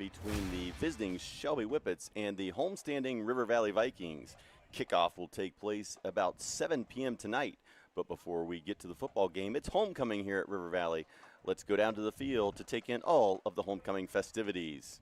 between the visiting Shelby Whippets and the homestanding River Valley Vikings. Kickoff will take place about 7 p.m. tonight. But before we get to the football game, it's homecoming here at River Valley. Let's go down to the field to take in all of the homecoming festivities.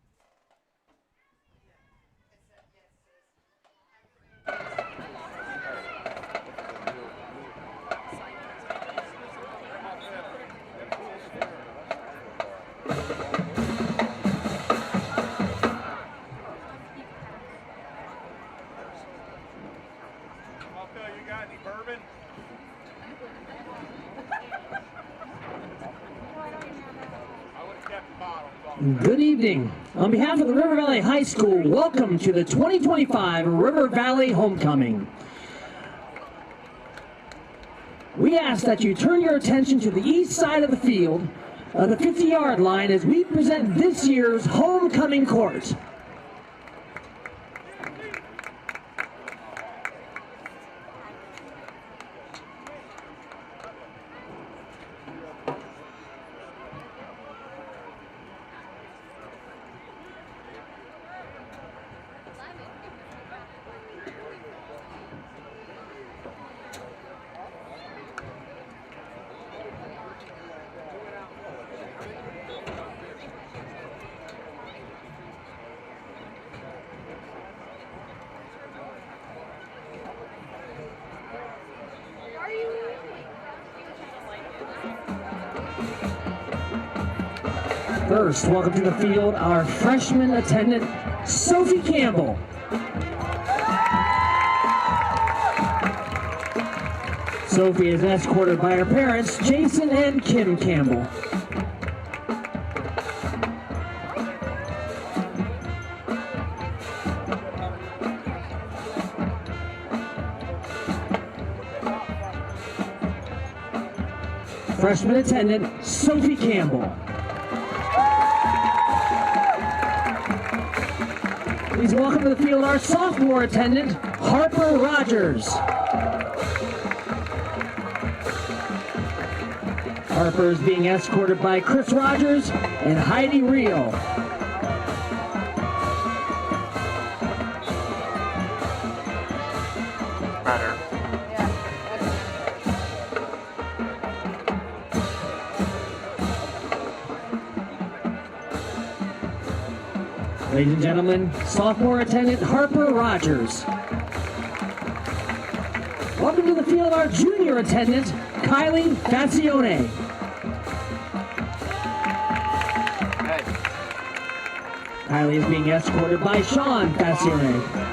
Good evening. On behalf of the River Valley High School, welcome to the 2025 River Valley Homecoming. We ask that you turn your attention to the east side of the field, the 50-yard line, as we present this year's homecoming court. First, welcome to the field, our freshman attendant, Sophie Campbell. Sophie is escorted by her parents, Jason and Kim Campbell. Freshman attendant, Sophie Campbell. Please welcome to the field our sophomore attendant, Harper Rogers. Harper is being escorted by Chris Rogers and Heidi Reel. Ladies and gentlemen, sophomore attendant Harper Rogers. Welcome to the field our junior attendant, Kylie Facione. Hey. Kylie is being escorted by Sean Facione.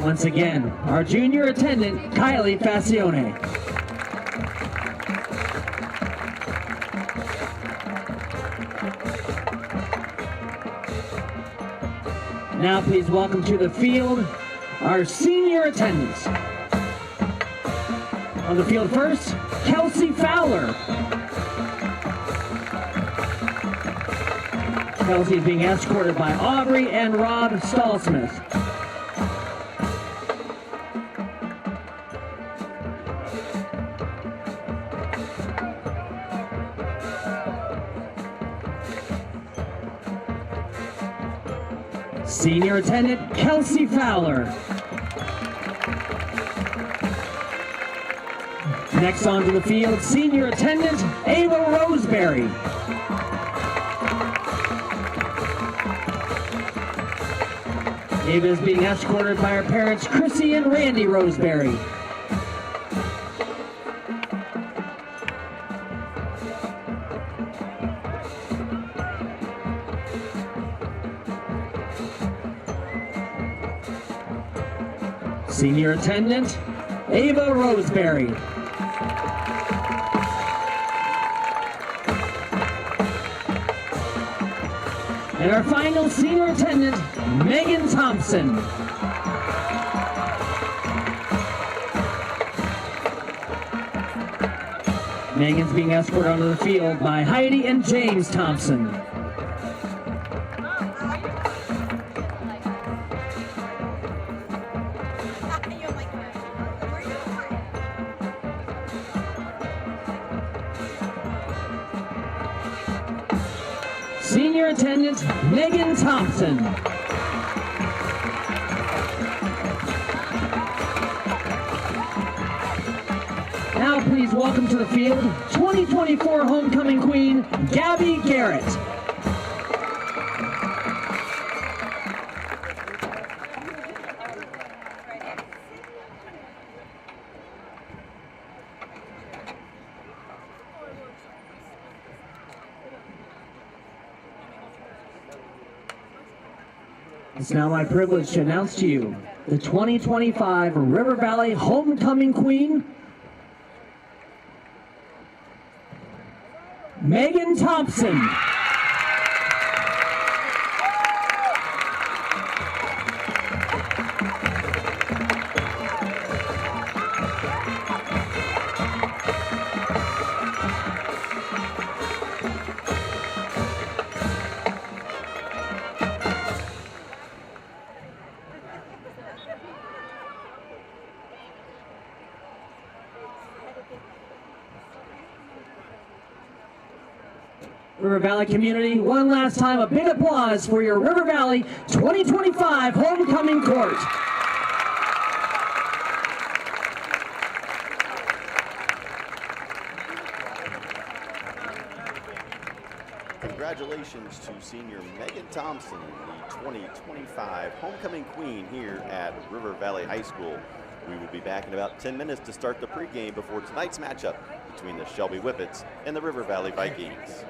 Once again, our junior attendant, Kylie Facione. Now please welcome to the field our senior attendants. On the field first, Kelsey Fowler. Kelsey is being escorted by Aubrey and Rob Stallsmith. Senior attendant, Kelsey Fowler. Next onto the field, senior attendant, Ava Roseberry. Ava is being escorted by her parents, Chrissy and Randy Roseberry. Senior attendant, Ava Roseberry. And our final senior attendant, Megan Thompson. Megan's being escorted onto the field by Heidi and James Thompson. Senior attendant, Megan Thompson. Now please welcome to the field, 2024 homecoming queen, Gabby Garrett. It's now my privilege to announce to you the 2025 River Valley Homecoming Queen, Megan Thompson. River Valley community, one last time, a big applause for your River Valley 2025 Homecoming Court. Congratulations to senior Megan Thompson, the 2025 Homecoming Queen here at River Valley High School. We will be back in about 10 minutes to start the pregame before tonight's matchup between the Shelby Whippets and the River Valley Vikings.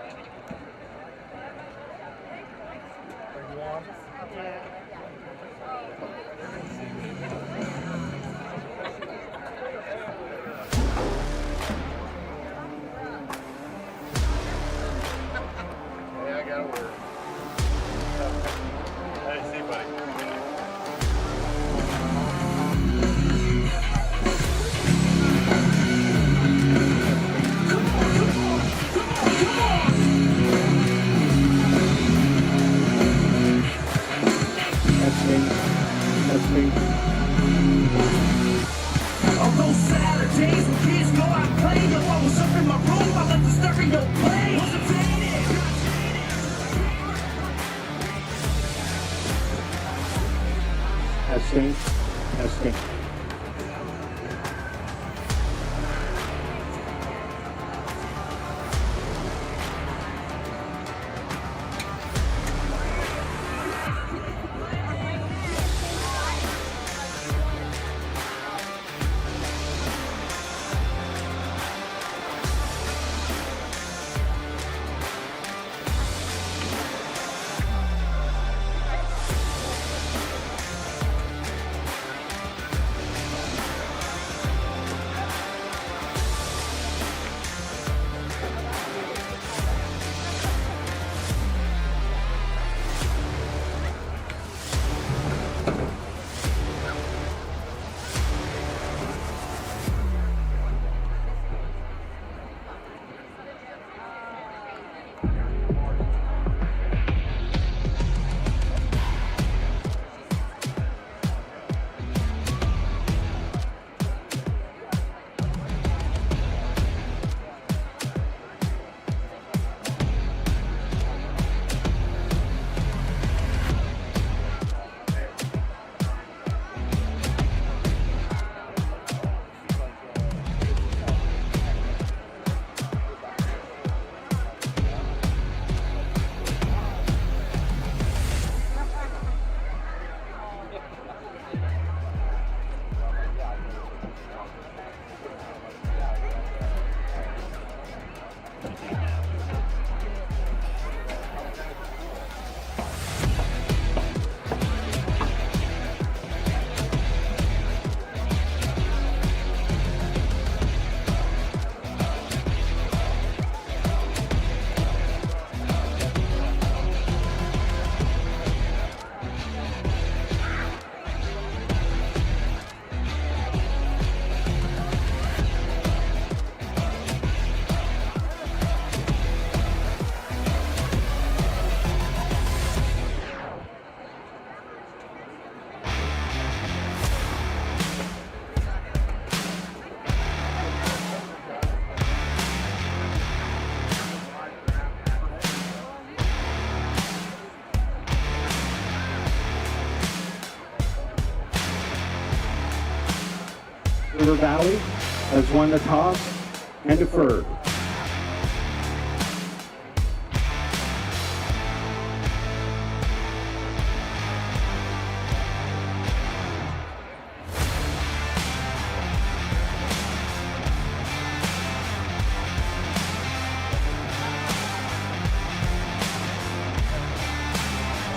Testing. Valley has won the toss and deferred.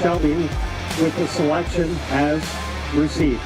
Shelby with the selection as received.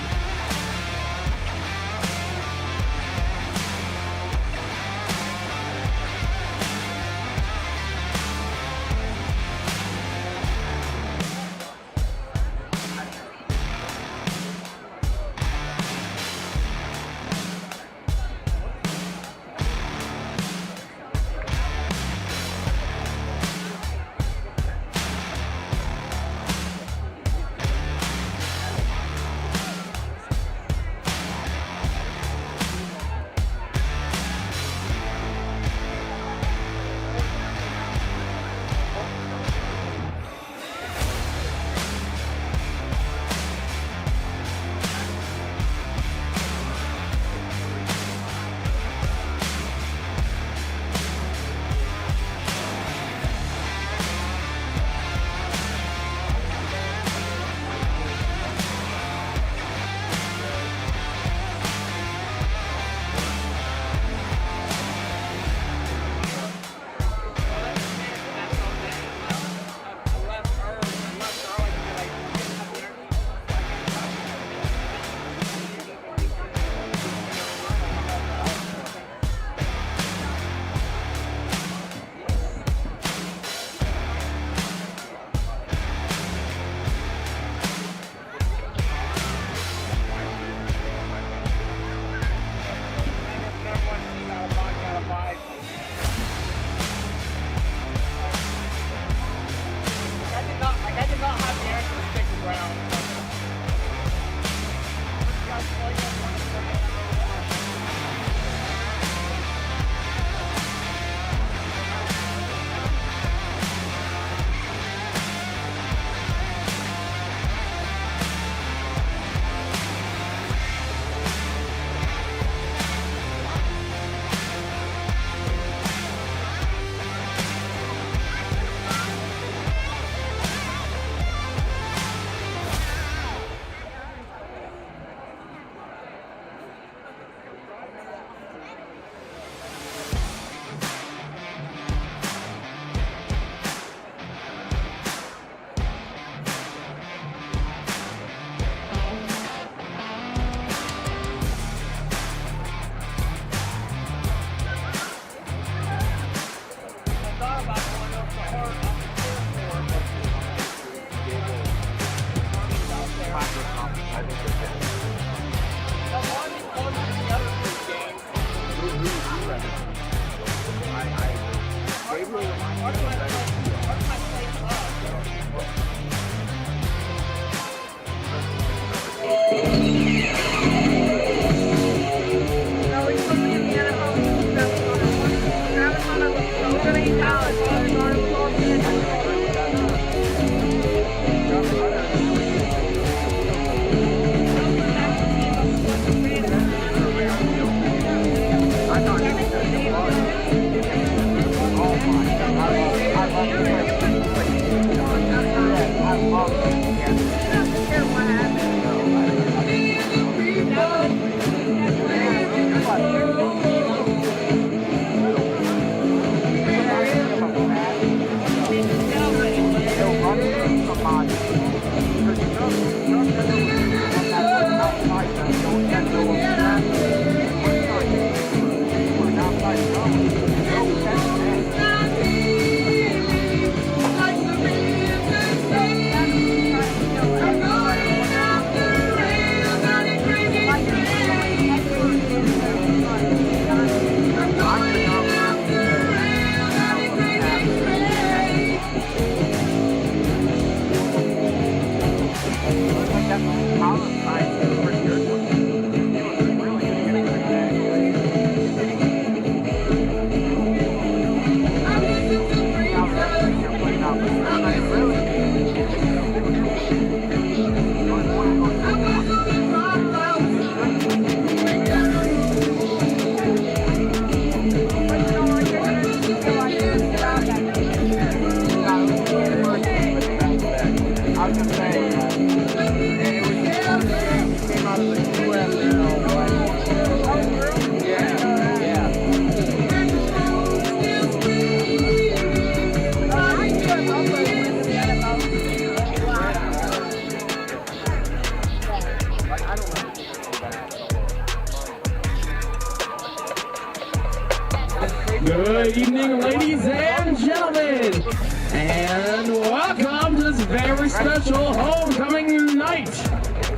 Good evening, ladies and gentlemen, and welcome to this very special homecoming night.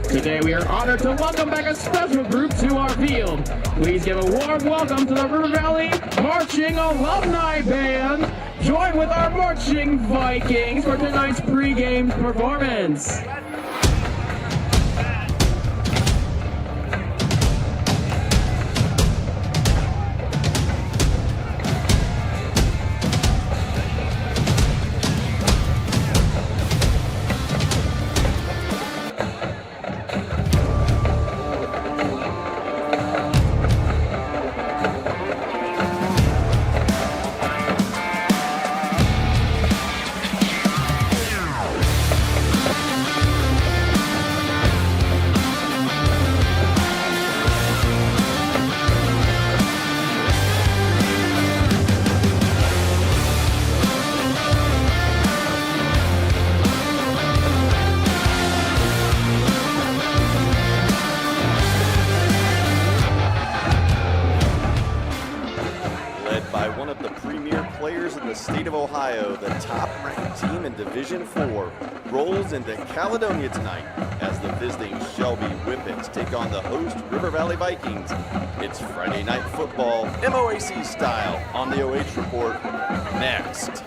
Today we are honored to welcome back a special group to our field. Please give a warm welcome to the River Valley Marching Alumni Band. Join with our Marching Vikings for tonight's pregame performance. State of Ohio, the top-ranked team in Division IV, rolls into Caledonia tonight as the visiting Shelby Whippets take on the host River Valley Vikings. It's Friday night football, MOAC style, on the OH Report next.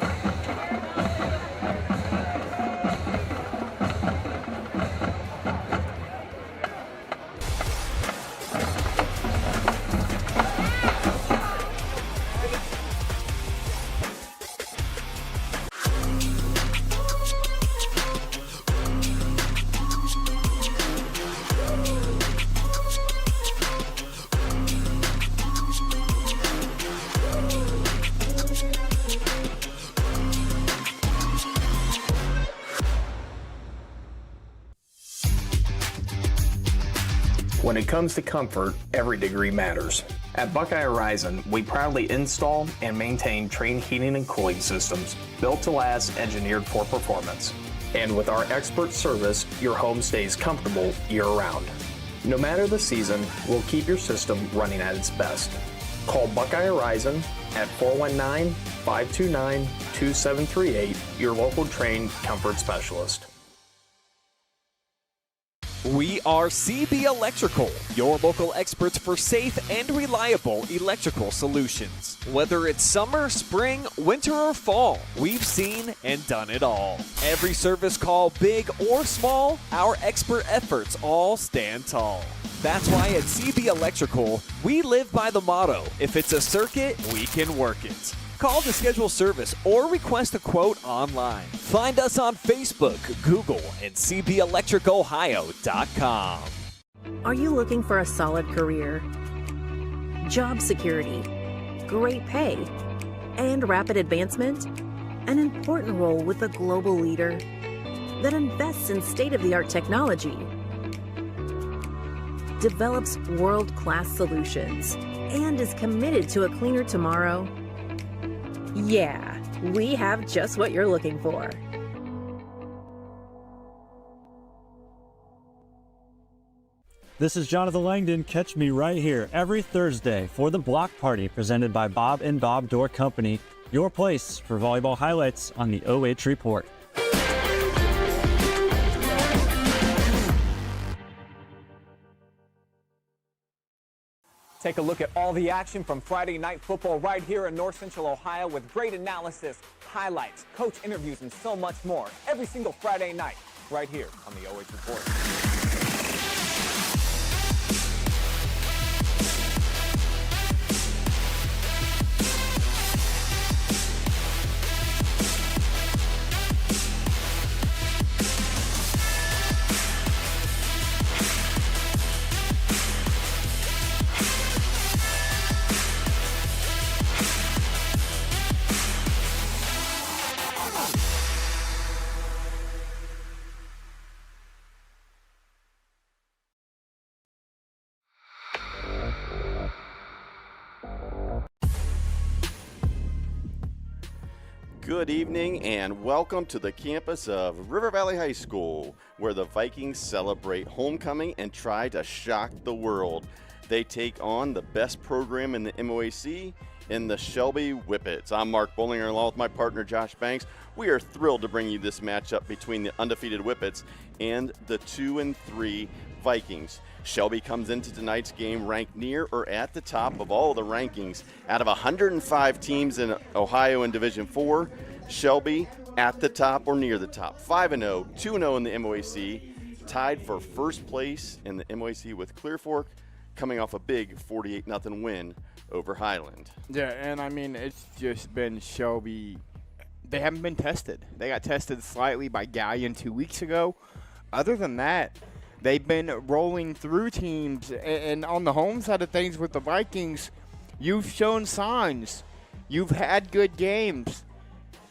When it comes to comfort, every degree matters. At Buckeye Horizon, we proudly install and maintain Trane heating and cooling systems built to last, engineered for performance. And with our expert service, your home stays comfortable year-round. No matter the season, we'll keep your system running at its best. Call Buckeye Horizon at 419-529-2738, your local Trane comfort specialist. We are CB Electrical, your local experts for safe and reliable electrical solutions. Whether it's summer, spring, winter, or fall, we've seen and done it all. Every service call, big or small, our expert efforts all stand tall. That's why at CB Electrical, we live by the motto, if it's a circuit, we can work it. Call to schedule service or request a quote online. Find us on Facebook, Google, and cbelectricohio.com. Are you looking for a solid career, job security, great pay, and rapid advancement? An important role with a global leader that invests in state-of-the-art technology, develops world-class solutions, and is committed to a cleaner tomorrow? Yeah, we have just what you're looking for. This is Jonathan Langdon. Catch me right here every Thursday for the Block Party presented by Bob and Bob Door Company, your place for volleyball highlights on the OH Report. Take a look at all the action from Friday Night Football right here in North Central Ohio with great analysis, highlights, coach interviews, and so much more every single Friday night right here on the OH Report. Good evening and welcome to the campus of River Valley High School, where the Vikings celebrate homecoming and try to shock the world. They take on the best program in the MOAC in the Shelby Whippets. I'm Mark Bollinger along with my partner Josh Banks. We are thrilled to bring you this matchup between the undefeated Whippets and the 2-3 Vikings. Shelby comes into tonight's game ranked near or at the top of all of the rankings. Out of 105 teams in Ohio in Division 4, Shelby at the top or near the top. 5-0, 2-0 in the MOAC, tied for first place in the MOAC with Clear Fork, coming off a big 48-0 win over Highland. Yeah, and I mean, it's just been Shelby. They haven't been tested. They got tested slightly by Gallion 2 weeks ago. Other than that, they've been rolling through teams. And on the home side of things with the Vikings, you've shown signs. You've had good games.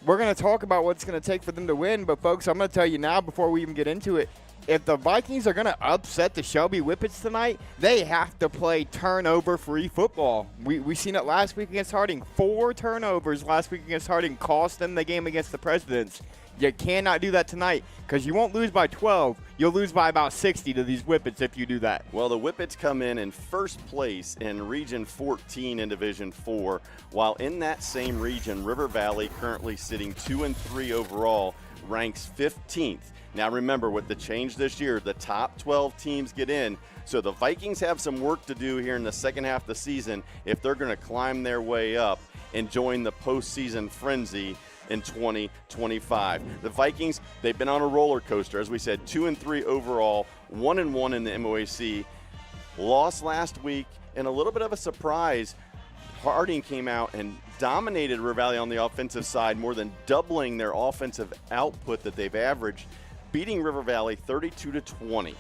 We're going to talk about what it's going to take for them to win, but, folks, I'm going to tell you now before we even get into it, if the Vikings are going to upset the Shelby Whippets tonight, they have to play turnover-free football. We seen it last week against Harding. 4 turnovers last week against Harding cost them the game against the Presidents. You cannot do that tonight because you won't lose by 12. You'll lose by about 60 to these Whippets if you do that. Well, the Whippets come in first place in Region 14 in Division 4, while in that same region, River Valley, currently sitting 2-3 overall, ranks 15th. Now remember, with the change this year, the top 12 teams get in, so the Vikings have some work to do here in the second half of the season if they're going to climb their way up and join the postseason frenzy in 2025. The Vikings, they've been on a roller coaster. As we said, 2-3 overall, 1-1 in the MOAC. Lost last week, and a little bit of a surprise. Harding came out and dominated River Valley on the offensive side, more than doubling their offensive output that they've averaged, beating River Valley 32-20.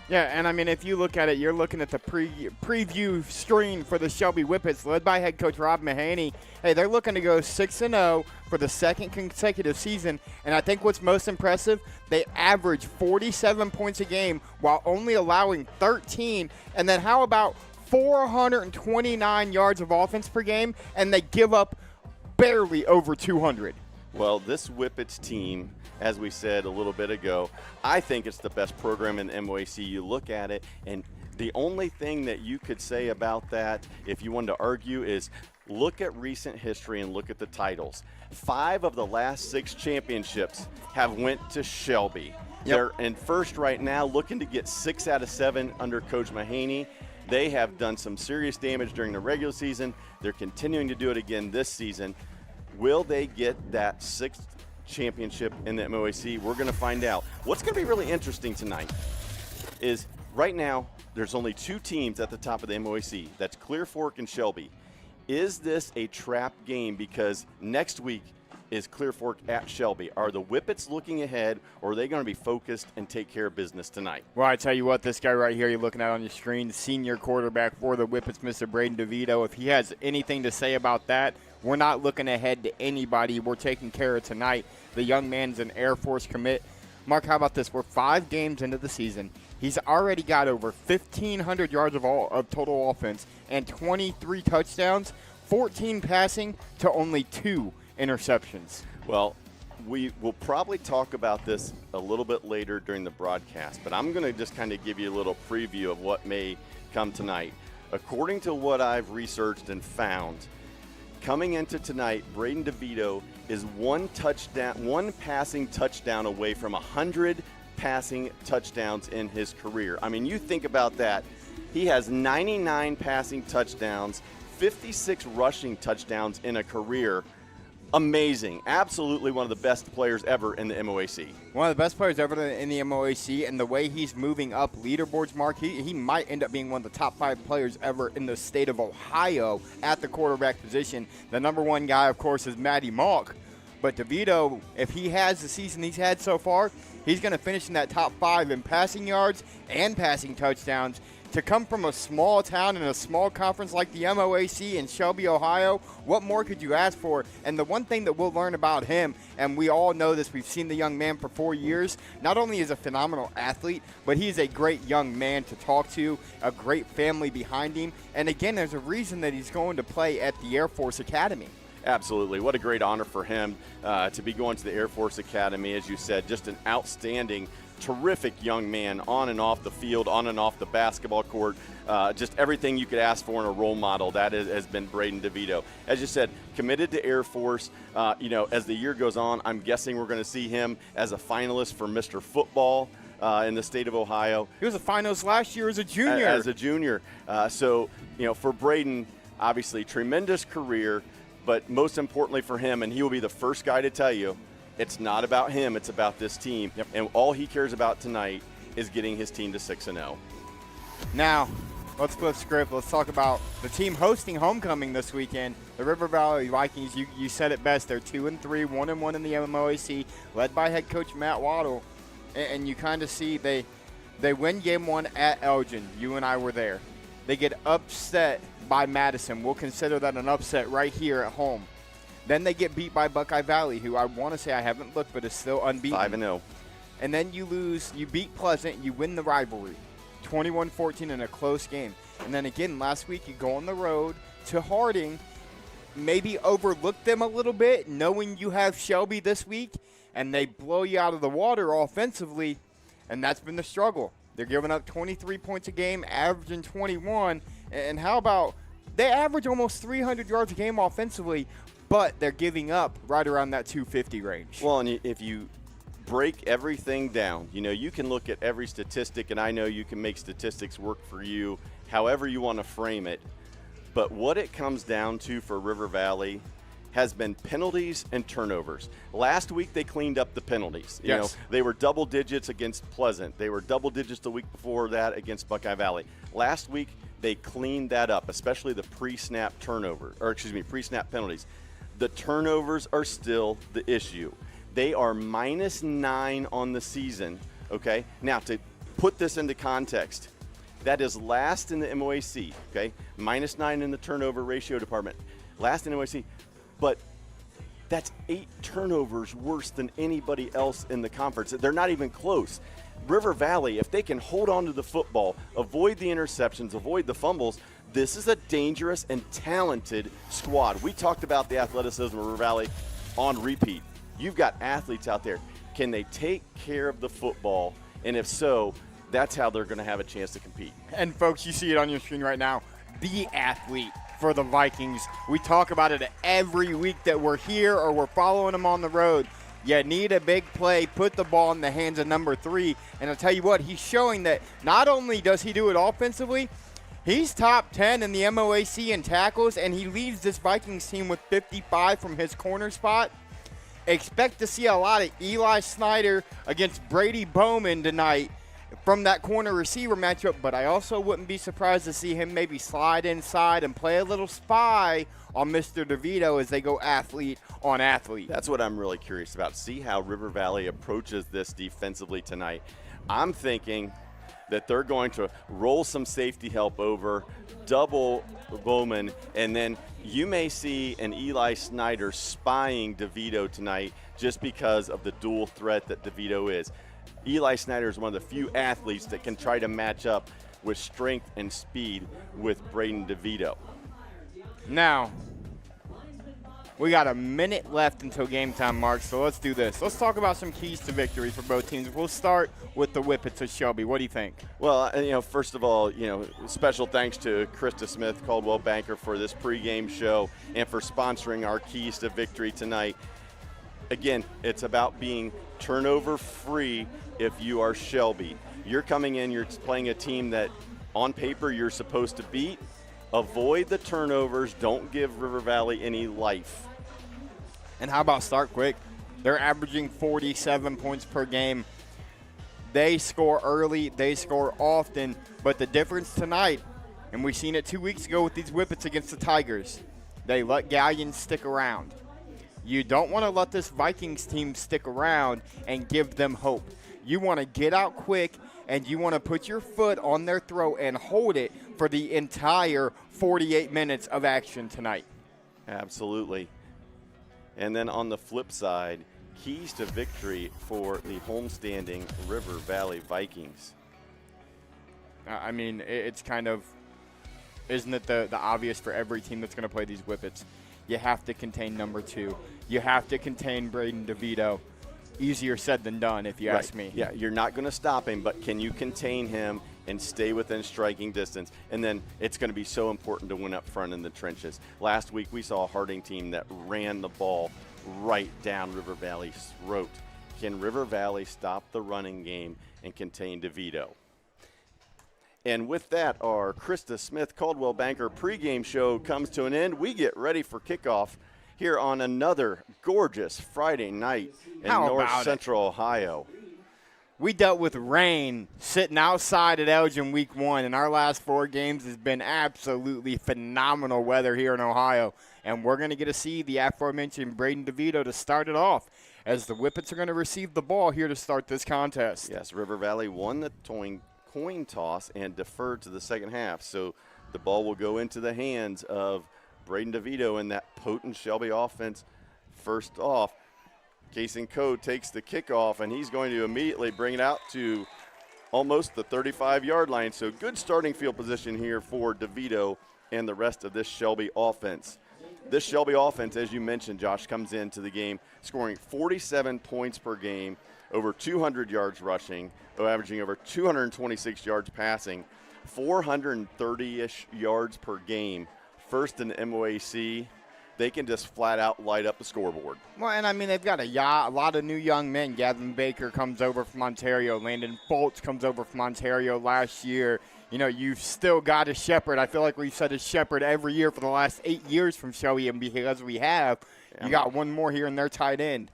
Yeah, and I mean, if you look at it, you're looking at the preview screen for the Shelby Whippets, led by head coach Rob Mahaney. Hey, they're looking to go 6-0 for the second consecutive season, and I think what's most impressive, they average 47 points a game while only allowing 13. And then how about 429 yards of offense per game, and they give up barely over 200. Well, this Whippets team, as we said a little bit ago, I think it's the best program in the MOAC. You look at it, and the only thing that you could say about that, if you wanted to argue, is look at recent history and look at the titles. 5 of the last 6 championships have went to Shelby. Yep. They're in first right now, looking to get 6 out of 7 under Coach Mahaney. They have done some serious damage during the regular season. They're continuing to do it again this season. Will they get that 6th championship in the MOAC? We're going to find out. What's going to be really interesting tonight is right now there's only 2 teams at the top of the MOAC. That's Clear Fork and Shelby. Is this a trap game because next week is Clear Fork at Shelby? Are the Whippets looking ahead, or are they going to be focused and take care of business tonight? Well, I tell you what, this guy right here you're looking at on your screen, senior quarterback for the Whippets, Mr. Brayden DeVito, if he has anything to say about that, we're not looking ahead to anybody. We're taking care of tonight. The young man's an Air Force commit. Mark, how about this? We're 5 games into the season. He's already got over 1,500 yards of total offense and 23 touchdowns, 14 passing to only 2 interceptions. Well, we will probably talk about this a little bit later during the broadcast, but I'm going to just kind of give you a little preview of what may come tonight. According to what I've researched and found, coming into tonight, Brayden DeVito is 1 passing touchdown away from 100 passing touchdowns in his career. I mean, you think about that. He has 99 passing touchdowns, 56 rushing touchdowns in a career. Amazing. Absolutely one of the best players ever in the MOAC. One of the best players ever in the MOAC, and the way he's moving up leaderboards, Mark, he might end up being one of the top 5 players ever in the state of Ohio at the quarterback position. The number 1 guy, of course, is Matty MOAC. But DeVito, if he has the season he's had so far, he's going to finish in that top 5 in passing yards and passing touchdowns. To come from a small town in a small conference like the MOAC in Shelby, Ohio, what more could you ask for? And the one thing that we'll learn about him, and we all know this, we've seen the young man for 4 years, not only is a phenomenal athlete, but he's a great young man to talk to, a great family behind him. And again, there's a reason that he's going to play at the Air Force Academy. Absolutely. What a great honor for him to be going to the Air Force Academy. As you said, just an outstanding terrific young man on and off the field, on and off the basketball court. Just everything you could ask for in a role model, that has been Brayden DeVito. As you said, committed to Air Force. As the year goes on, I'm guessing we're going to see him as a finalist for Mr. Football in the state of Ohio. He was a finalist last year as a junior. As a junior. So for Brayden, obviously, tremendous career, but most importantly for him, and he will be the first guy to tell you, it's not about him, it's about this team. Yep. And all he cares about tonight is getting his team to 6-0. Now, let's flip script. Let's talk about the team hosting homecoming this weekend, the River Valley Vikings. You said it best. They're 2-3, 1-1 in the MOAC, led by head coach Matt Waddle. And you kind of see they win game 1 at Elgin. You and I were there. They get upset by Madison. We'll consider that an upset right here at home. Then they get beat by Buckeye Valley, who I want to say I haven't looked, but is still unbeaten. 5-0. And then you lose. You beat Pleasant. You win the rivalry, 21-14 in a close game. And then again, last week you go on the road to Harding, maybe overlook them a little bit, knowing you have Shelby this week, and they blow you out of the water offensively, and that's been the struggle. They're giving up 23 points a game, averaging 21. And how about they average almost 300 yards a game offensively, but they're giving up right around that 250 range. Well, and if you break everything down, you can look at every statistic, and I know you can make statistics work for you however you want to frame it. But what it comes down to for River Valley has been penalties and turnovers. Last week they cleaned up the penalties. Yes. They were double digits against Pleasant. They were double digits the week before that against Buckeye Valley. Last week they cleaned that up, especially the pre-snap penalties. The turnovers are still the issue. They are -9 on the season, okay? Now, to put this into context, that is last in the MOAC, okay? -9 in the turnover ratio department. Last in MOAC. But that's 8 turnovers worse than anybody else in the conference. They're not even close. River Valley, if they can hold on to the football, avoid the interceptions, avoid the fumbles, this is a dangerous and talented squad. We talked about the athleticism of River Valley on repeat. You've got athletes out there. Can they take care of the football? And if so, that's how they're going to have a chance to compete. And folks, you see it on your screen right now. The athlete for the Vikings. We talk about it every week that we're here or we're following them on the road. You need a big play, put the ball in the hands of number 3. And I'll tell you what, he's showing that not only does he do it offensively, he's top 10 in the MOAC in tackles, and he leads this Vikings team with 55 from his corner spot. Expect to see a lot of Eli Snyder against Brady Bowman tonight from that corner receiver matchup, but I also wouldn't be surprised to see him maybe slide inside and play a little spy on Mr. DeVito as they go athlete on athlete. That's what I'm really curious about. See how River Valley approaches this defensively tonight. I'm thinking that they're going to roll some safety help over, double Bowman, and then you may see an Eli Snyder spying DeVito tonight just because of the dual threat that DeVito is. Eli Snyder is one of the few athletes that can try to match up with strength and speed with Brayden DeVito. Now, we got a minute left until game time, Mark, so let's do this. Let's talk about some keys to victory for both teams. We'll start with the Whippets of Shelby. What do you think? Well, first of all, special thanks to Krista Smith, Caldwell Banker, for this pregame show and for sponsoring our keys to victory tonight. Again, it's about being turnover-free if you are Shelby. You're coming in, you're playing a team that on paper you're supposed to beat. Avoid the turnovers. Don't give River Valley any life. And how about start quick? They're averaging 47 points per game. They score early, they score often, but the difference tonight, and we've seen it 2 weeks ago with these Whippets against the Tigers, they let Galleons stick around. You don't want to let this Vikings team stick around and give them hope. You want to get out quick, and you want to put your foot on their throat and hold it for the entire 48 minutes of action tonight. Absolutely. And then on the flip side, keys to victory for the homestanding River Valley Vikings. I mean, it's kind of, isn't it the obvious for every team that's going to play these Whippets? You have to contain number 2. You have to contain Brayden DeVito. easier said than done, if you ask me. Yeah, you're not going to stop him, but can you contain him and stay within striking distance? And then it's going to be so important to win up front in the trenches. Last week we saw a Harding team that ran the ball right down River Valley's throat. Can River Valley stop the running game and contain DeVito? And with that, our Krista Smith Caldwell Banker pregame show comes to an end. We get ready for kickoff here on another gorgeous Friday night in North Central Ohio. We dealt with rain sitting outside at Elgin week 1, and our last 4 games has been absolutely phenomenal weather here in Ohio. And we're going to get to see the aforementioned Brayden DeVito to start it off, as the Whippets are going to receive the ball here to start this contest. Yes, River Valley won the coin toss and deferred to the second half. So the ball will go into the hands of Brayden DeVito and that potent Shelby offense. First off, Kason Coe takes the kickoff, and he's going to immediately bring it out to almost the 35-yard line. So good starting field position here for DeVito and the rest of this Shelby offense. This Shelby offense, as you mentioned, Josh, comes into the game scoring 47 points per game, over 200 yards rushing, averaging over 226 yards passing, 430-ish yards per game. First in the MOAC. They can just flat out light up the scoreboard. Well, and I mean, they've got a lot of new young men. Gavin Baker comes over from Ontario. Landon Foltz comes over from Ontario last year. You know, you've still got a Shepherd. I feel like we've said a Shepherd every year for the last 8 years from Shelby, and because we have, you got one more here in their tight end.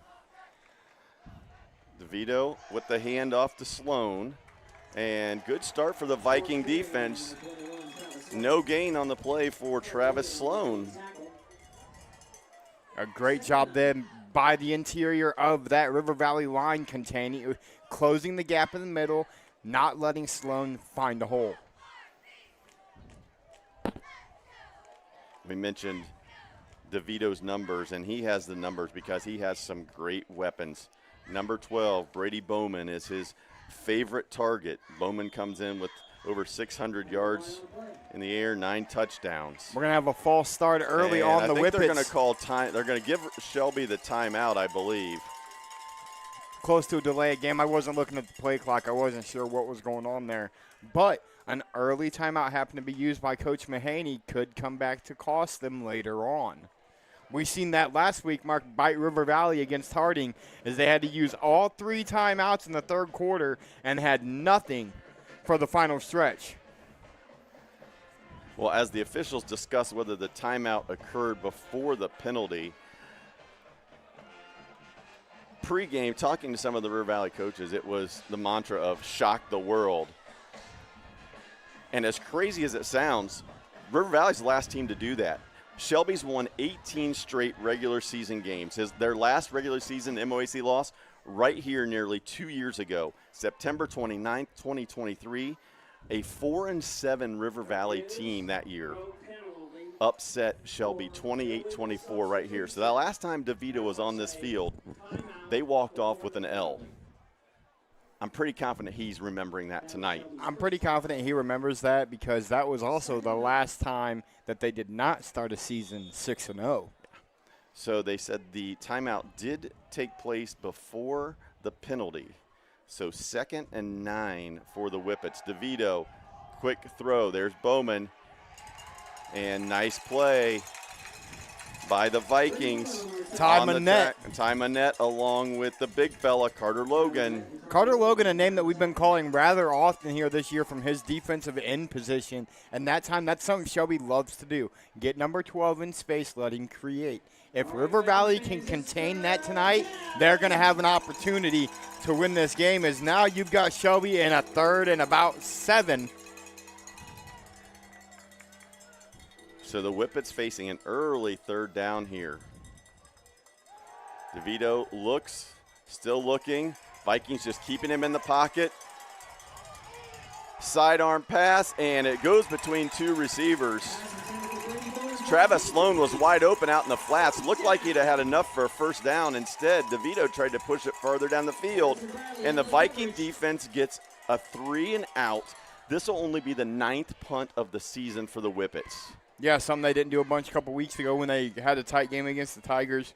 DeVito with the handoff to Sloan. And good start for the Viking defense. No gain on the play for Travis Sloan. A great job then by the interior of that River Valley line, closing the gap in the middle, not letting Sloan find a hole. We mentioned DeVito's numbers, and he has the numbers because he has some great weapons. Number 12, Brady Bowman, is his favorite target. Bowman comes in with over 600 yards in the air, 9 touchdowns. We're going to have a false start early on the Whippets. They're going to call time. They're going to give Shelby the timeout, I believe. Close to a delay game. I wasn't looking at the play clock. I wasn't sure what was going on there. But an early timeout happened to be used by Coach Mahaney, could come back to cost them later on. We seen that last week, Mark, by River Valley against Harding, as they had to use all 3 timeouts in the third quarter and had nothing for the final stretch. Well, as the officials discuss whether the timeout occurred before the penalty, pregame, talking to some of the River Valley coaches, it was the mantra of shock the world. And as crazy as it sounds, River Valley's the last team to do that. Shelby's won 18 straight regular season games. Their last regular season MOAC loss right here nearly 2 years ago, September 29th, 2023. A 4-7 River Valley team that year upset Shelby 28-24 right here. So that last time DeVito was on this field, they walked off with an L. I'm pretty confident he's remembering that tonight. I'm pretty confident he remembers that because that was also the last time that they did not start a season 6-0. So they said the timeout did take place before the penalty. So 2nd and 9 for the Whippets. DeVito, quick throw. There's Bowman. And nice play by the Vikings. Ty Manette along with the big fella, Carter Logan. Carter Logan, a name that we've been calling rather often here this year from his defensive end position. And that time, that's something Shelby loves to do. Get number 12 in space, let him create. If River Valley can contain that tonight, they're going to have an opportunity to win this game, as now you've got Shelby in a 3rd and about 7. So the Whippets facing an early 3rd down here. DeVito looks, still looking. Vikings just keeping him in the pocket. Sidearm pass, and it goes between 2 receivers. Travis Sloan was wide open out in the flats. Looked like he'd have had enough for a 1st down. Instead, DeVito tried to push it farther down the field, and the Viking defense gets a 3 and out. This will only be the 9th punt of the season for the Whippets. Yeah, something they didn't do a couple weeks ago when they had a tight game against the Tigers.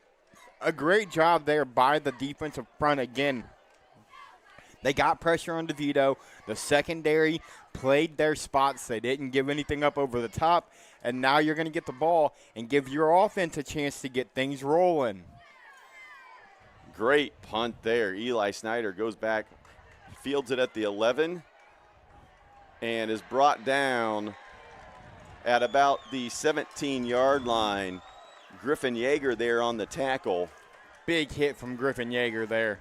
a great job there by the defensive front again. They got pressure on DeVito. The secondary played their spots. They didn't give anything up over the top. And now you're going to get the ball and give your offense a chance to get things rolling. Great punt there. Eli Snyder goes back, fields it at the 11, and is brought down at about the 17-yard line. Griffin Yeager there on the tackle. Big hit from Griffin Yeager there.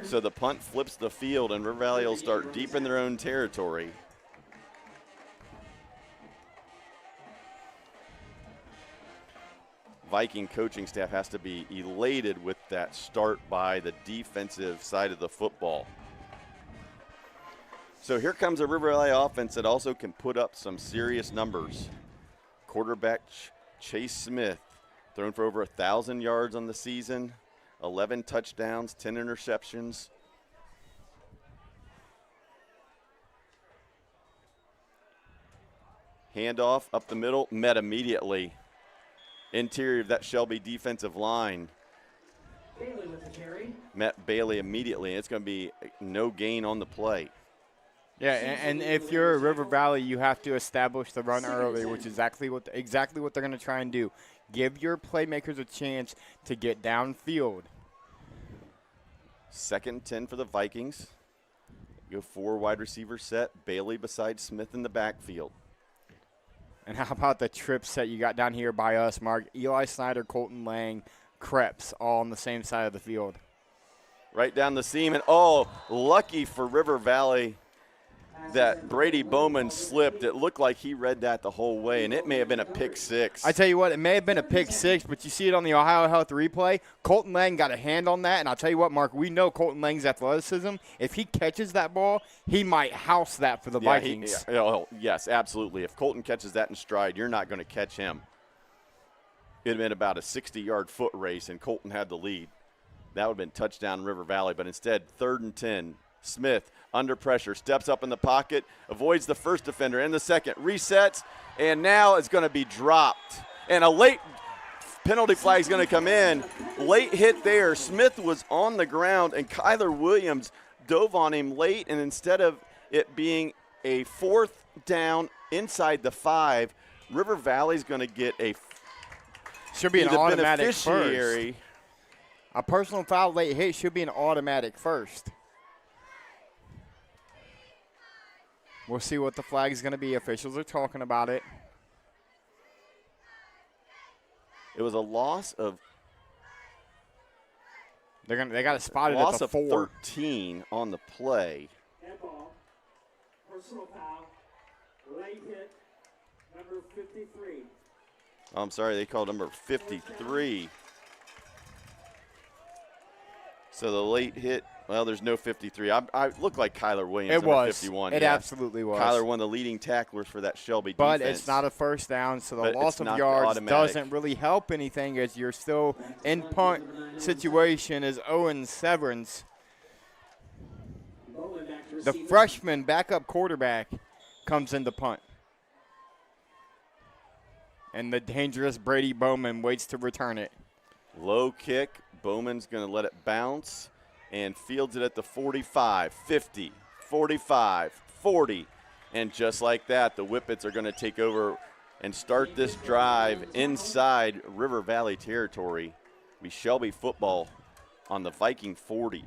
So the punt flips the field, and River Valley will start deep in their own territory. Viking coaching staff has to be elated with that start by the defensive side of the football. So here comes a River Valley offense that also can put up some serious numbers. Quarterback Chase Smith, thrown for over 1,000 yards on the season, 11 touchdowns, 10 interceptions. Handoff up the middle, met immediately. Interior of that Shelby defensive line. Bailey with the carry. Met Bailey immediately. It's going to be no gain on the play. Yeah, and if you're River Valley, you have to establish the run early, which is exactly what they're going to try and do. Give your playmakers a chance to get downfield. 2nd and 10 for the Vikings. Go 4 wide receiver set. Bailey beside Smith in the backfield. And how about the trip set you got down here by us, Mark? Eli Snyder, Colton Lang, Krebs, all on the same side of the field. Right down the seam, and oh, lucky for River Valley that Brady Bowman slipped. It looked like he read that the whole way, and it may have been a pick six. I tell you what, it may have been a pick six, but you see it on the Ohio Health replay. Colton Lang got a hand on that, and I'll tell you what, Mark, we know Colton Lang's athleticism. If he catches that ball, he might house that for the Vikings. Yes, absolutely. If Colton catches that in stride, you're not going to catch him. It had been about a 60-yard foot race, and Colton had the lead. That would have been touchdown River Valley, but instead, 3rd and 10. Smith under pressure, steps up in the pocket, avoids the first defender and the second, resets, and now it's going to be dropped. And a late penalty flag is going to come in. Late hit there. Smith was on the ground, and Kyler Williams dove on him late, and instead of it being a 4th down inside the 5, River Valley's going to get a should be an automatic beneficiary. First. A personal foul late hit should be an automatic first. We'll see what the flag is going to be. Officials are talking about it. It was a loss of. They got it spotted at the 4. Loss of 13 on the play. Dead ball. Personal foul. Late hit. Number 53. Oh, I'm sorry, they called number 53. So the late hit. Well, there's no 53. I look like Kyler Williams. It was. 51. It absolutely was. Kyler, one of the leading tacklers for that Shelby but defense. It's not a first down, so the But loss it's of not yards automatic. doesn't really help anything as you're still in punt situation as Owen Severance. The freshman backup quarterback comes into punt. And the dangerous Brady Bowman waits to return it. Low kick. Bowman's going to let it bounce and fields it at the 45, 50, 45, 40. And just like that, the Whippets are going to take over and start this drive inside River Valley territory. Be Shelby football on the Viking 40.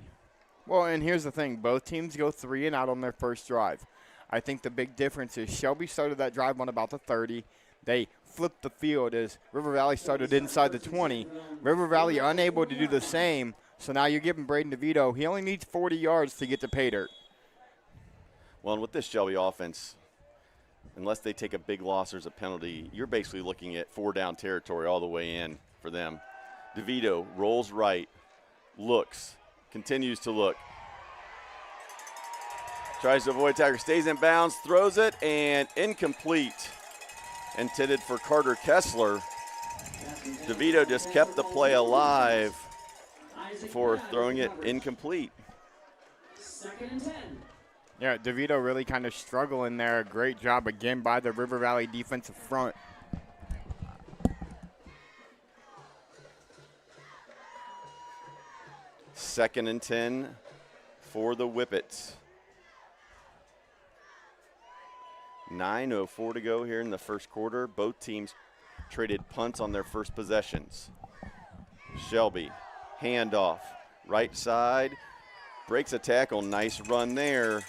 Well, and here's the thing. Both teams go 3 and out on their first drive. I think the big difference is Shelby started that drive on about the 30. They flipped the field as River Valley started inside the 20. River Valley unable to do the same. So now you're giving Brayden DeVito, he only needs 40 yards to get to pay dirt. Well, and with this Shelby offense, unless they take a big loss or a penalty, you're basically looking at 4-down territory all the way in for them. DeVito rolls right, looks, continues to look. Tries to avoid tackler, stays in bounds, throws it, and incomplete. Intended for Carter Kessler. DeVito just kept the play alive for throwing it incomplete. 2nd and 10. Yeah, DeVito really kind of struggling there. Great job again by the River Valley defensive front. 2nd and 10 for the Whippets. 9:04 to go here in the first quarter. Both teams traded punts on their first possessions. Shelby, handoff, right side, breaks a tackle. Nice run there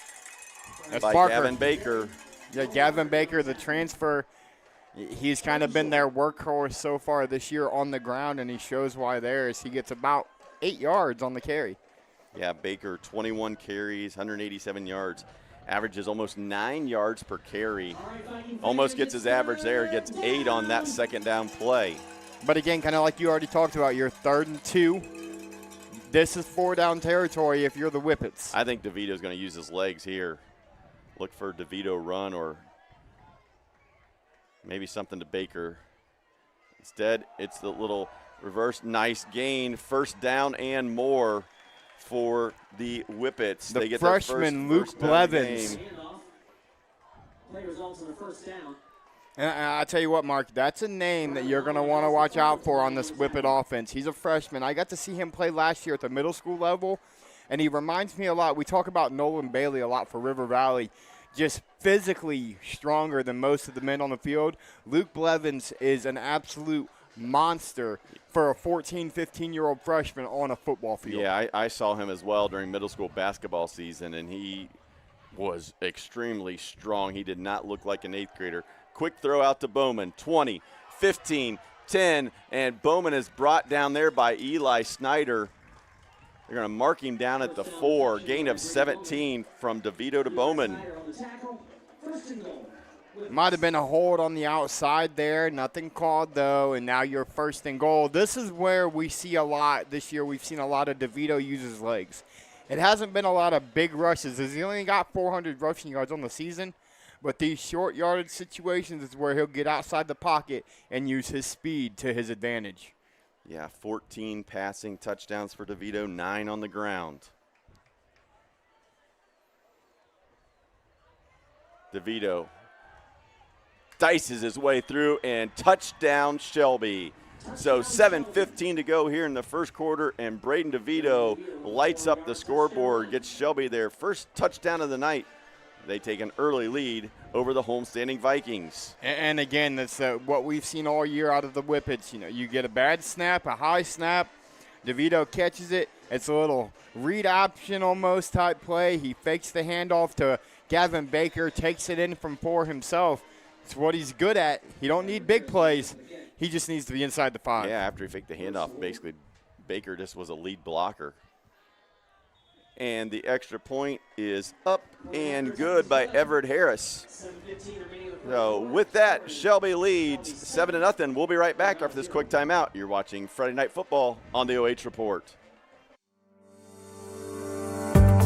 by Gavin Baker. Yeah, Gavin Baker, the transfer, he's kind of been their workhorse so far this year on the ground, and he shows why there is. He gets about 8 yards on the carry. Yeah, Baker, 21 carries, 187 yards. Averages almost 9 yards per carry. Almost gets his average there, gets 8 on that second down play. But again, kind of like you already talked about, your 3rd and 2. This is 4-down territory if you're the Whippets. I think DeVito's going to use his legs here. Look for DeVito run or maybe something to Baker. Instead, it's the little reverse. Nice gain. 1st down and more for the Whippets. The they get freshman their Luke Blevins. Play results on the 1st down. And I tell you what, Mark, that's a name that you're going to want to watch out for on this Whippet offense. He's a freshman. I got to see him play last year at the middle school level, and he reminds me a lot. We talk about Nolan Bailey a lot for River Valley, just physically stronger than most of the men on the field. Luke Blevins is an absolute monster for a 14, 15-year-old freshman on a football field. Yeah, I saw him as well during middle school basketball season, and he was extremely strong. He did not look like an 8th grader. Quick throw out to Bowman, 20, 15, 10, and Bowman is brought down there by Eli Snyder. They're going to mark him down at the 4. Gain of 17 from DeVito to Bowman. Might have been a hold on the outside there. Nothing called, though, and now you're 1st and goal. This is where we see a lot this year. We've seen a lot of DeVito use his legs. It hasn't been a lot of big rushes. He's only got 400 rushing yards on the season. But these short yardage situations is where he'll get outside the pocket and use his speed to his advantage. Yeah, 14 passing touchdowns for DeVito, 9 on the ground. DeVito dices his way through and touchdown Shelby. So 7:15 to go here in the first quarter, and Brayden DeVito lights up the scoreboard, gets Shelby their first touchdown of the night. They take an early lead over the homestanding Vikings. And again, that's what we've seen all year out of the Whippets. You know, you get a bad snap, a high snap. DeVito catches it. It's a little read option almost type play. He fakes the handoff to Gavin Baker, takes it in from 4 himself. It's what he's good at. He don't need big plays. He just needs to be inside the 5. Yeah, after he faked the handoff, basically Baker just was a lead blocker. And the extra point is up and good by Everett Harris. So with that, Shelby leads 7-0. We'll be right back after this quick timeout. You're watching Friday Night Football on the OH Report.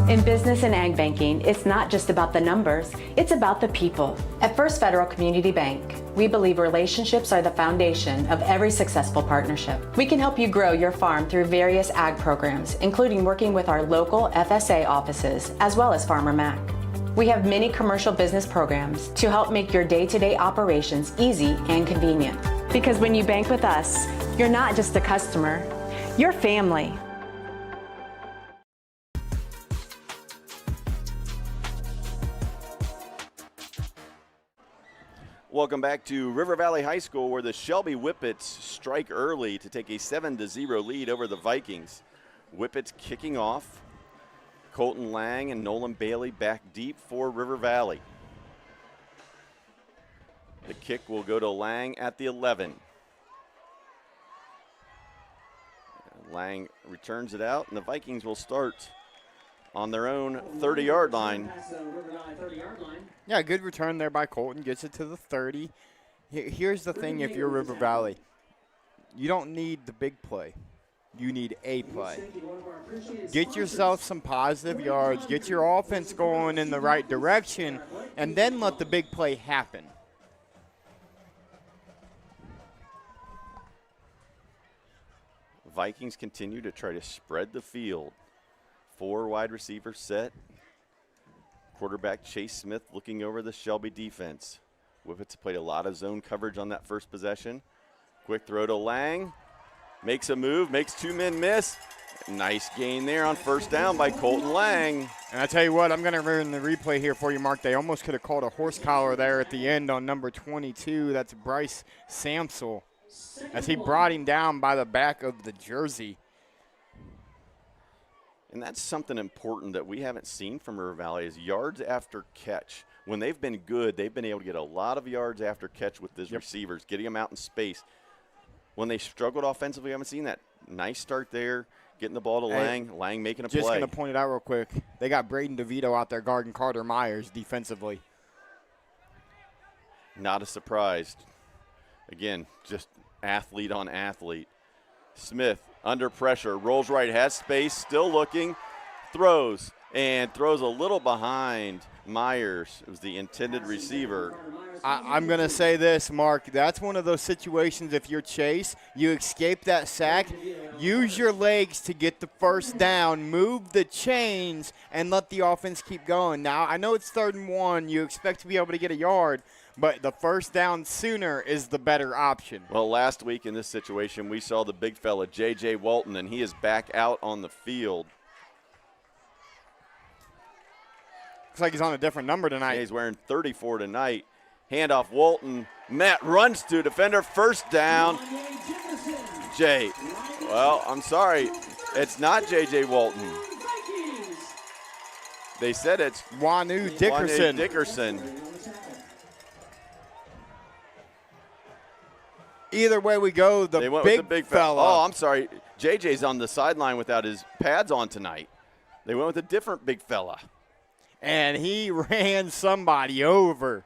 In business and ag banking, it's not just about the numbers, it's about the people. At First Federal Community Bank, we believe relationships are the foundation of every successful partnership. We can help you grow your farm through various ag programs, including working with our local FSA offices, as well as Farmer Mac. We have many commercial business programs to help make your day-to-day operations easy and convenient. Because when you bank with us, you're not just a customer, you're family. Welcome back to River Valley High School, where the Shelby Whippets strike early to take a 7-0 lead over the Vikings. Whippets kicking off. Colton Lang and Nolan Bailey back deep for River Valley. The kick will go to Lang at the 11. Lang returns it out, and the Vikings will start on their own 30-yard line. Yeah, good return there by Colton. Gets it to the 30. Here's the thing if you're River Valley. You don't need the big play. You need a play. Get yourself some positive yards. Get your offense going in the right direction, and then let the big play happen. Vikings continue to try to spread the field. 4 wide receivers set. Quarterback Chase Smith looking over the Shelby defense. Whippets played a lot of zone coverage on that first possession. Quick throw to Lang. Makes a move, makes 2 men miss. Nice gain there on first down by Colton Lang. And I tell you what, I'm going to run the replay here for you, Mark. They almost could have called a horse collar there at the end on number 22. That's Bryce Samsel, as he brought him down by the back of the jersey. And that's something important that we haven't seen from River Valley is yards after catch. When they've been good, they've been able to get a lot of yards after catch with these receivers, getting them out in space. When they struggled offensively, I haven't seen that. Nice start there, getting the ball to Lang. Lang making a play. Just going to point it out real quick. They got Brayden DeVito out there guarding Carter Myers defensively. Not a surprise. Again, just athlete on athlete. Smith under pressure, rolls right, has space, still looking, throws, and throws a little behind Myers. It was the intended receiver. I'm going to say this, Mark. That's one of those situations, if you're Chase, you escape that sack, use your legs to get the first down, move the chains, and let the offense keep going. Now, I know it's 3rd and 1. You expect to be able to get a yard, but the first down sooner is the better option. Well, last week in this situation, we saw the big fella, J.J. Walton, and he is back out on the field. Looks like he's on a different number tonight. Yeah, he's wearing 34 tonight. Handoff, Walton. Matt runs to defender, first down. Jay. Well, I'm sorry. It's not J.J. Walton. They said it's Wanu Dickerson. Wanu Dickerson. Either way we go, They went with the big fella. Oh, I'm sorry. J.J.'s on the sideline without his pads on tonight. They went with a different big fella. And he ran somebody over.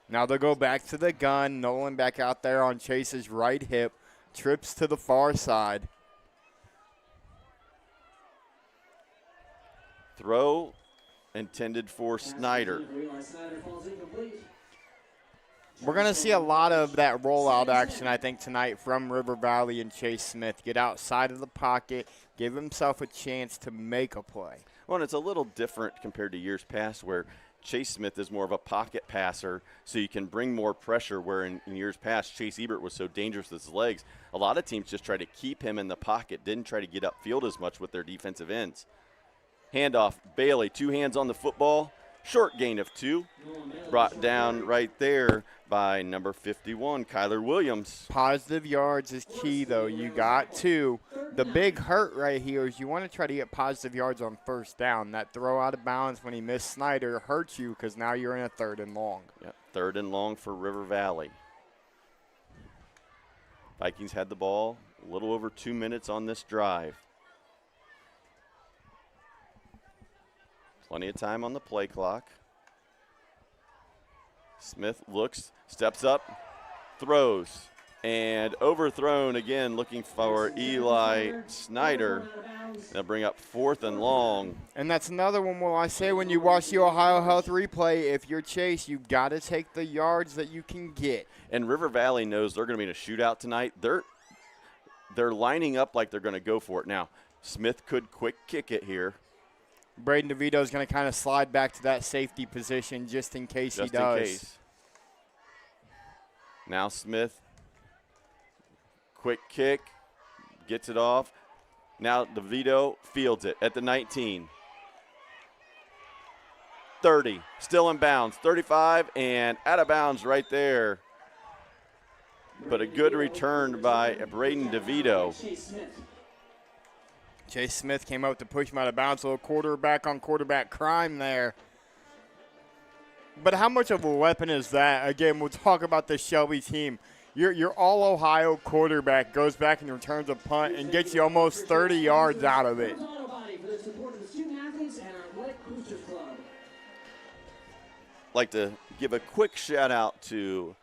Now they'll go back to the gun. Nolan back out there on Chase's right hip. Trips to the far side. Throw intended for Snyder. We're going to see a lot of that rollout action, I think, tonight from River Valley and Chase Smith. Get outside of the pocket, give himself a chance to make a play. Well, and it's a little different compared to years past where Chase Smith is more of a pocket passer, so you can bring more pressure, where in years past Chase Ebert was so dangerous with his legs. A lot of teams just try to keep him in the pocket, didn't try to get upfield as much with their defensive ends. Handoff, Bailey, 2 hands on the football. Short gain of 2. Brought down right there by number 51, Kyler Williams. Positive yards is key, though. You got 2. The big hurt right here is you want to try to get positive yards on first down. That throw out of bounds when he missed Snyder hurts you because now you're in a 3rd and long. Yep, 3rd and long for River Valley. Vikings had the ball a little over 2 minutes on this drive. Plenty of time on the play clock. Smith looks, steps up, throws, and overthrown again, looking for Eli Snyder. They'll bring up 4th and long. And that's another one where I say when you watch the Ohio Health replay, if you're Chase, you've got to take the yards that you can get. And River Valley knows they're going to be in a shootout tonight. They're lining up like they're going to go for it. Now, Smith could quick kick it here. Brayden DeVito is going to kind of slide back to that safety position just in case he does. Just in case. Now Smith, quick kick, gets it off. Now DeVito fields it at the 19. 30, still in bounds. 35 and out of bounds right there. But a good return by Brayden DeVito. Chase Smith came out to push him out of bounds. A little quarterback on quarterback crime there. But how much of a weapon is that? Again, we'll talk about the Shelby team. Your all-Ohio quarterback goes back and returns a punt and gets you almost 30 yards out of it. Like to give a quick shout-out to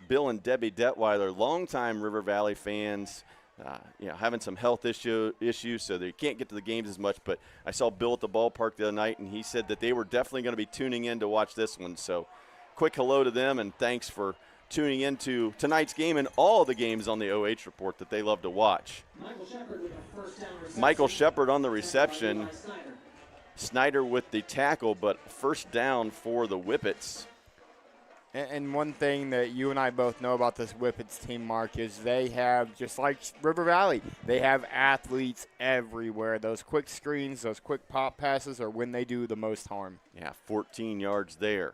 Bill and Debbie Detweiler, longtime River Valley fans. Having some health issues, so they can't get to the games as much. But I saw Bill at the ballpark the other night, and he said that they were definitely going to be tuning in to watch this one. So quick hello to them, and thanks for tuning in to tonight's game and all the games on the OH Report that they love to watch. Michael Shepard on the reception. Snyder with the tackle, but first down for the Whippets. And one thing that you and I both know about this Whippets team, Mark, is they have, just like River Valley, they have athletes everywhere. Those quick screens, those quick pop passes are when they do the most harm. Yeah, 14 yards there.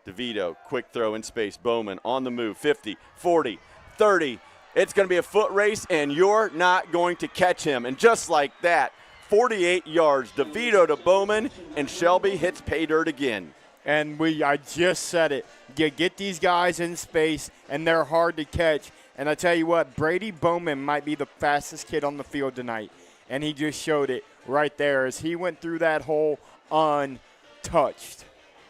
DeVito, quick throw in space. Bowman on the move, 50, 40, 30. It's going to be a foot race, and you're not going to catch him. And just like that, 48 yards, DeVito to Bowman, and Shelby hits pay dirt again. And I just said it. You get these guys in space, and they're hard to catch. And I tell you what, Brady Bowman might be the fastest kid on the field tonight. And he just showed it right there as he went through that hole untouched.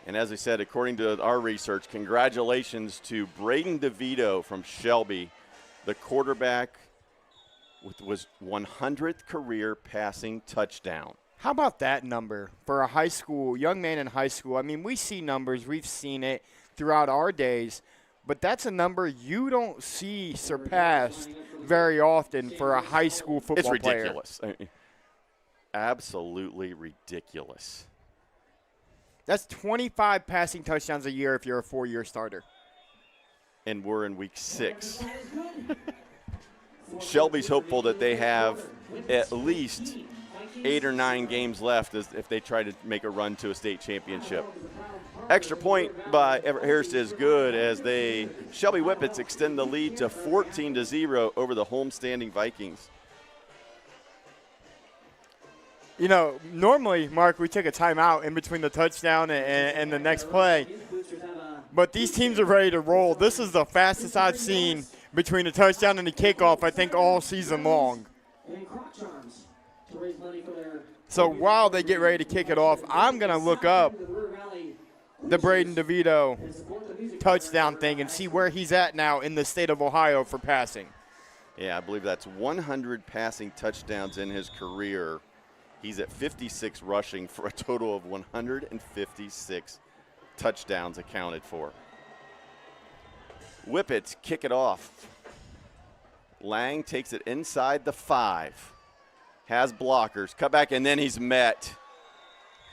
And as I said, according to our research, congratulations to Brayden DeVito from Shelby, the quarterback with his 100th career passing touchdown. How about that number for a young man in high school? I mean, we see numbers. We've seen it throughout our days. But that's a number you don't see surpassed very often for a high school football player. It's ridiculous. I mean, absolutely ridiculous. That's 25 passing touchdowns a year if you're a 4-year starter. And we're in week 6. Shelby's hopeful that they have at least 8 or 9 games left if they try to make a run to a state championship. Extra point by Everett Harris is good as Shelby Whippets extend the lead to 14-0 over the homestanding Vikings. You know, normally, Mark, we take a timeout in between the touchdown and the next play. But these teams are ready to roll. This is the fastest I've seen between the touchdown and the kickoff, I think, all season long. So while they get ready to kick it off, I'm going to look up the Brayden DeVito touchdown thing and see where he's at now in the state of Ohio for passing. Yeah, I believe that's 100 passing touchdowns in his career. He's at 56 rushing for a total of 156 touchdowns accounted for. Whippets kick it off. Lang takes it inside the 5. Has blockers. Cut back, and then he's met.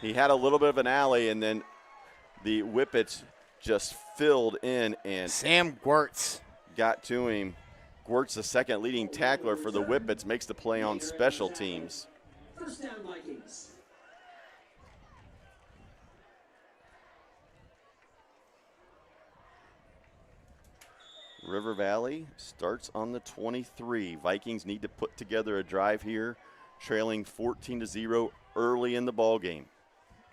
He had a little bit of an alley, and then the Whippets just filled in and Sam Gwertz got to him. Gwertz, the second leading tackler for the Whippets, makes the play on special teams. First down, Vikings. River Valley starts on the 23. Vikings need to put together a drive here, trailing 14-0 early in the ball game.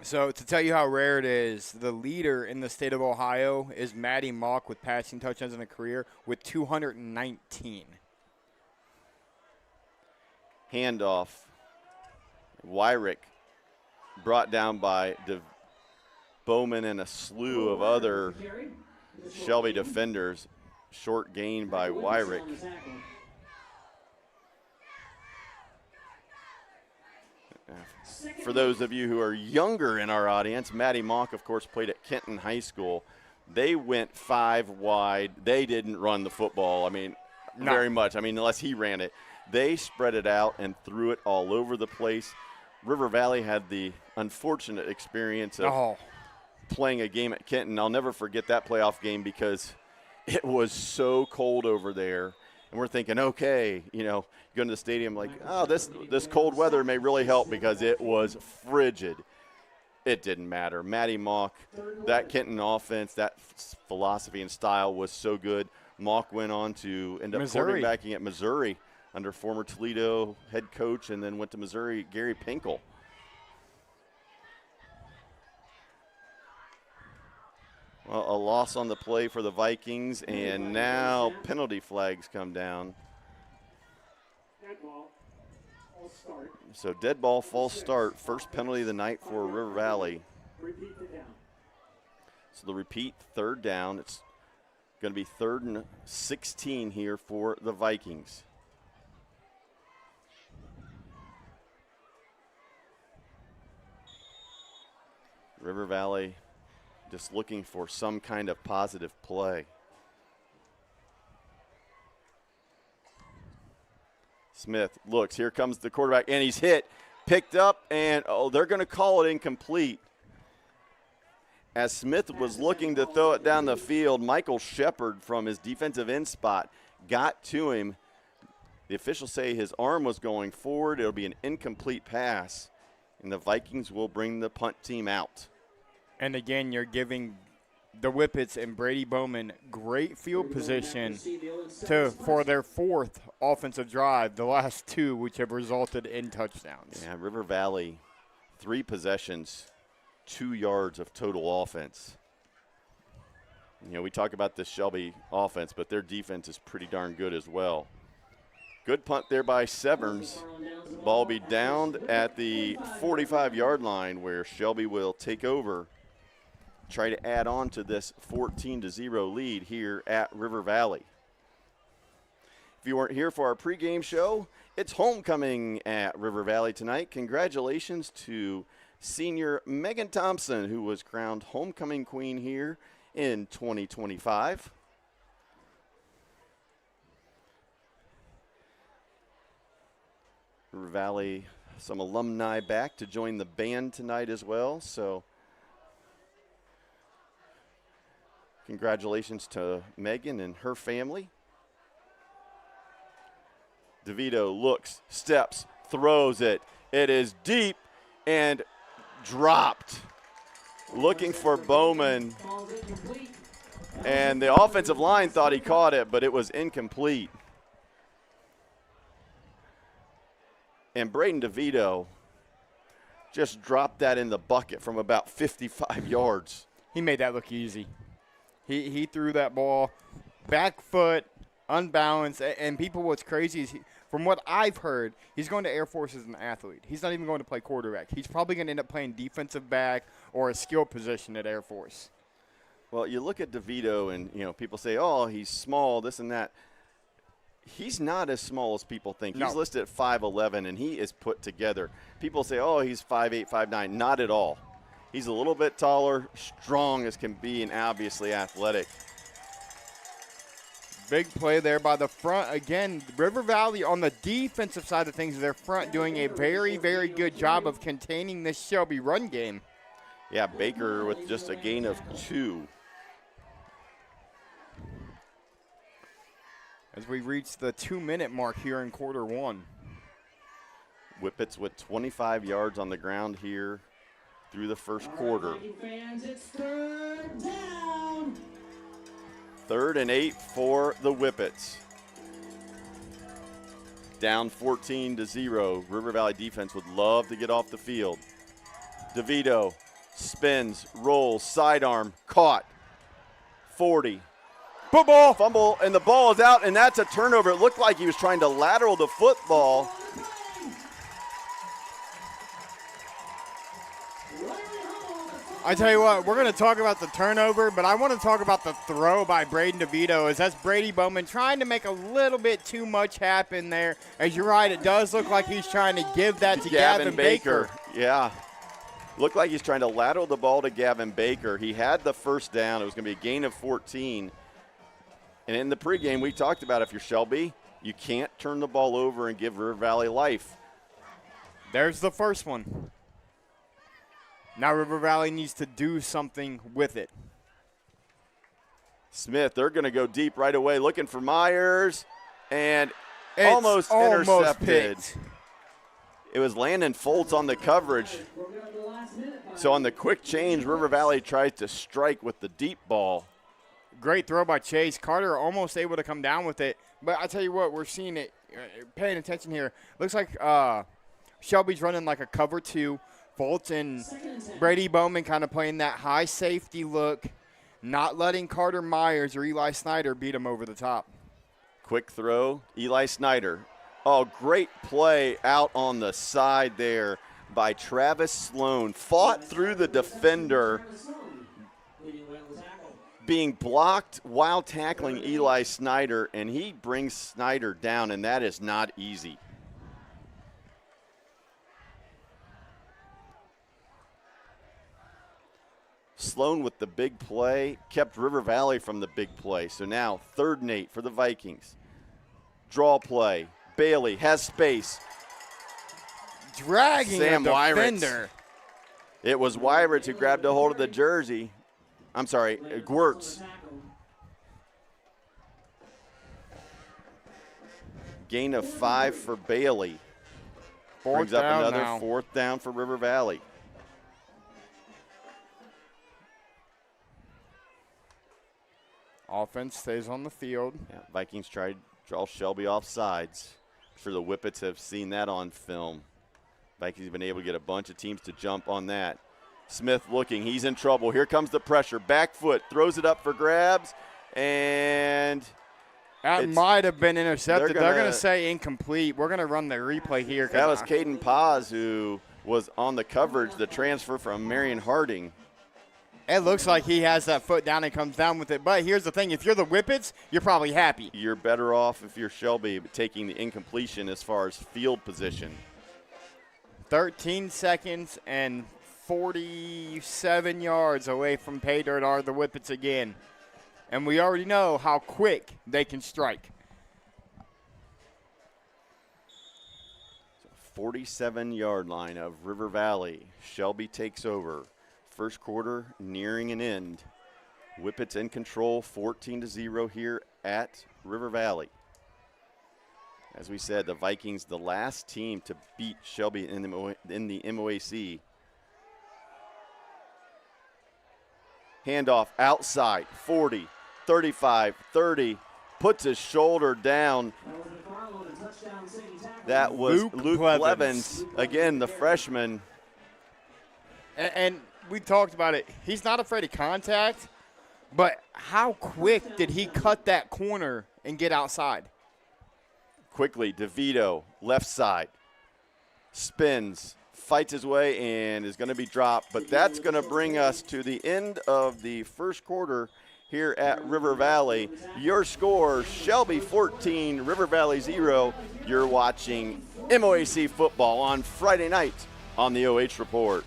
So to tell you how rare it is, the leader in the state of Ohio is Matty MOAC with passing touchdowns in a career with 219. Handoff. Wyrick brought down by Bowman and a slew of other Shelby defenders. Short gain by Wyrick. For those of you who are younger in our audience, Matty MOAC, of course, played at Kenton High School. They went 5 wide. They didn't run the football, very much. Unless he ran it. They spread it out and threw it all over the place. River Valley had the unfortunate experience of playing a game at Kenton. I'll never forget that playoff game because it was so cold over there. And we're thinking, okay, going to the stadium like, this cold weather may really help because it was frigid. It didn't matter. Matty MOAC, that Kenton offense, that philosophy and style was so good. MOAC went on to end up quarterbacking at Missouri under former Toledo head coach and then went to Missouri, Gary Pinkel. Well, a loss on the play for the Vikings, and now penalty flags come down. So dead ball, false start, first penalty of the night for River Valley. So the repeat, third down. It's going to be 3rd and 16 here for the Vikings. River Valley just looking for some kind of positive play. Smith looks, here comes the quarterback, and he's hit, picked up, and they're going to call it incomplete. As Smith was looking to throw it down the field, Michael Shepard from his defensive end spot got to him. The officials say his arm was going forward. It'll be an incomplete pass, and the Vikings will bring the punt team out. And again, you're giving the Whippets and Brady Bowman great field position for their fourth offensive drive, the last two which have resulted in touchdowns. Yeah, River Valley, 3 possessions, 2 yards of total offense. You know, we talk about the Shelby offense, but their defense is pretty darn good as well. Good punt there by Severns. Ball will be downed at the 45-yard line where Shelby will take over, try to add on to this 14-0 lead here at River Valley. If you weren't here for our pregame show, it's homecoming at River Valley tonight. Congratulations to senior Megan Thompson, who was crowned homecoming queen here in 2025. River Valley, some alumni back to join the band tonight as well, so congratulations to Megan and her family. DeVito looks, steps, throws it. It is deep and dropped. Looking for Bowman. And the offensive line thought he caught it, but it was incomplete. And Brayden DeVito just dropped that in the bucket from about 55 yards. He made that look easy. He threw that ball back foot, unbalanced, and people, what's crazy is from what I've heard, he's going to Air Force as an athlete. He's not even going to play quarterback. He's probably going to end up playing defensive back or a skill position at Air Force. Well, you look at DeVito and, you know, people say, oh, he's small, this and that. He's not as small as people think. No. He's listed at 5'11", and he is put together. People say, oh, he's 5'8", 5'9". Not at all. He's a little bit taller, strong as can be, and obviously athletic. Big play there by the front. Again, River Valley on the defensive side of things, their front doing a very, very good job of containing this Shelby run game. Yeah, Baker with just a gain of 2. As we reach the 2-minute mark here in quarter one. Whippets with 25 yards on the ground here through the first quarter. Fans, it's 3rd down. 3rd and 8 for the Whippets. Down 14-0. River Valley defense would love to get off the field. DeVito spins, rolls, sidearm, caught. 40. Football. Fumble, and the ball is out, and that's a turnover. It looked like he was trying to lateral the football. I tell you what, we're going to talk about the turnover, but I want to talk about the throw by Brayden DeVito. As that's Brady Bowman trying to make a little bit too much happen there. As you're right, it does look like he's trying to give that to Gavin Baker. Yeah. Looked like he's trying to lateral the ball to Gavin Baker. He had the first down. It was going to be a gain of 14. And in the pregame, we talked about if you're Shelby, you can't turn the ball over and give River Valley life. There's the first one. Now River Valley needs to do something with it. Smith, they're going to go deep right away, looking for Myers, and almost intercepted. Picked. It was Landon Foltz on the coverage. So on the quick change, River Valley tries to strike with the deep ball. Great throw by Chase. Carter almost able to come down with it. But I tell you what, we're seeing it, paying attention here. Looks like Shelby's running like a cover 2. Foltz and Brady Bowman kind of playing that high safety look, not letting Carter Myers or Eli Snyder beat him over the top. Quick throw, Eli Snyder. Oh, great play out on the side there by Travis Sloan. Fought through the defender, being blocked while tackling Eli Snyder, and he brings Snyder down, and that is not easy. Sloan with the big play, kept River Valley from the big play. So now 3rd and 8 for the Vikings. Draw play. Bailey has space. Dragging Sam the defender. It was Wyritz who grabbed a hold of the jersey. I'm sorry, Gwirtz. Gain of 5 for Bailey. Brings up another now. 4th down for River Valley. Offense stays on the field. Yeah, Vikings tried to draw Shelby off sides. I'm sure the Whippets have seen that on film. Vikings have been able to get a bunch of teams to jump on that. Smith looking, he's in trouble. Here comes the pressure. Back foot, throws it up for grabs, and that might have been intercepted. They're going to say incomplete. We're going to run the replay here. That was Caden Paz, who was on the coverage, the transfer from Marion Harding. It looks like he has that foot down and comes down with it. But here's the thing. If you're the Whippets, you're probably happy. You're better off if you're Shelby taking the incompletion as far as field position. 13 seconds and 47 yards away from pay dirt are the Whippets again. And we already know how quick they can strike. 47-yard line of River Valley. Shelby takes over. First quarter nearing an end. Whippets in control, 14-0 here at River Valley. As we said, the Vikings, the last team to beat Shelby in the MOAC. Handoff outside, 40, 35, 30, puts his shoulder down. That was Luke Blevins, again, the freshman. And we talked about it. He's not afraid of contact, but how quick did he cut that corner and get outside? Quickly, DeVito, left side, spins, fights his way, and is going to be dropped. But that's going to bring us to the end of the first quarter here at River Valley. Your score, Shelby 14, River Valley 0. You're watching MOAC football on Friday night on the OH Report.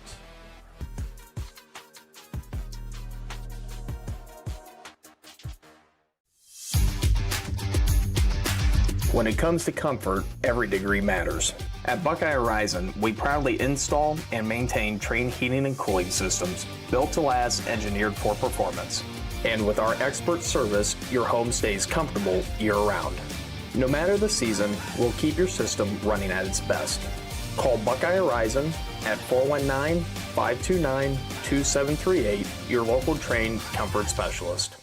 When it comes to comfort, every degree matters. At Buckeye Horizon, we proudly install and maintain Trane heating and cooling systems built to last, engineered for performance. And with our expert service, your home stays comfortable year-round. No matter the season, we'll keep your system running at its best. Call Buckeye Horizon at 419-529-2738, your local Trane comfort specialist.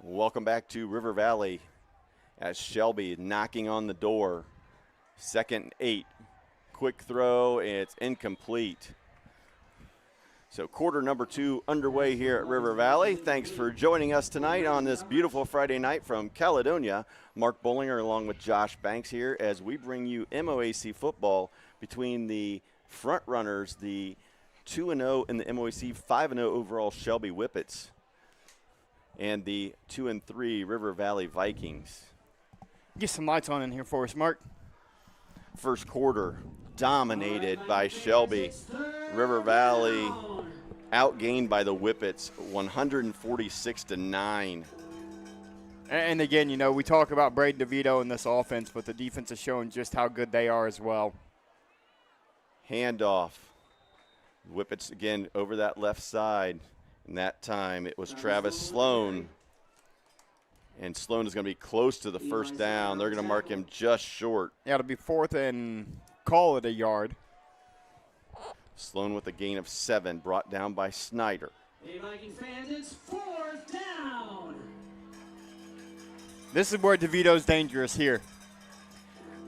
Welcome back to River Valley as Shelby knocking on the door. 2nd and 8. Quick throw, and it's incomplete. So quarter number 2 underway here at River Valley. Thanks for joining us tonight on this beautiful Friday night from Caledonia. Mark Bollinger along with Josh Banks here as we bring you MOAC football between the front runners, the 2-0 in the MOAC, 5-0 overall Shelby Whippets, and the 2-3 River Valley Vikings. Get some lights on in here for us, Mark. First quarter dominated by Shelby. River Valley outgained by the Whippets 146-9. And again, you know, we talk about Brayden DeVito in this offense, but the defense is showing just how good they are as well. Handoff. Whippets again over that left side. And that time it was Travis Sloan. And Sloan is going to be close to the first down. They're going to mark him just short. Yeah, it'll be 4th and call it a yard. Sloan with a gain of 7, brought down by Snyder. Hey, Viking fans, it's 4th down. This is where DeVito's dangerous here.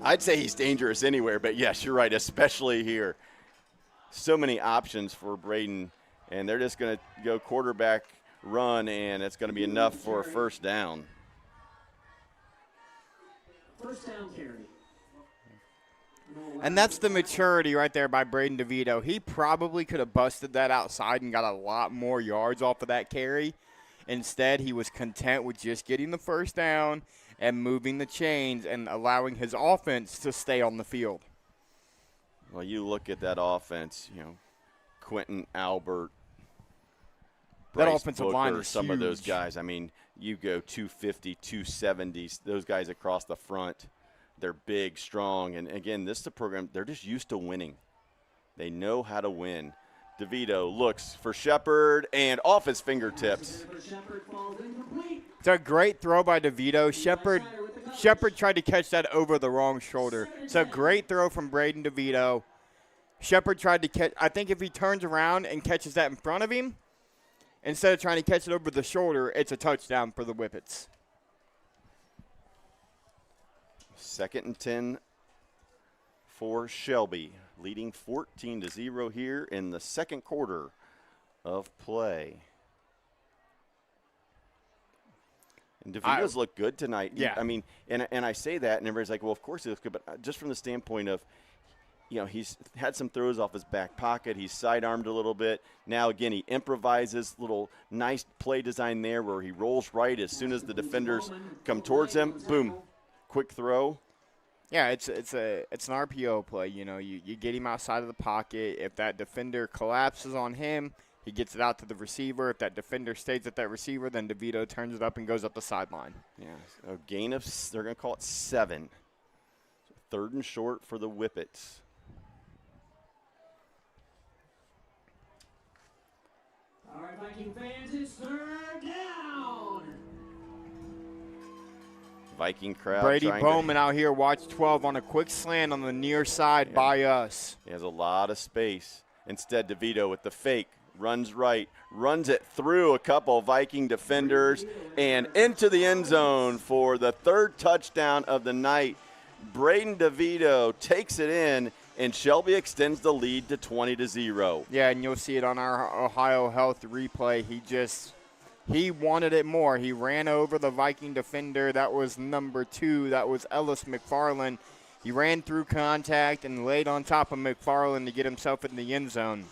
I'd say he's dangerous anywhere, but yes, you're right, especially here. So many options for Brayden. And they're just going to go quarterback run, and it's going to be enough for a first down. First down carry. And that's the maturity right there by Brayden DeVito. He probably could have busted that outside and got a lot more yards off of that carry. Instead, he was content with just getting the first down and moving the chains and allowing his offense to stay on the field. Well, you look at that offense, Quentin Albert, that Bryce offensive Booker, line is some huge. of those guys. I mean, you go 250, 270, those guys across the front. They're big, strong, and again, this is a program, they're just used to winning. They know how to win. DeVito looks for Shepard and off his fingertips. It's a great throw by DeVito. Shepard tried to catch that over the wrong shoulder. It's a great throw from Brayden DeVito. Shepard tried to catch, I think if he turns around and catches that in front of him, instead of trying to catch it over the shoulder, it's a touchdown for the Whippets. 2nd and 10 for Shelby, leading 14-0 here in the second quarter of play. And DeVito's looked good tonight. Yeah. I mean, and I say that, and everybody's like, well, of course he looks good, but just from the standpoint of, he's had some throws off his back pocket. He's sidearmed a little bit. Now, again, he improvises, little nice play design there where he rolls right as soon as the defenders come towards him. Boom, quick throw. Yeah, it's an RPO play. You get him outside of the pocket. If that defender collapses on him, he gets it out to the receiver. If that defender stays at that receiver, then DeVito turns it up and goes up the sideline. Yeah, a gain of, they're going to call it 7. 3rd and short for the Whippets. All right, Viking fans, it's 3rd down. Viking crowd. Brady Bowman out here, watch 12 on a quick slant on the near side by us. He has a lot of space. Instead, DeVito with the fake, runs right, runs it through a couple Viking defenders and into the end zone for the 3rd touchdown of the night. Brayden DeVito takes it in, and Shelby extends the lead to 20-0. Yeah, and you'll see it on our Ohio Health replay. He wanted it more. He ran over the Viking defender. That was number 2. That was Ellis McFarland. He ran through contact and laid on top of McFarland to get himself in the end zone.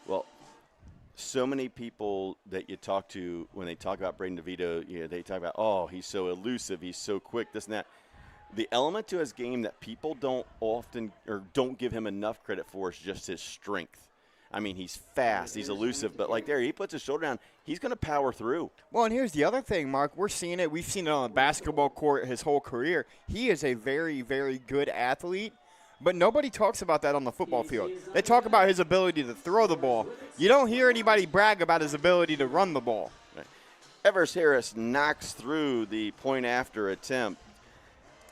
Well, so many people that you talk to when they talk about Brayden DeVito, they talk about, oh, he's so elusive, he's so quick, this and that. The element to his game that people don't often or don't give him enough credit for is just his strength. I mean, he's fast, he's elusive, but like there, he puts his shoulder down, he's going to power through. Well, and here's the other thing, Mark. We're seeing it. We've seen it on the basketball court his whole career. He is a very, very good athlete, but nobody talks about that on the football field. They talk about his ability to throw the ball. You don't hear anybody brag about his ability to run the ball. Right. Evers Harris knocks through the point after attempt.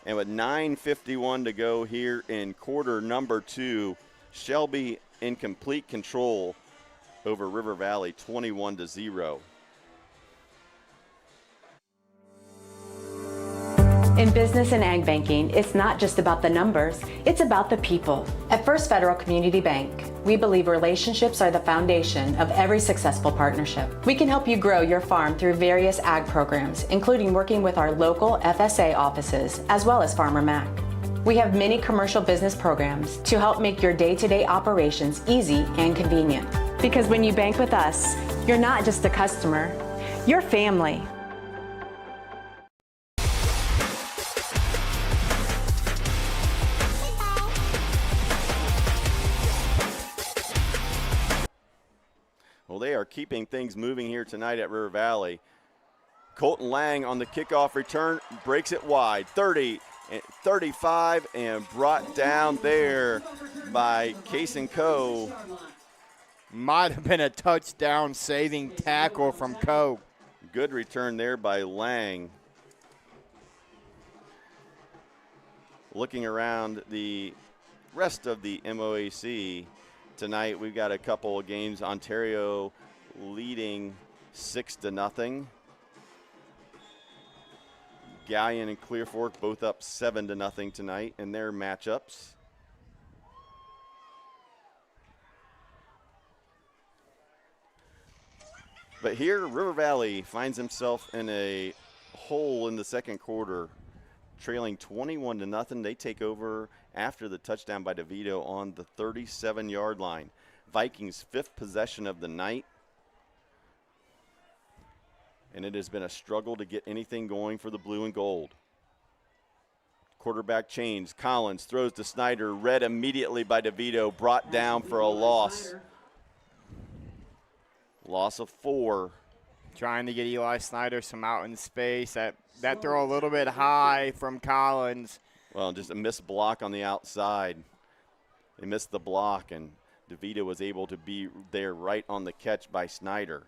And with 9:51 to go here in quarter number 2, Shelby in complete control over River Valley, 21-0. In business and ag banking, it's not just about the numbers, it's about the people. At First Federal Community Bank, we believe relationships are the foundation of every successful partnership. We can help you grow your farm through various ag programs, including working with our local FSA offices, as well as Farmer Mac. We have many commercial business programs to help make your day-to-day operations easy and convenient. Because when you bank with us, you're not just a customer, you're family. Well, they are keeping things moving here tonight at River Valley. Colton Lang on the kickoff return breaks it wide, 30, 35, and brought down there by Case & Co. Might have been a touchdown saving tackle from Co. Good return there by Lang. Looking around the rest of the MOAC tonight, we've got a couple of games. Ontario leading 6-0. Gallion and Clear Fork both up 7-0 tonight in their matchups. But here, River Valley finds himself in a hole in the second quarter, trailing 21-0. They take over after the touchdown by DeVito on the 37-yard line. Vikings' 5th possession of the night. And it has been a struggle to get anything going for the blue and gold. Quarterback change. Collins throws to Snyder. Read immediately by DeVito. Brought down for a loss. Loss of 4. Trying to get Eli Snyder some out in space. That throw a little bit high from Collins. Well, just a missed block on the outside. They missed the block, and DeVito was able to be there right on the catch by Snyder.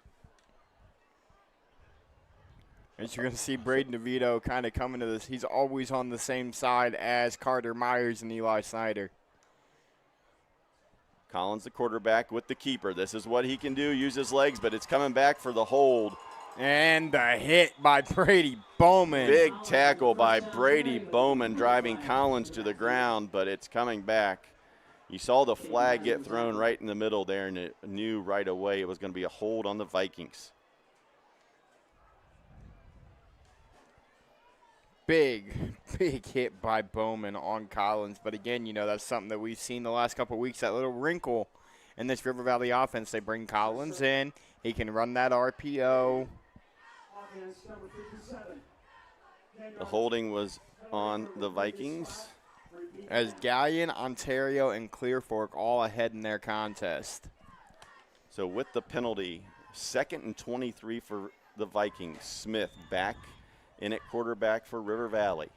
As you're going to see Brayden DeVito kind of coming to this. He's always on the same side as Carter Myers and Eli Snyder. Collins, the quarterback, with the keeper. This is what he can do, use his legs, but it's coming back for the hold. And the hit by Brady Bowman. Big tackle by Brady Bowman, driving Collins to the ground, but it's coming back. You saw the flag get thrown right in the middle there, and it knew right away it was going to be a hold on the Vikings. Big hit by Bowman on Collins. But again, you know, that's something that we've seen the last couple of weeks, that little wrinkle in this River Valley offense. They bring Collins in. He can run that RPO. The holding was on the Vikings. As Gallion, Ontario, and Clear Fork all ahead in their contest. So with the penalty, 2nd and 23 for the Vikings. Smith back in at quarterback for River Valley.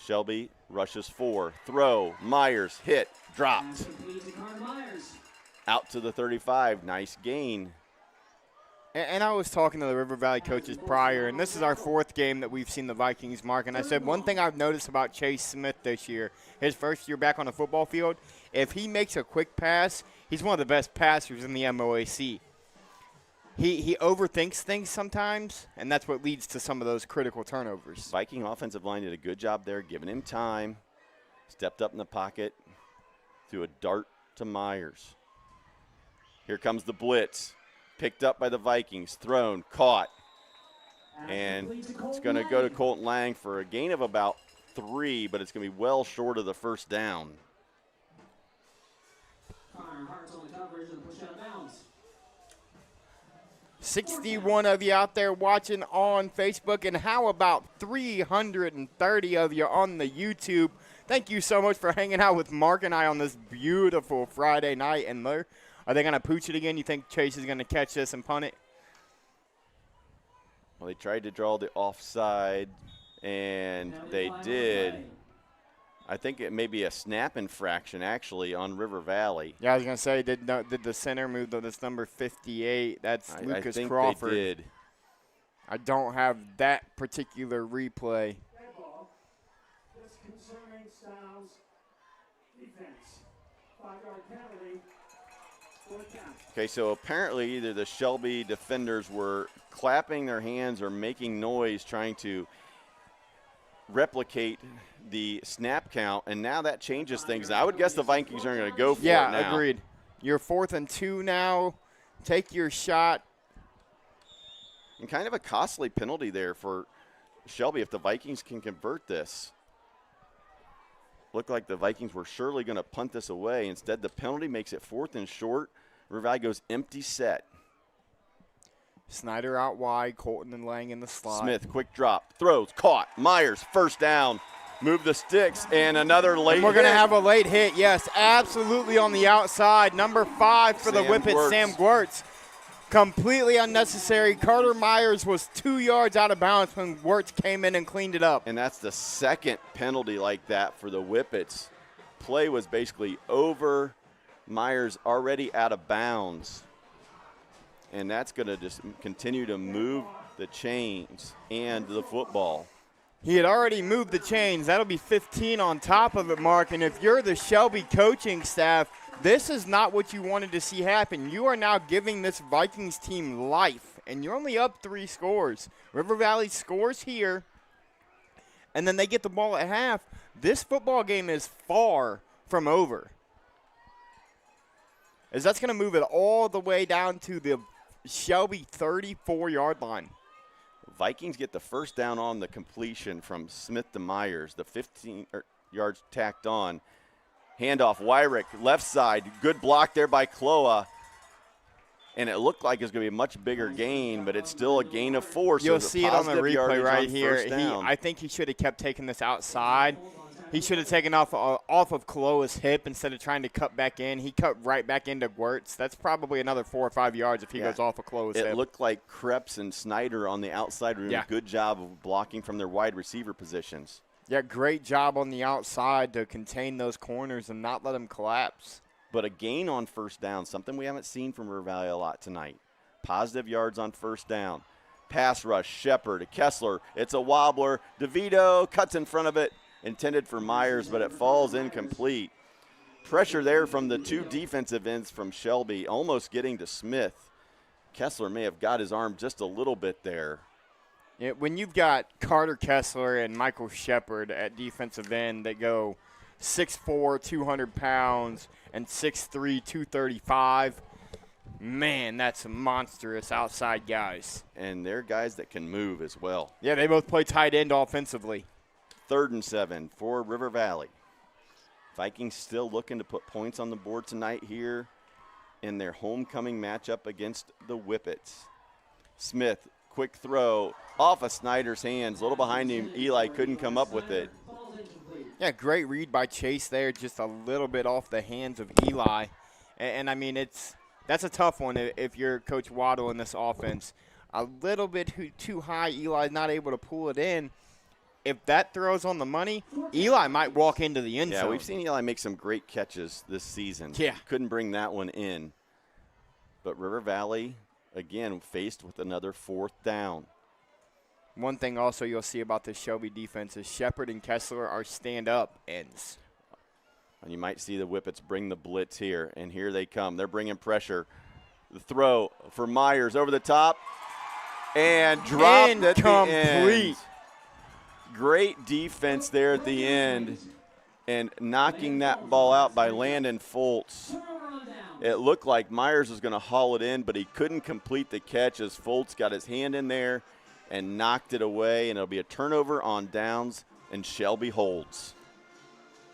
Shelby rushes 4. Throw. Myers hit. Dropped. Out to the 35. Nice gain. And I was talking to the River Valley coaches prior, and this is our 4th game that we've seen the Vikings mark. And I said one thing I've noticed about Chase Smith this year, his first year back on the football field, if he makes a quick pass, he's one of the best passers in the MOAC. He overthinks things sometimes, and that's what leads to some of those critical turnovers. Viking offensive line did a good job there, giving him time. Stepped up in the pocket, threw a dart to Myers. Here comes the blitz. Picked up by the Vikings, thrown, caught. And it's going to go to Colton Lang for a gain of about 3, but it's going to be well short of the first down. 61 of you out there watching on Facebook, and how about 330 of you on the YouTube? Thank you so much for hanging out with Mark and I on this beautiful Friday night. And are they going to pooch it again? You think Chase is going to catch this and punt it? Well, they tried to draw the offside, and they did. I think it may be a snap infraction, actually, on River Valley. Yeah, I was going to say, did the center move to this number 58? That's Lucas I think Crawford. they did. I don't have that particular replay. Okay, so apparently either the Shelby defenders were clapping their hands or making noise trying to replicate the snap count, and now that changes things. I would guess the Vikings are going to go for it now. Yeah, agreed. You're 4th and 2 now. Take your shot. And kind of a costly penalty there for Shelby if the Vikings can convert this. Looked like the Vikings were surely going to punt this away. Instead, the penalty makes it 4th and short. River Valley goes empty set. Snyder out wide, Colton and Lang in the slot. Smith, quick drop, throws, caught. Myers, first down. Move the sticks, and another late hit. We're going to have a late hit, yes, absolutely on the outside. Number 5 for the Whippets, Sam Gwirtz. Completely unnecessary. Carter Myers was 2 yards out of bounds when Gwirtz came in and cleaned it up. And that's the second penalty like that for the Whippets. Play was basically over. Myers already out of bounds. And that's going to just continue to move the chains and the football. He had already moved the chains. That'll be 15 on top of it, Mark. And if you're the Shelby coaching staff, this is not what you wanted to see happen. You are now giving this Vikings team life, and you're only up 3 scores. River Valley scores here, and then they get the ball at half. This football game is far from over, as that's going to move it all the way down to the Shelby 34-yard line. Vikings get the first down on the completion from Smith to Myers, the 15 yards tacked on. Handoff, Wyrick, left side. Good block there by Kloa. And it looked like it's going to be a much bigger gain, but it's still a gain of 4. You'll so see it on the replay right here. Down. I think he should have kept taking this outside. He should have taken off of Kloa's hip instead of trying to cut back in. He cut right back into Wirtz. That's probably another 4 or 5 yards if he goes off of Kloa's hip. It looked like Krebs and Snyder on the outside were doing a good job of blocking from their wide receiver positions. Yeah, great job on the outside to contain those corners and not let them collapse. But a gain on first down, something we haven't seen from River Valley a lot tonight. Positive yards on first down. Pass rush, Shepard, Kessler. It's a wobbler. DeVito cuts in front of it, intended for Myers, but it falls incomplete. Pressure there from the 2 defensive ends from Shelby, almost getting to Smith. Kessler may have got his arm just a little bit there. Yeah, when you've got Carter Kessler and Michael Shepard at defensive end that go 6'4", 200 pounds, and 6'3", 235, man, that's monstrous outside guys. And they're guys that can move as well. Yeah, they both play tight end offensively. 3rd and 7 for River Valley. Vikings still looking to put points on the board tonight here in their homecoming matchup against the Whippets. Smith, quick throw, off of Snyder's hands, a little behind him. Eli couldn't come up with it. Yeah, great read by Chase there, just a little bit off the hands of Eli. And I mean, that's a tough one if you're Coach Waddle in this offense. A little bit too high, Eli's not able to pull it in. If that throws on the money, Eli might walk into the end zone. Yeah, we've seen Eli make some great catches this season. Yeah. Couldn't bring that one in. But River Valley, again, faced with another 4th down. One thing also you'll see about this Shelby defense is Shepard and Kessler are stand-up ends. And you might see the Whippets bring the blitz here, and here they come. They're bringing pressure. The throw for Myers over the top, and dropped at the end. Great defense there at the end, and knocking that ball out by Landon Foltz. It looked like Myers was going to haul it in, but he couldn't complete the catch as Foltz got his hand in there and knocked it away, and it'll be a turnover on downs, and Shelby holds.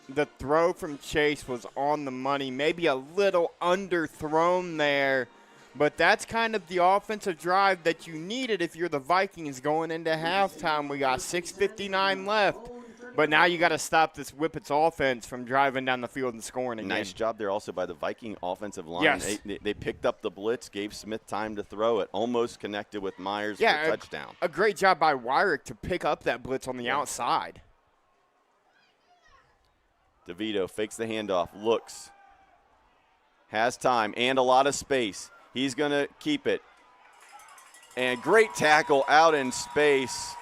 The throw from Chase was on the money, maybe a little underthrown there, but that's kind of the offensive drive that you needed if you're the Vikings going into halftime. We got 6:59 left, but now you got to stop this Whippets offense from driving down the field and scoring again. Nice job there also by the Viking offensive line. Yes. They picked up the blitz, gave Smith time to throw it, almost connected with Myers for a touchdown. A great job by Wyrick to pick up that blitz on the outside. DeVito fakes the handoff, looks, has time and a lot of space. He's going to keep it. And great tackle out in space.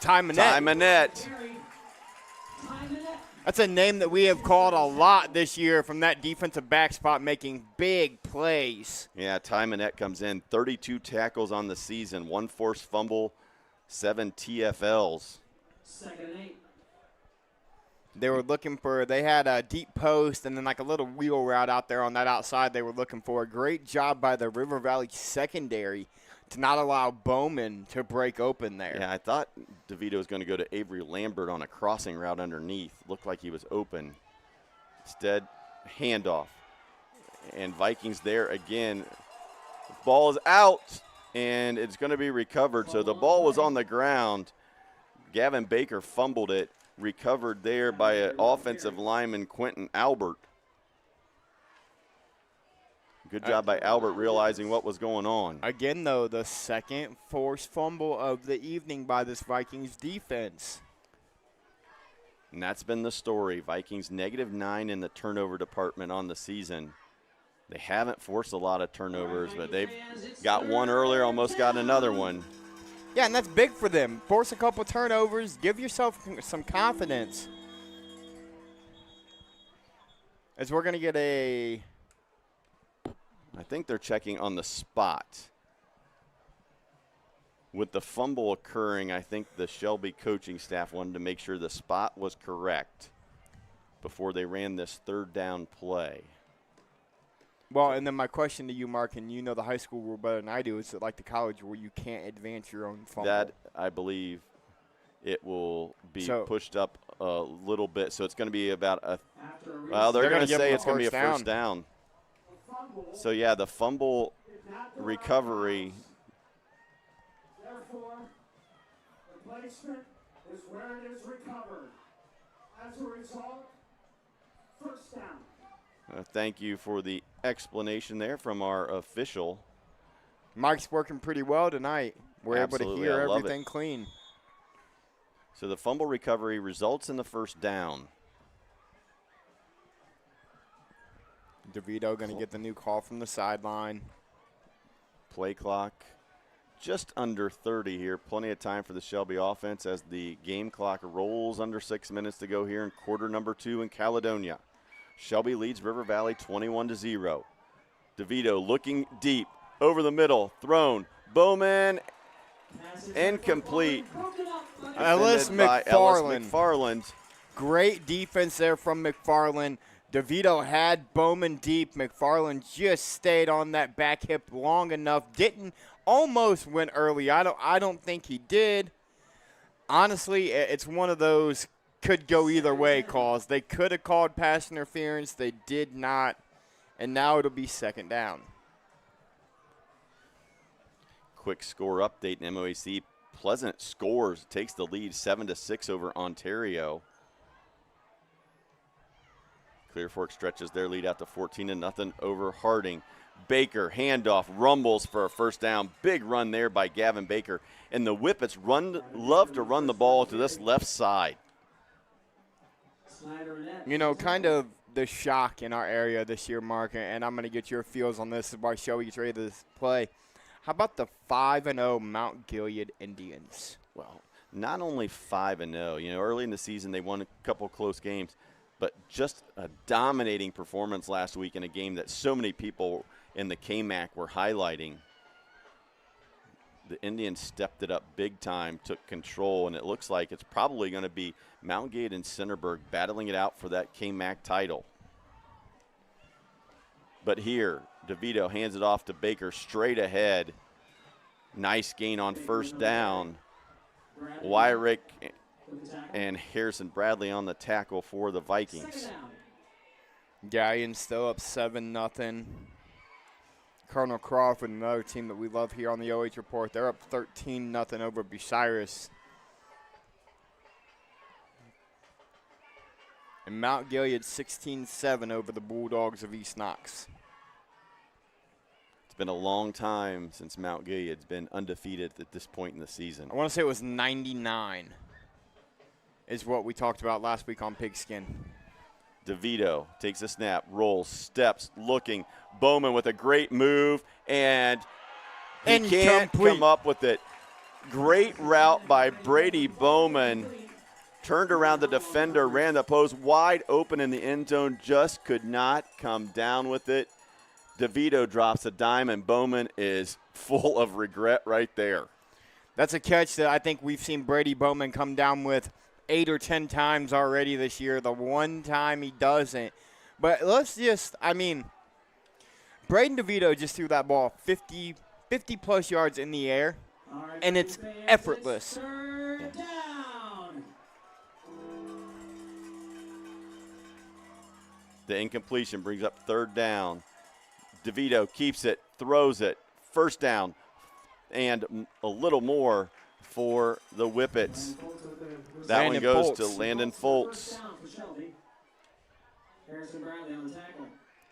Ty Manette. That's a name that we have called a lot this year from that defensive back spot, making big plays. Yeah, Ty Manette comes in. 32 tackles on the season, 1 forced fumble, 7 TFLs. 2nd and 8. They were looking for, they had a deep post and then like a little wheel route out there on that outside they were looking for. A great job by the River Valley secondary to not allow Bowman to break open there. Yeah, I thought DeVito was going to go to Avery Lambert on a crossing route underneath. Looked like he was open. Instead, handoff. And Vikings there again. Ball is out, and it's going to be recovered. So the ball was on the ground. Gavin Baker fumbled it. Recovered there by an offensive lineman, Quentin Albert. Good job by Albert realizing what was going on. Again, though, the second forced fumble of the evening by this Vikings defense. And that's been the story. Vikings -9 in the turnover department on the season. They haven't forced a lot of turnovers, but they've got one earlier, almost got another one. Yeah, and that's big for them. Force a couple turnovers, give yourself some confidence. As we're going to get a... I think they're checking on the spot. With the fumble occurring, I think the Shelby coaching staff wanted to make sure the spot was correct before they ran this 3rd down play. Well, and then my question to you, Mark, and you know the high school rule better than I do, is it like the college where you can't advance your own fumble? That, I believe, it will be pushed up a little bit. So it's going to be about a – well, they're going to say it's going to be a first down. So, yeah, the fumble recovery. Therefore, the placement is where it is recovered. As a result, first down. Thank you for the explanation there from our official. Mike's working pretty well tonight. We're able to hear everything clean. So the fumble recovery results in the first down. DeVito going to get the new call from the sideline. Play clock just under 30 here. Plenty of time for the Shelby offense as the game clock rolls under 6 minutes to go here in quarter number 2 in Caledonia. Shelby leads River Valley 21-0. DeVito looking deep, over the middle, thrown. Bowman, incomplete. Ellis McFarland. Great defense there from McFarland. DeVito had Bowman deep. McFarland just stayed on that back hip long enough. Almost went early. I don't think he did. Honestly, it's one of those could go either way calls. They could have called pass interference. They did not. And now it'll be second down. Quick score update in MOAC. Pleasant scores, takes the lead 7-6 over Ontario. Clear Fork stretches their lead out to 14-0 over Harding. Baker, handoff, rumbles for a first down. Big run there by Gavin Baker. And the Whippets love to run the ball to this left side. You know, kind of the shock in our area this year, Mark, and I'm going to get your feels on this while Shelby gets ready to play. How about the 5-0 Mount Gilead Indians? Well, not only 5-0. You know, early in the season they won a couple close games, but just a dominating performance last week in a game that so many people in the KMAC were highlighting. The Indians stepped it up big time, took control, and it looks like it's probably going to be Mount Gilead and Centerburg battling it out for that KMAC title. But here, DeVito hands it off to Baker straight ahead. Nice gain on first down. Wyrick and Harrison Bradley on the tackle for the Vikings. Galleon's still up 7-0. Colonel Crawford, another team that we love here on the OH Report, they're up 13-0 over Bucyrus. And Mount Gilead 16-7 over the Bulldogs of East Knox. It's been a long time since Mount Gilead's been undefeated at this point in the season. I want to say it was 99 is what we talked about last week on Pigskin. DeVito takes a snap, rolls, steps, looking. Bowman with a great move, and he can't come up with it. Great route by Brady Bowman. Turned around the defender, ran the post wide open in the end zone, just could not come down with it. DeVito drops a dime, and Bowman is full of regret right there. That's a catch that I think we've seen Brady Bowman come down with 8 or 10 times already this year. The one time he doesn't. But let's just, Brayden DeVito just threw that ball 50-plus yards in the air, and it's effortless. The incompletion brings up third down. DeVito keeps it, throws it, first down, and a little more for the Whippets. That one goes to Landon Foltz.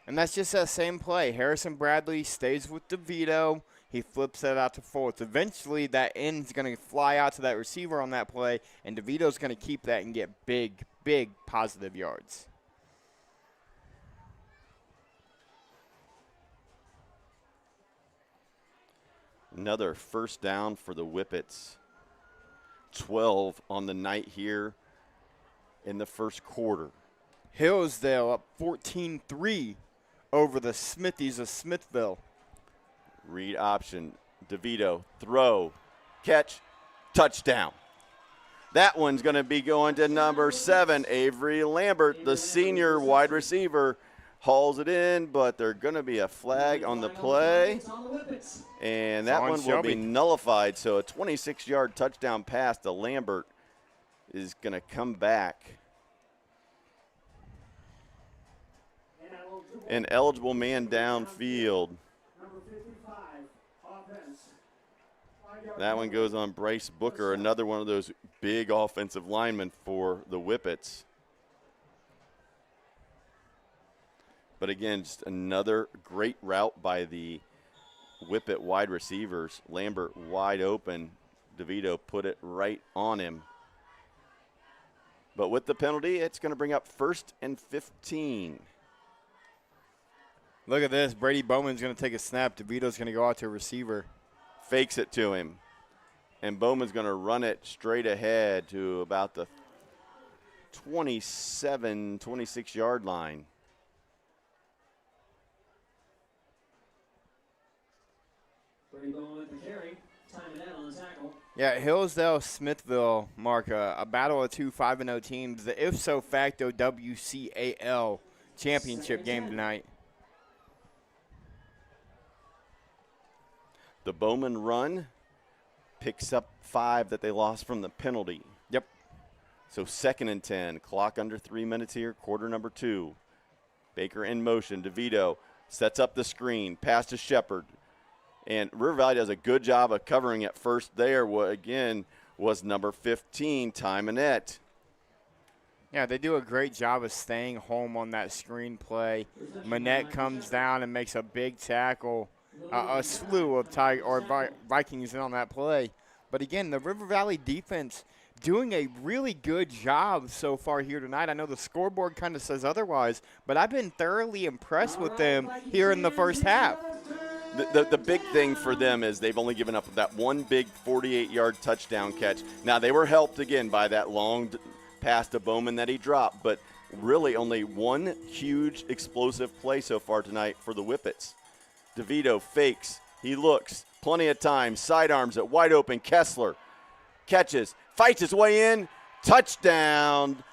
And that's just that same play. Harrison Bradley stays with DeVito. He flips that out to Foltz. Eventually, that end's going to fly out to that receiver on that play, and DeVito's going to keep that and get big, big positive yards. Another first down for the Whippets. 12 on the night here in the first quarter. Hillsdale up 14-3 over the Smithies of Smithville. Read option. DeVito, throw, catch, touchdown. That one's going to be going to number 7, Avery Lambert, the senior wide receiver hauls it in, but there's going to be a flag on the play, and that one will be nullified. So a 26-yard touchdown pass to Lambert is going to come back. An eligible man downfield. That one goes on Bryce Booker, another one of those big offensive linemen for the Whippets. But again, just another great route by the Whippet wide receivers. Lambert wide open. DeVito put it right on him. But with the penalty, it's going to bring up 1st and 15. Look at this. Brady Bowman's going to take a snap. DeVito's going to go out to a receiver. Fakes it to him. And Bowman's going to run it straight ahead to about the 27, 26-yard line. Brady Bowman with the carry. Timing that on the tackle. Yeah, Hillsdale-Smithville mark a battle of two 5-0 teams. The if-so facto WCAL championship game tonight. The Bowman run picks up 5 that they lost from the penalty. Yep. So 2nd and 10. Clock under 3 minutes here. Quarter number 2. Baker in motion. DeVito sets up the screen. Pass to Shepard. And River Valley does a good job of covering at first there. What, again, was number 15, Ty Manette. Yeah, they do a great job of staying home on that screen play. Manette comes down and makes a big tackle. A slew of Vikings in on that play. But again, the River Valley defense doing a really good job so far here tonight. I know the scoreboard kind of says otherwise, but I've been thoroughly impressed with them here in the first half. The big thing for them is they've only given up that one big 48-yard touchdown catch. Now, they were helped again by that long pass to Bowman that he dropped, but really only one huge explosive play so far tonight for the Whippets. DeVito fakes. He looks. Plenty of time. Sidearms it. Wide open. Kessler catches. Fights his way in. Touchdown.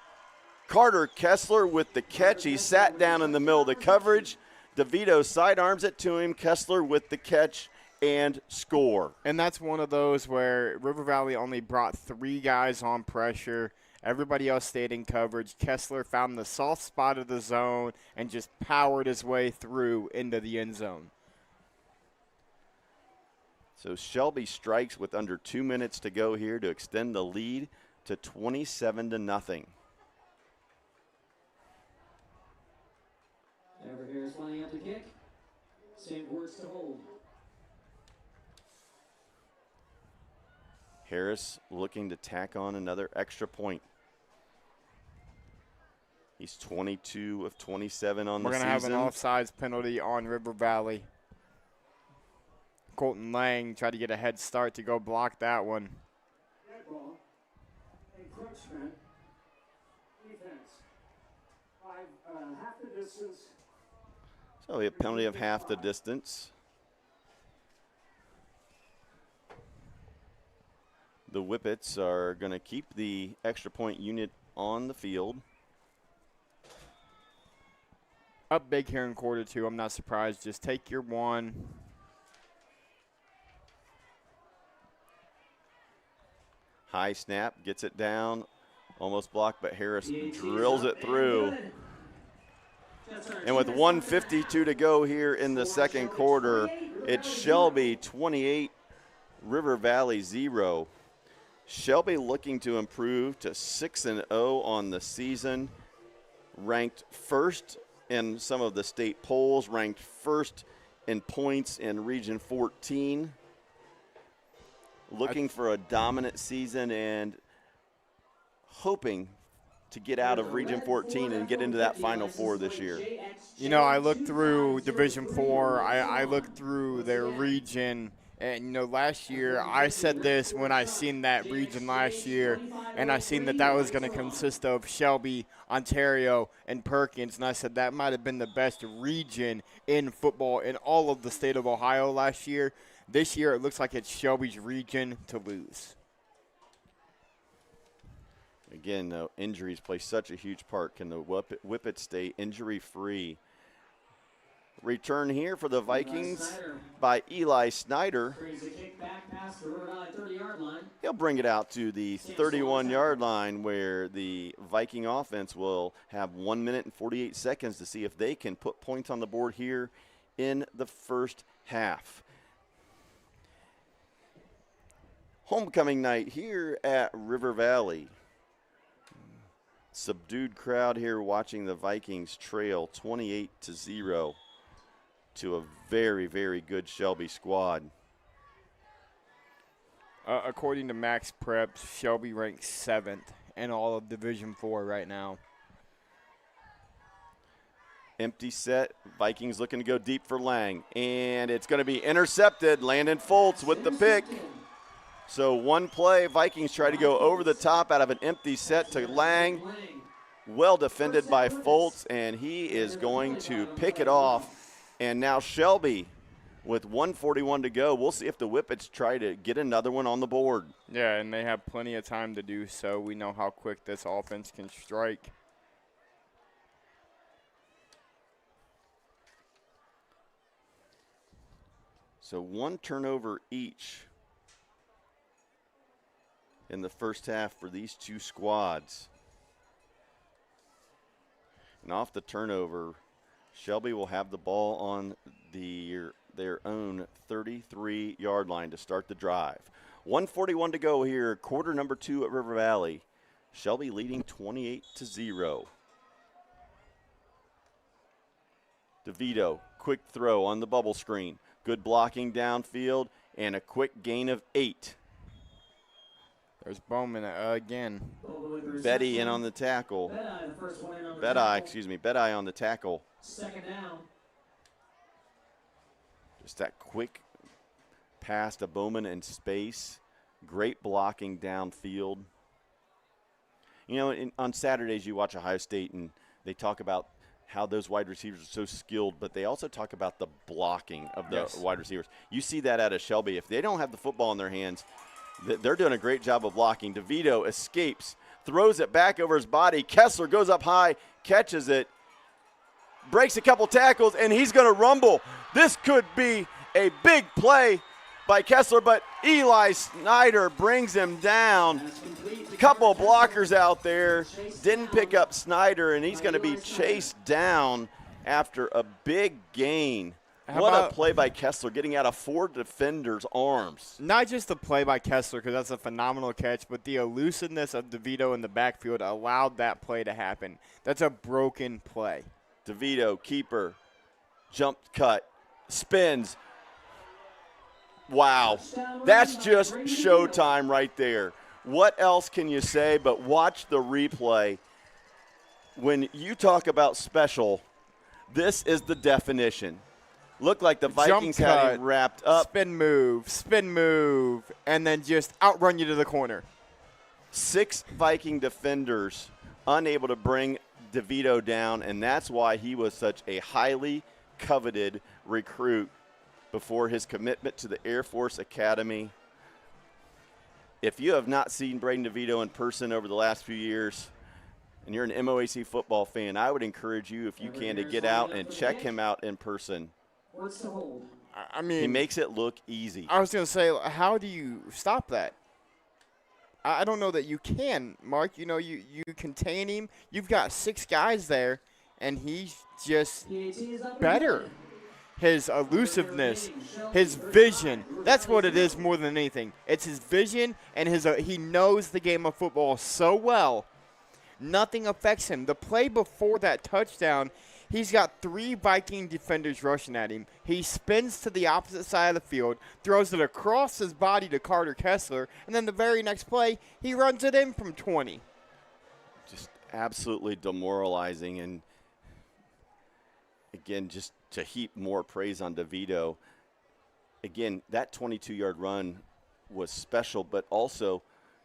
Carter Kessler with the catch. He sat down in the middle of the coverage. DeVito sidearms it to him. Kessler with the catch and score. And that's one of those where River Valley only brought 3 guys on pressure. Everybody else stayed in coverage. Kessler found the soft spot of the zone and just powered his way through into the end zone. So Shelby strikes with under 2 minutes to go here to extend the lead to 27-0. Ever Harris lining up the kick. Same words to hold. Harris looking to tack on another extra point. He's 22 of 27 on the season. We're going to have an offsides penalty on River Valley. Colton Lang tried to get a head start to go block that one. Red ball. Encroachment. Defense. Half the distance. So a penalty of half the distance. The Whippets are going to keep the extra point unit on the field. Up big here in quarter 2. I'm not surprised. Just take your one. High snap, gets it down, almost blocked, but Harris drills it through. And with 1:52 to go here in the second quarter, it's Shelby 28, River Valley 0. Shelby looking to improve to 6-0 on the season, ranked first in some of the state polls, ranked first in points in Region 14. Looking for a dominant season and hoping to get out of Region 14 and get into that Final Four this year. You know, I looked through Division 4. I looked through their region. And, you know, last year I said this when I seen that region last year, and I seen that was going to consist of Shelby, Ontario, and Perkins. And I said that might have been the best region in football in all of the state of Ohio last year. This year, it looks like it's Shelby's region to lose. Again, though, injuries play such a huge part. Can the Whippets stay injury-free? return here for the Vikings by Eli Snyder. He'll bring it out to the 31-yard line where the Viking offense will have 1 minute and 48 seconds to see if they can put points on the board here in the first half. Homecoming night here at River Valley. Subdued crowd here watching the Vikings trail 28-0 to a very, very good Shelby squad. According to Max Preps, Shelby ranks 7th in all of Division IV right now. Empty set. Vikings looking to go deep for Lang. And it's going to be intercepted. Landon Foltz with the pick. So one play, Vikings try to go over the top out of an empty set to Lang. Well defended by Foltz, and he is going to pick it off. And now Shelby with 1:41 to go. We'll see if the Whippets try to get another one on the board. Yeah, and they have plenty of time to do so. We know how quick this offense can strike. So one turnover each in the first half for these two squads. And off the turnover, Shelby will have the ball on their own 33-yard line to start the drive. 1:41 to go here, quarter number 2 at River Valley. Shelby leading 28-0. DeVito, quick throw on the bubble screen. Good blocking downfield and a quick gain of 8. There's Bowman again. Betty in on the tackle. Bedeye on the tackle. Second down. Just that quick pass to Bowman in space. Great blocking downfield. You know, on Saturdays you watch Ohio State and they talk about how those wide receivers are so skilled, but they also talk about the blocking of the wide receivers. You see that out of Shelby. If they don't have the football in their hands, they're doing a great job of blocking. DeVito escapes, throws it back over his body. Kessler goes up high, catches it, breaks a couple tackles, and he's going to rumble. This could be a big play by Kessler, but Eli Snyder brings him down. Couple of blockers out there, didn't pick up Snyder, and he's going to be chased down after a big gain. What a play by Kessler, getting out of 4 defenders' arms. Not just the play by Kessler, because that's a phenomenal catch, but the elusiveness of DeVito in the backfield allowed that play to happen. That's a broken play. DeVito, keeper, jump cut, spins. Wow, that's just showtime right there. What else can you say but watch the replay? When you talk about special, this is the definition. Looked like the Vikings had it wrapped up. Spin move, and then just outrun you to the corner. 6 Viking defenders unable to bring DeVito down, and that's why he was such a highly coveted recruit before his commitment to the Air Force Academy. If you have not seen Brayden DeVito in person over the last few years, and you're an MOAC football fan, I would encourage you, if you can, to get out and check him out in person. I mean, he makes it look easy. I was going to say, how do you stop that? I don't know that you can, Mark. You know, you contain him. You've got 6 guys there, and he's just better. His elusiveness, his vision, that's what it is more than anything. It's his vision, and he knows the game of football so well. Nothing affects him. The play before that touchdown, he's got 3 Viking defenders rushing at him. He spins to the opposite side of the field, throws it across his body to Carter Kessler, and then the very next play, he runs it in from 20. Just absolutely demoralizing. And, again, just to heap more praise on DeVito. Again, that 22-yard run was special, but also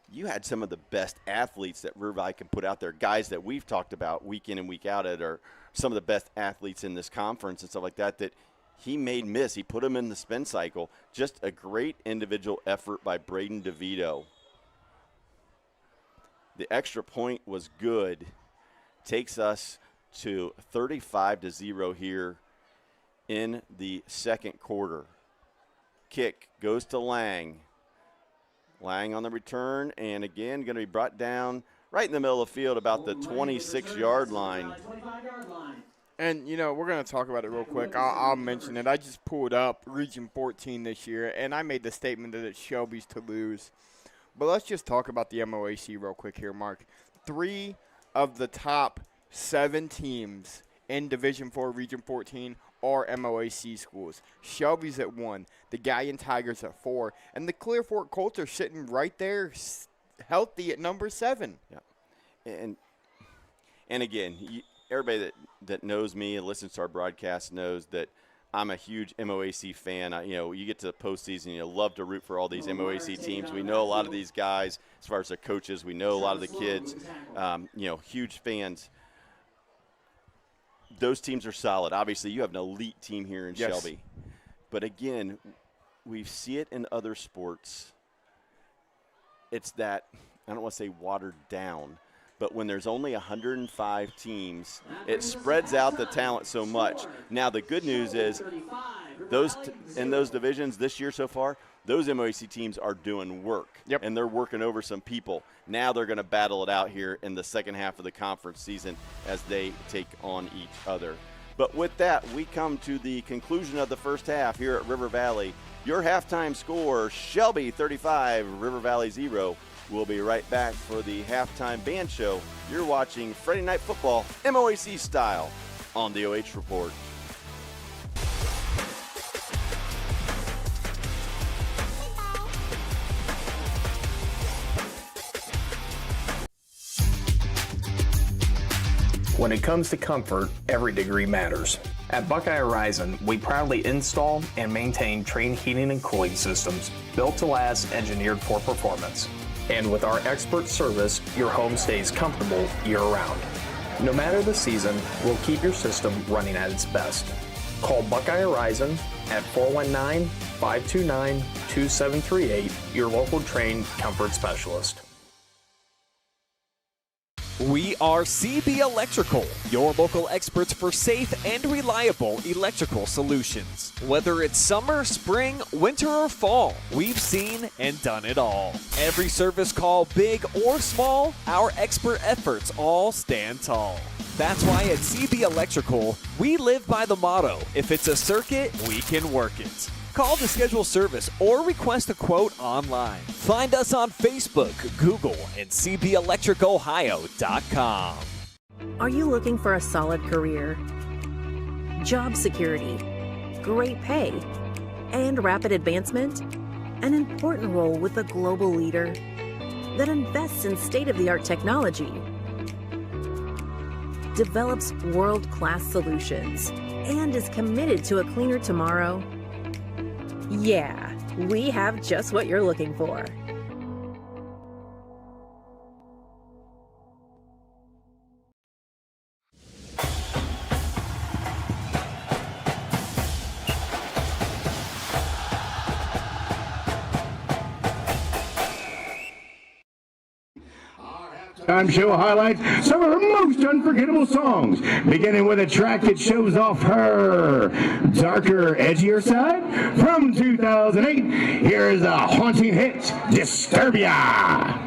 you had some of the best athletes that River Valley can put out there, guys that we've talked about week in and week out that are some of the best athletes in this conference and stuff like that, that he made miss. He put them in the spin cycle. Just a great individual effort by Brayden DeVito. The extra point was good. Takes us to 35-0 here in the second quarter. Kick goes to Lang. Lang on the return, and again going to be brought down right in the middle of the field about the 26-yard line. And, you know, we're going to talk about it real quick. I'll mention it. I just pulled up Region 14 this year, and I made the statement that it's Shelby's to lose. But let's just talk about the MOAC real quick here, Mark. 3 of the top 7 teams in Division 4 Region 14 are MOAC schools. Shelby's at 1, the Galleon Tigers at 4, and the Clear Fork Colts are sitting right there healthy at number 7. Yeah. And again, everybody that knows me and listens to our broadcast knows that I'm a huge MOAC fan. You get to the postseason, you love to root for all these MOAC teams. We know a lot of these guys as far as their coaches. We know a lot of the kids, huge fans. Those teams are solid. Obviously, you have an elite team here in Shelby. But again, we see it in other sports. It's that, I don't want to say watered down, but when there's only 105 teams, it spreads out the talent so much. Now, the good news is in those divisions this year so far, those MOAC teams are doing work, and they're working over some people. Now they're going to battle it out here in the second half of the conference season as they take on each other. But with that, we come to the conclusion of the first half here at River Valley. Your halftime score, Shelby 35, River Valley 0. We'll be right back for the halftime band show. You're watching Friday Night Football, MOAC style, on the OH Report. When it comes to comfort, every degree matters. At Buckeye Horizon, we proudly install and maintain train heating and cooling systems built to last, engineered for performance. And with our expert service, your home stays comfortable year-round. No matter the season, we'll keep your system running at its best. Call Buckeye Horizon at 419-529-2738, your local trained comfort specialist. We are CB Electrical, your local experts for safe and reliable electrical solutions. Whether it's summer, spring, winter, or fall, we've seen and done it all. Every service call, big or small, our expert efforts all stand tall. That's why at CB Electrical, we live by the motto, if it's a circuit, we can work it. Call to schedule service or request a quote online. Find us on Facebook, Google, and cbelectricohio.com. Are you looking for a solid career, job security, great pay, and rapid advancement? An important role with a global leader that invests in state-of-the-art technology, develops world-class solutions, and is committed to a cleaner tomorrow? Yeah, we have just what you're looking for. Time show highlights some of her most unforgettable songs, beginning with a track that shows off her darker, edgier side. From 2008, here is a haunting hit, Disturbia.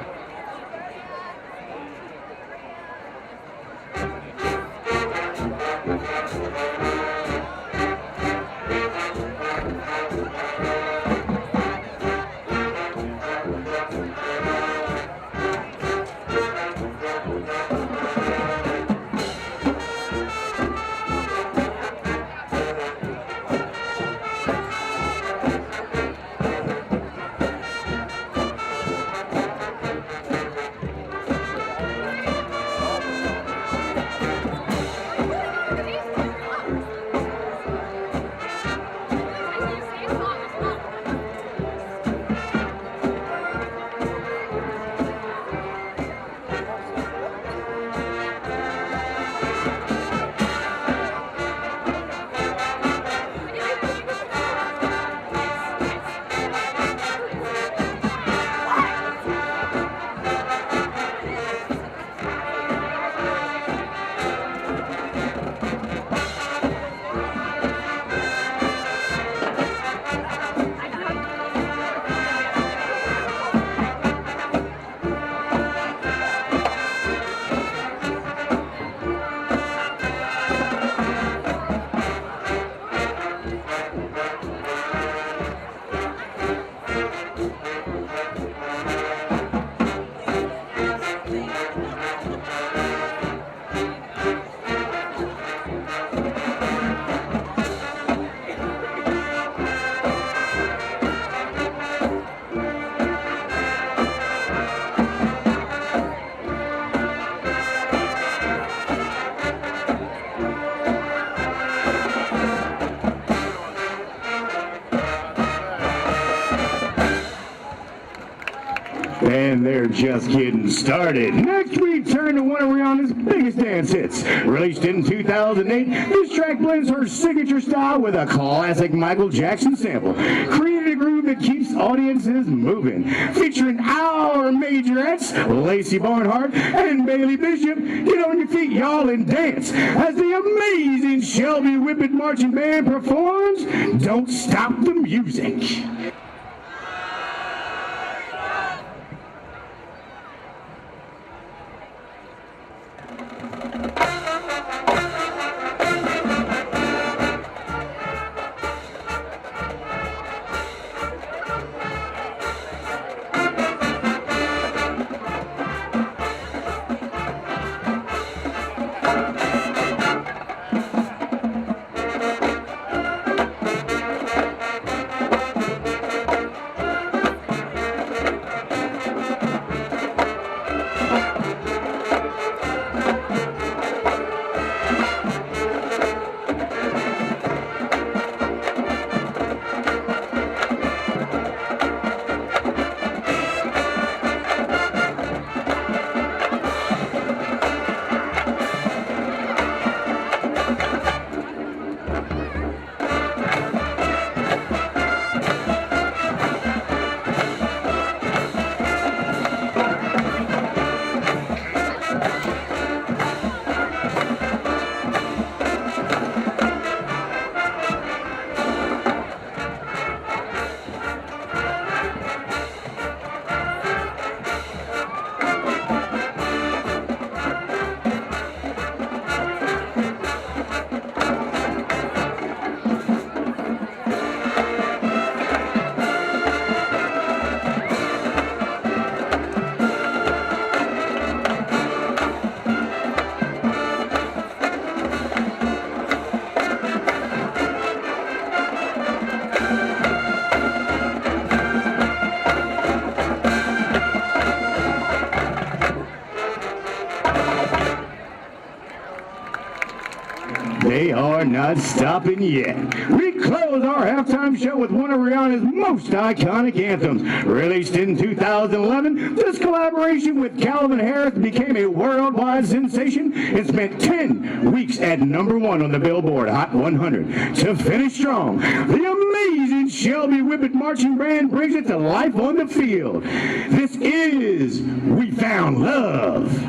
And they're just getting started. Next, we turn to one of Rihanna's biggest dance hits. Released in 2008, this track blends her signature style with a classic Michael Jackson sample, creating a groove that keeps audiences moving. Featuring our majorettes, Lacey Barnhart and Bailey Bishop. Get on your feet, y'all, and dance as the amazing Shelby Whippet Marching Band performs Don't Stop the Music. They are not stopping yet. We close our halftime show with one of Rihanna's most iconic anthems. Released in 2011, this collaboration with Calvin Harris became a worldwide sensation and spent 10 weeks at #1 on the Billboard Hot 100. To finish strong, the amazing Shelby Whippet Marching Band brings it to life on the field. This is We Found Love.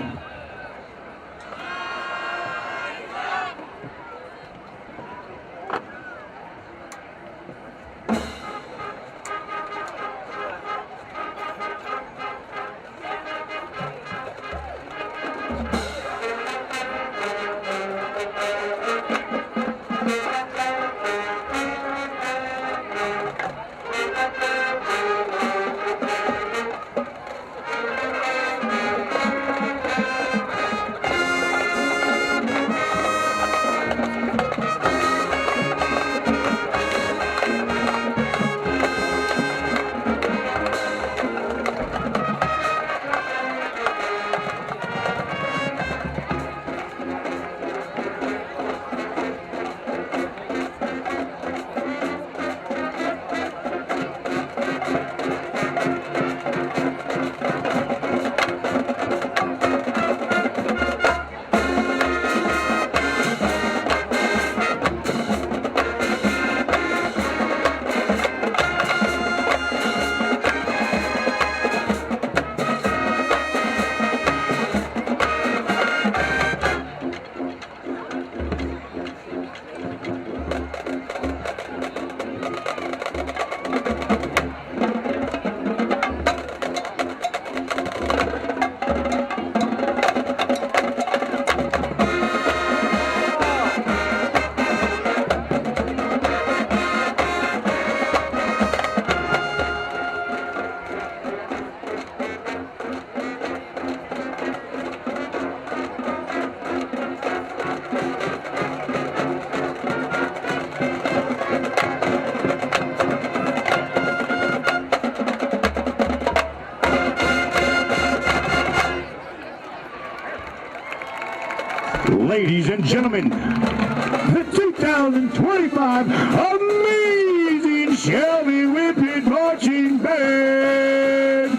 Ladies and gentlemen, the 2025 amazing Shelby Whippet Marching Band.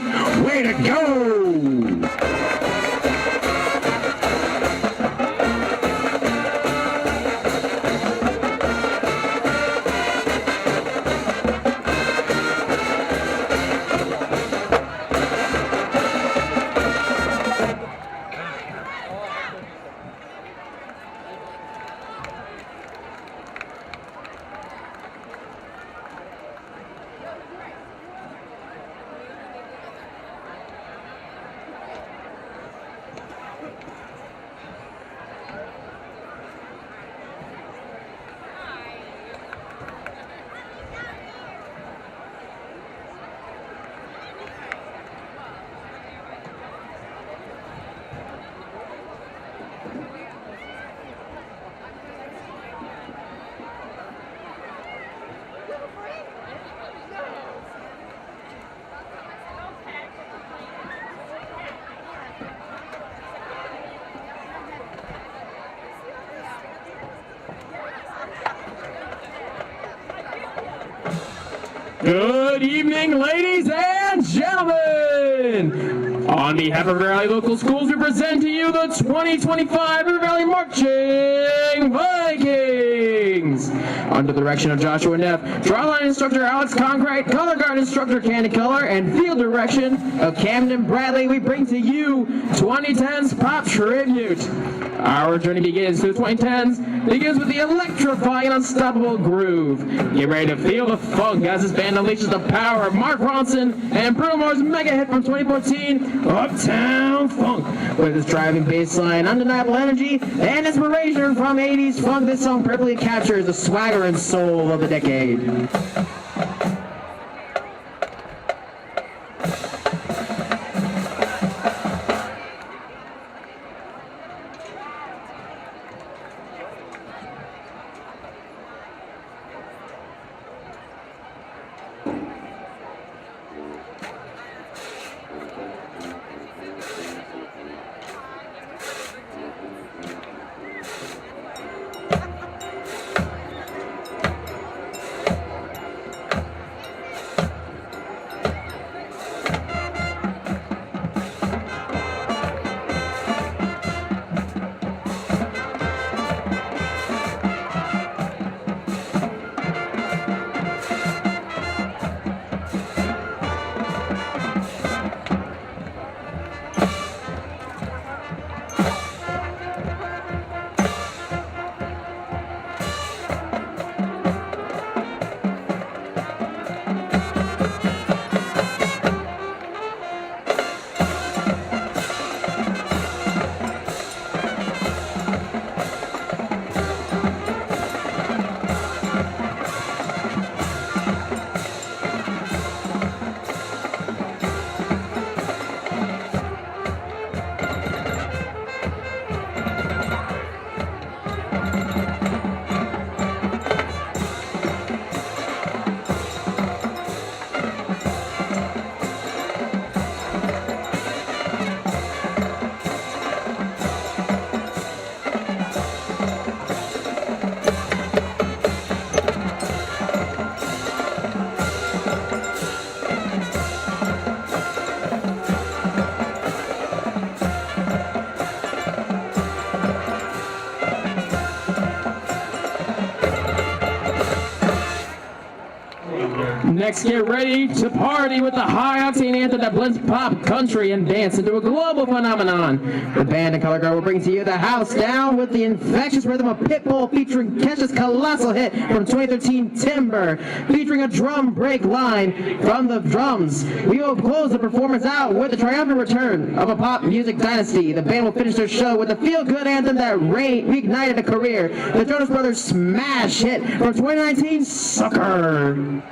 way to go! Good evening, ladies and gentlemen. On behalf of River Valley Local Schools, we present to you the 2025 River Valley Marching Vikings. Under the direction of Joshua Neff, drawline instructor Alex Concrete, color guard instructor Candy Color, and field direction of Camden Bradley, we bring to you 2010's Pop Tribute. Our journey begins through the 2010s, begins with the electrifying unstoppable groove. Get ready to feel the funk as this band unleashes the power of Mark Ronson and Bruno Mars' mega hit from 2014, Uptown Funk. With its driving bass line, undeniable energy, and inspiration from 80s funk, this song perfectly captures the swagger and soul of the decade. Next, get ready to party with the high-octane anthem that blends pop, country, and dance into a global phenomenon. The band and color guard will bring to you the house down with the infectious rhythm of Pitbull featuring Kesha's colossal hit from 2013, Timber, featuring a drum break line from the drums. We will close the performance out with the triumphant return of a pop music dynasty. The band will finish their show with a feel-good anthem that reignited a career. The Jonas Brothers' smash hit from 2019, Sucker.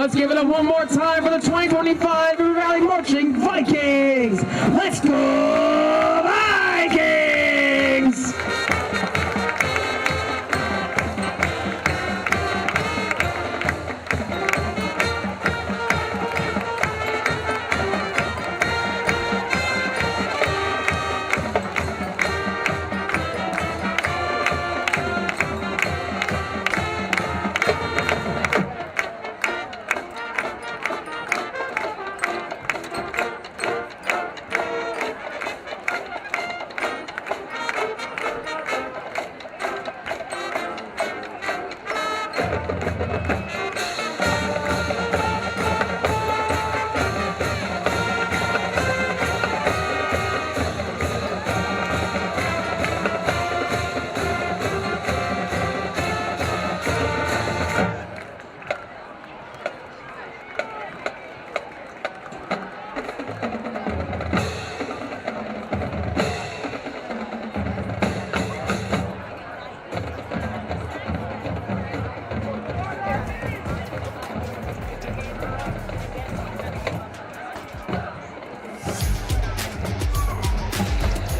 Let's give it up one more time for the 2025 River Valley Marching Vikings. Let's go Vikings!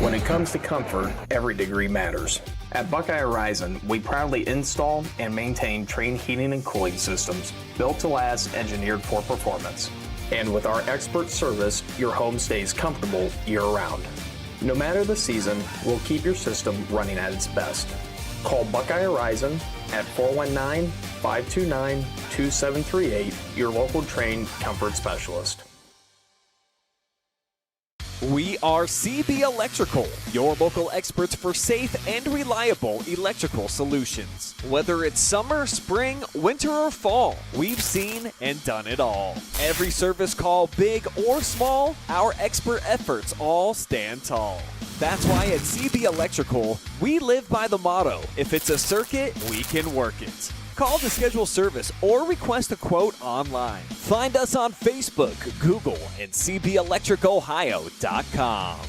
When it comes to comfort, every degree matters. At Buckeye Horizon, we proudly install and maintain Trane heating and cooling systems built to last, engineered for performance. And with our expert service, your home stays comfortable year-round. No matter the season, we'll keep your system running at its best. Call Buckeye Horizon at 419-529-2738, your local Trane comfort specialist. We are CB Electrical, your local experts for safe and reliable electrical solutions. Whether it's summer, spring, winter, or fall, we've seen and done it all. Every service call, big or small, our expert efforts all stand tall. That's why at CB Electrical, we live by the motto, if it's a circuit, we can work it. Call to schedule service or request a quote online. Find us on Facebook, Google, and cbelectricohio.com.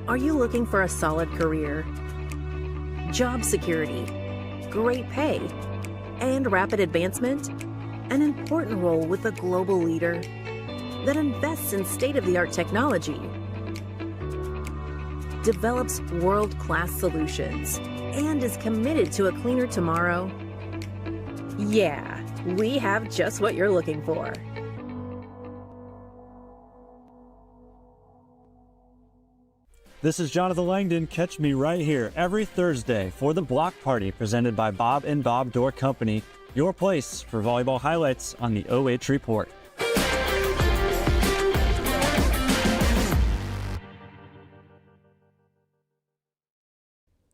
Are you looking for a solid career, job security, great pay, and rapid advancement? An important role with a global leader that invests in state-of-the-art technology, develops world-class solutions, and is committed to a cleaner tomorrow? Yeah, we have just what you're looking for. This is Jonathan Langdon. Catch me right here every Thursday for the Block Party presented by Bob and Bob Door Company, your place for volleyball highlights on the OH Report.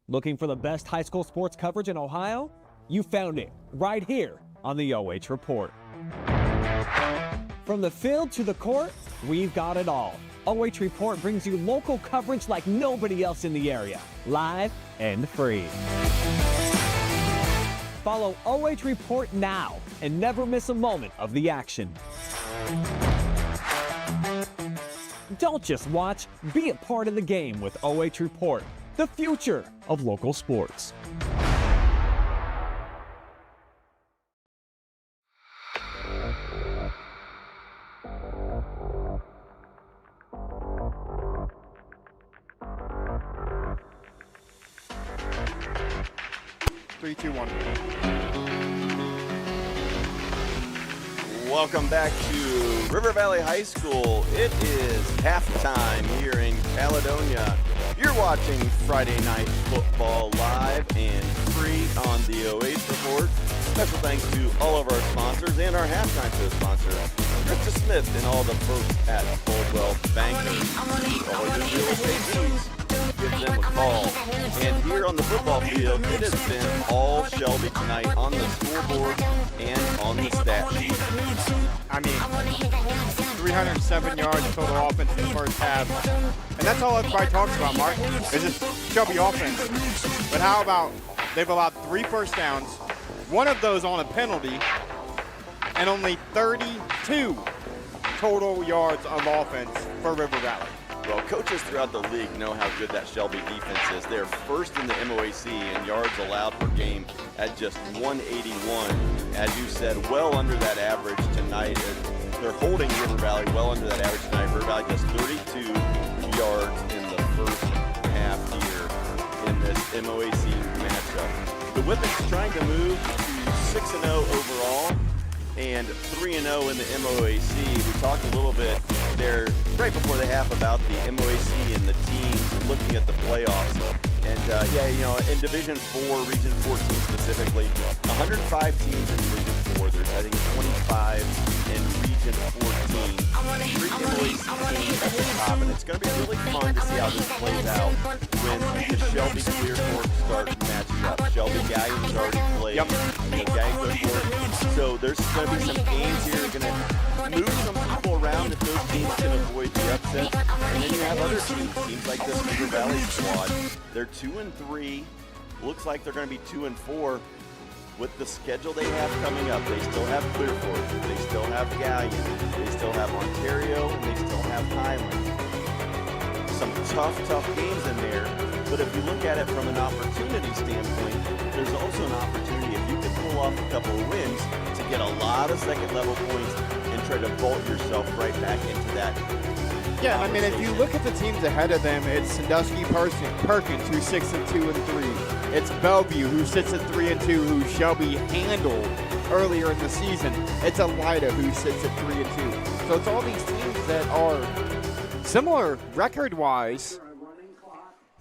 Looking for the best high school sports coverage in Ohio? You found it right here on the OH Report. From the field to the court, we've got it all. OH Report brings you local coverage like nobody else in the area, live and free. Follow OH Report now and never miss a moment of the action. Don't just watch, be a part of the game with OH Report, the future of local sports. Three, two, one. Welcome back to River Valley High School. It is halftime here in Caledonia. You're watching Friday Night Football live and free on the OH Report. Special thanks to all of our sponsors and our halftime show sponsor, Krista Smith, and all the folks at Coldwell Banking. All your real estate needs, give them a call. And here on the football field, it has been all Shelby tonight on the scoreboard and on the stat sheet. I mean, 307 yards total offense in the first half. And that's all everybody talks about, Mark, is this Shelby offense. But how about they've allowed 3 first downs, one of those on a penalty, and only 32 total yards of offense for River Valley. Well, coaches throughout the league know how good that Shelby defense is. They're first in the MOAC in yards allowed per game at just 181. As you said, well under that average tonight. They're holding River Valley well under that average tonight. River Valley just 32 yards in the first half here in this MOAC matchup. The Whippets trying to move to 6-0 overall and 3-0 in the MOAC. We talked a little bit there right before the half about the MOAC and the teams looking at the playoffs. And in Division 4, Region 14 specifically, 105 teams in Division 4. There's, I think, 25 in Region 14. Three MOAC teams at the top, and it's going to be really fun to see how this plays out when the Shelby Clear Fork start matching up. Shelby Galleon's already played. Yep. So there's going to be some games here that are going to move some people around if those teams can avoid the upset. And then you have other teams like this River Valley squad. They're 2-3. Looks like they're going to be 2-4. With the schedule they have coming up, they still have Clear Fork, they still have Galleon, they still have Ontario, and they still have Highland. Some tough games in there, but if you look at it from an opportunity standpoint, there's also an opportunity if you can pull off a couple of wins to get a lot of second-level points and try to vault yourself right back into that. Yeah, I mean, if you look at the teams ahead of them, it's Sandusky Perkins, who's 6-2 and 3. It's Bellevue, who sits at 3-2, who Shelby handled earlier in the season. It's Elida, who sits at 3-2. So it's all these teams that are similar record-wise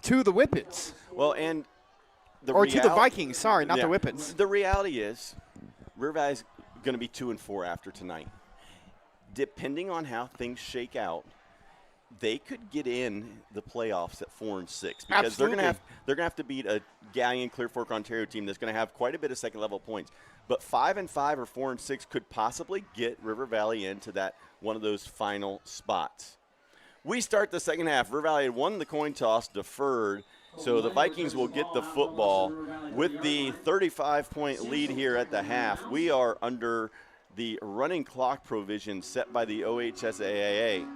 to the Whippets. Well, and to the Vikings. Sorry, not the Whippets. The reality is, River Valley's going to be 2-4 after tonight. Depending on how things shake out, they could get in the playoffs at 4-6 because Absolutely. they're gonna have to beat a Galleon Clear Fork Ontario team that's going to have quite a bit of second level points. But 5-5 or 4-6 could possibly get River Valley into that one of those final spots. We start the second half. River Valley had won the coin toss, deferred, so the Vikings will get the football with the 35-point lead here at the half. We are under the running clock provision set by the OHSAA.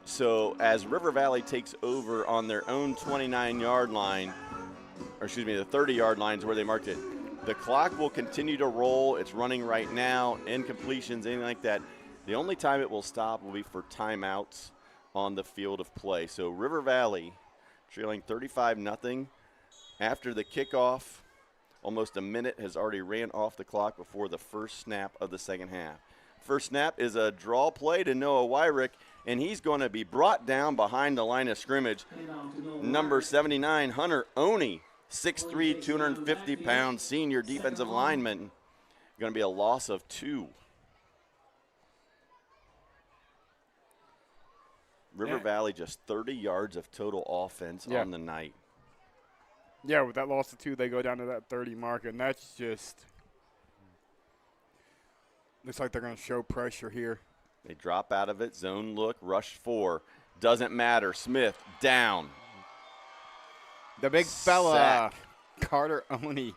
So as River Valley takes over on their own 29-yard line, or excuse me, the 30-yard line is where they marked it, the clock will continue to roll. It's running right now, incompletions, anything like that. The only time it will stop will be for timeouts on the field of play. So River Valley trailing 35-0 after the kickoff. Almost a minute has already ran off the clock before the first snap of the second half. First snap is a draw play to Noah Wyrick, and he's going to be brought down behind the line of scrimmage. Number 79, Hunter Oney, 6'3", 250-pound senior defensive lineman. Going to be a loss of 2. River Valley just 30 yards of total offense on the night. Yeah, with that loss of 2, they go down to that 30 mark, and that's just looks like they're going to show pressure here. They drop out of it, zone look, rush 4. Doesn't matter. Smith down. The big fella, Sack. Carter Oney,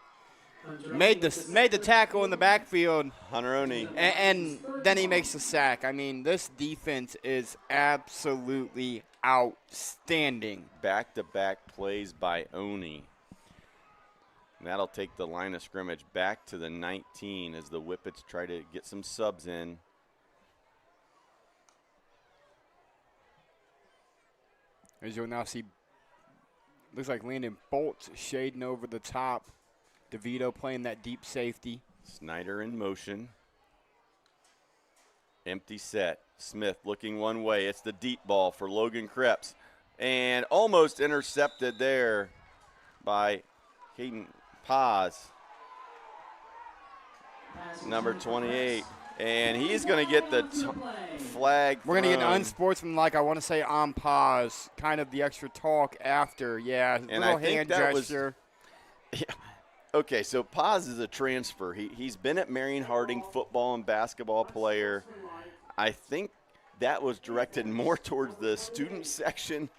made the tackle in the backfield. Hunter Oney. And then he makes the sack. I mean, this defense is absolutely outstanding. Back-to-back plays by Oney. And that'll take the line of scrimmage back to the 19 as the Whippets try to get some subs in. As you'll now see, looks like Landon Bolt's shading over the top. DeVito playing that deep safety. Snyder in motion. Empty set. Smith looking one way. It's the deep ball for Logan Krebs. And almost intercepted there by Caden Paz, number 28. And he's going to get the flag. We're going to get an unsportsmanlike, I want to say, on pause. Kind of the extra talk after. Yeah, and little I think hand that gesture. Was, yeah. Okay, so Paz is a transfer. He's been at Marion Harding, football and basketball player. I think that was directed more towards the student section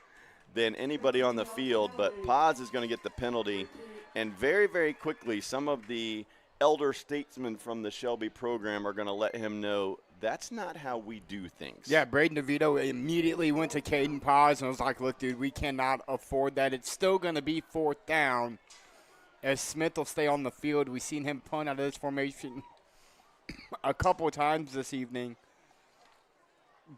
than anybody on the field, but Paz is going to get the penalty. And very, very quickly, some of the elder statesmen from the Shelby program are going to let him know that's not how we do things. Yeah, Brayden DeVito immediately went to Caden Paz and was like, look, dude, we cannot afford that. It's still going to be 4th down as Smith will stay on the field. We've seen him punt out of this formation a couple times this evening.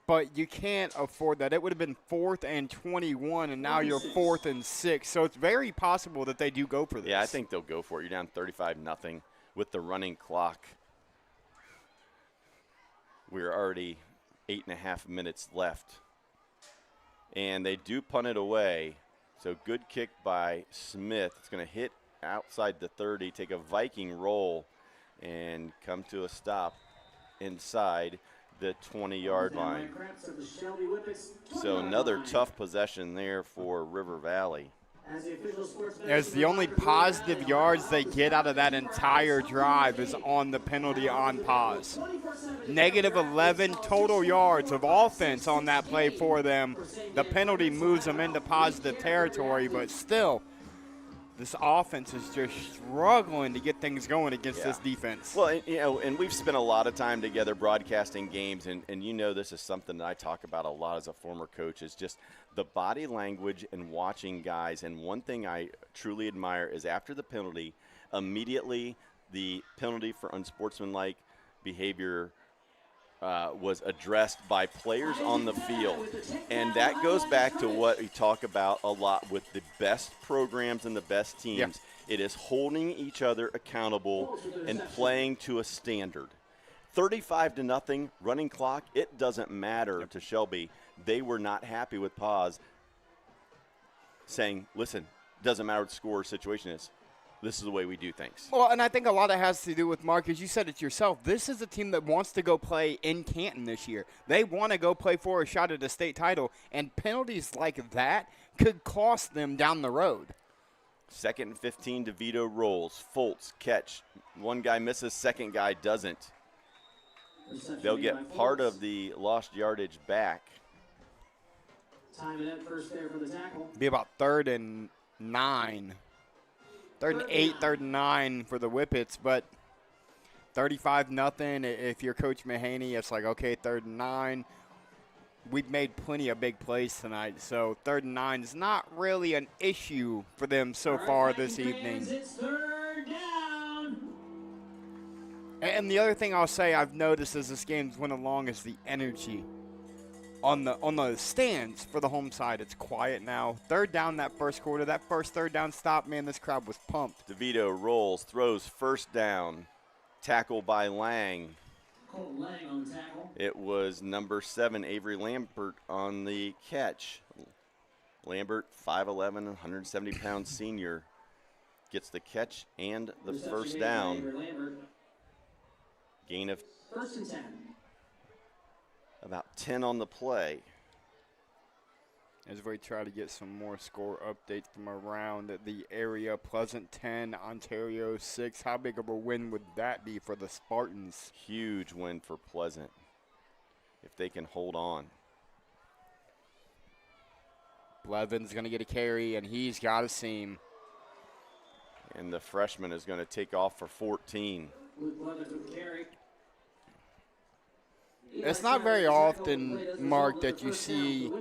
But you can't afford that. It would have been 4th and 21, and now you're 4th and 6. So it's very possible that they do go for this. Yeah, I think they'll go for it. You're down 35-0 with the running clock. We're already 8.5 minutes left. And they do punt it away. So good kick by Smith. It's going to hit outside the 30, take a Viking roll, and come to a stop inside the 20-yard line. So another tough possession there for River Valley. As the only positive yards they get out of that entire drive is on the penalty on pause. Negative 11 total yards of offense on that play for them. The penalty moves them into positive territory, but still, this offense is just struggling to get things going against this defense. Well, and we've spent a lot of time together broadcasting games, and this is something that I talk about a lot as a former coach, is just the body language and watching guys. And one thing I truly admire is after the penalty, immediately the penalty for unsportsmanlike behavior was addressed by players on the field. And that goes back to what we talk about a lot with the best programs and the best teams. Yeah. It is holding each other accountable and playing to a standard. 35-0 running clock, it doesn't matter to Shelby. They were not happy with Paz saying, listen, doesn't matter what the score or situation is. This is the way we do things. Well, and I think a lot of it has to do with, Mark, as you said it yourself, this is a team that wants to go play in Canton this year. They want to go play for a shot at a state title, and penalties like that could cost them down the road. 2nd and 15, DeVito rolls. Foltz, catch. One guy misses, second guy doesn't. They'll get part of the lost yardage back. Time it up first there for the tackle. Be about 3rd and 9. 3rd and 8, 3rd and 9 for the Whippets, but 35-0. If you're Coach Mahaney, it's like, okay, 3rd and 9. We've made plenty of big plays tonight, so 3rd and 9 is not really an issue for them so far this evening. It's 3rd down. And the other thing I'll say I've noticed as this game's went along is the energy on the stands for the home side. It's quiet now. 3rd down that first quarter. That first 3rd down stop, man, this crowd was pumped. DeVito rolls, throws 1st down. Tackle by Lang. Colt Lang on the tackle. It was number 7, Avery Lambert, on the catch. Lambert, 5'11", 170-pound senior, gets the catch and the first down. Gain of 1st and 10. About 10 on the play. As we try to get some more score updates from around the area. Pleasant 10, Ontario 6. How big of a win would that be for the Spartans? Huge win for Pleasant if they can hold on. Blevin's going to get a carry, and he's got a seam. And the freshman is going to take off for 14. Luke Blevins with the carry. It's not very often, Mark, that you see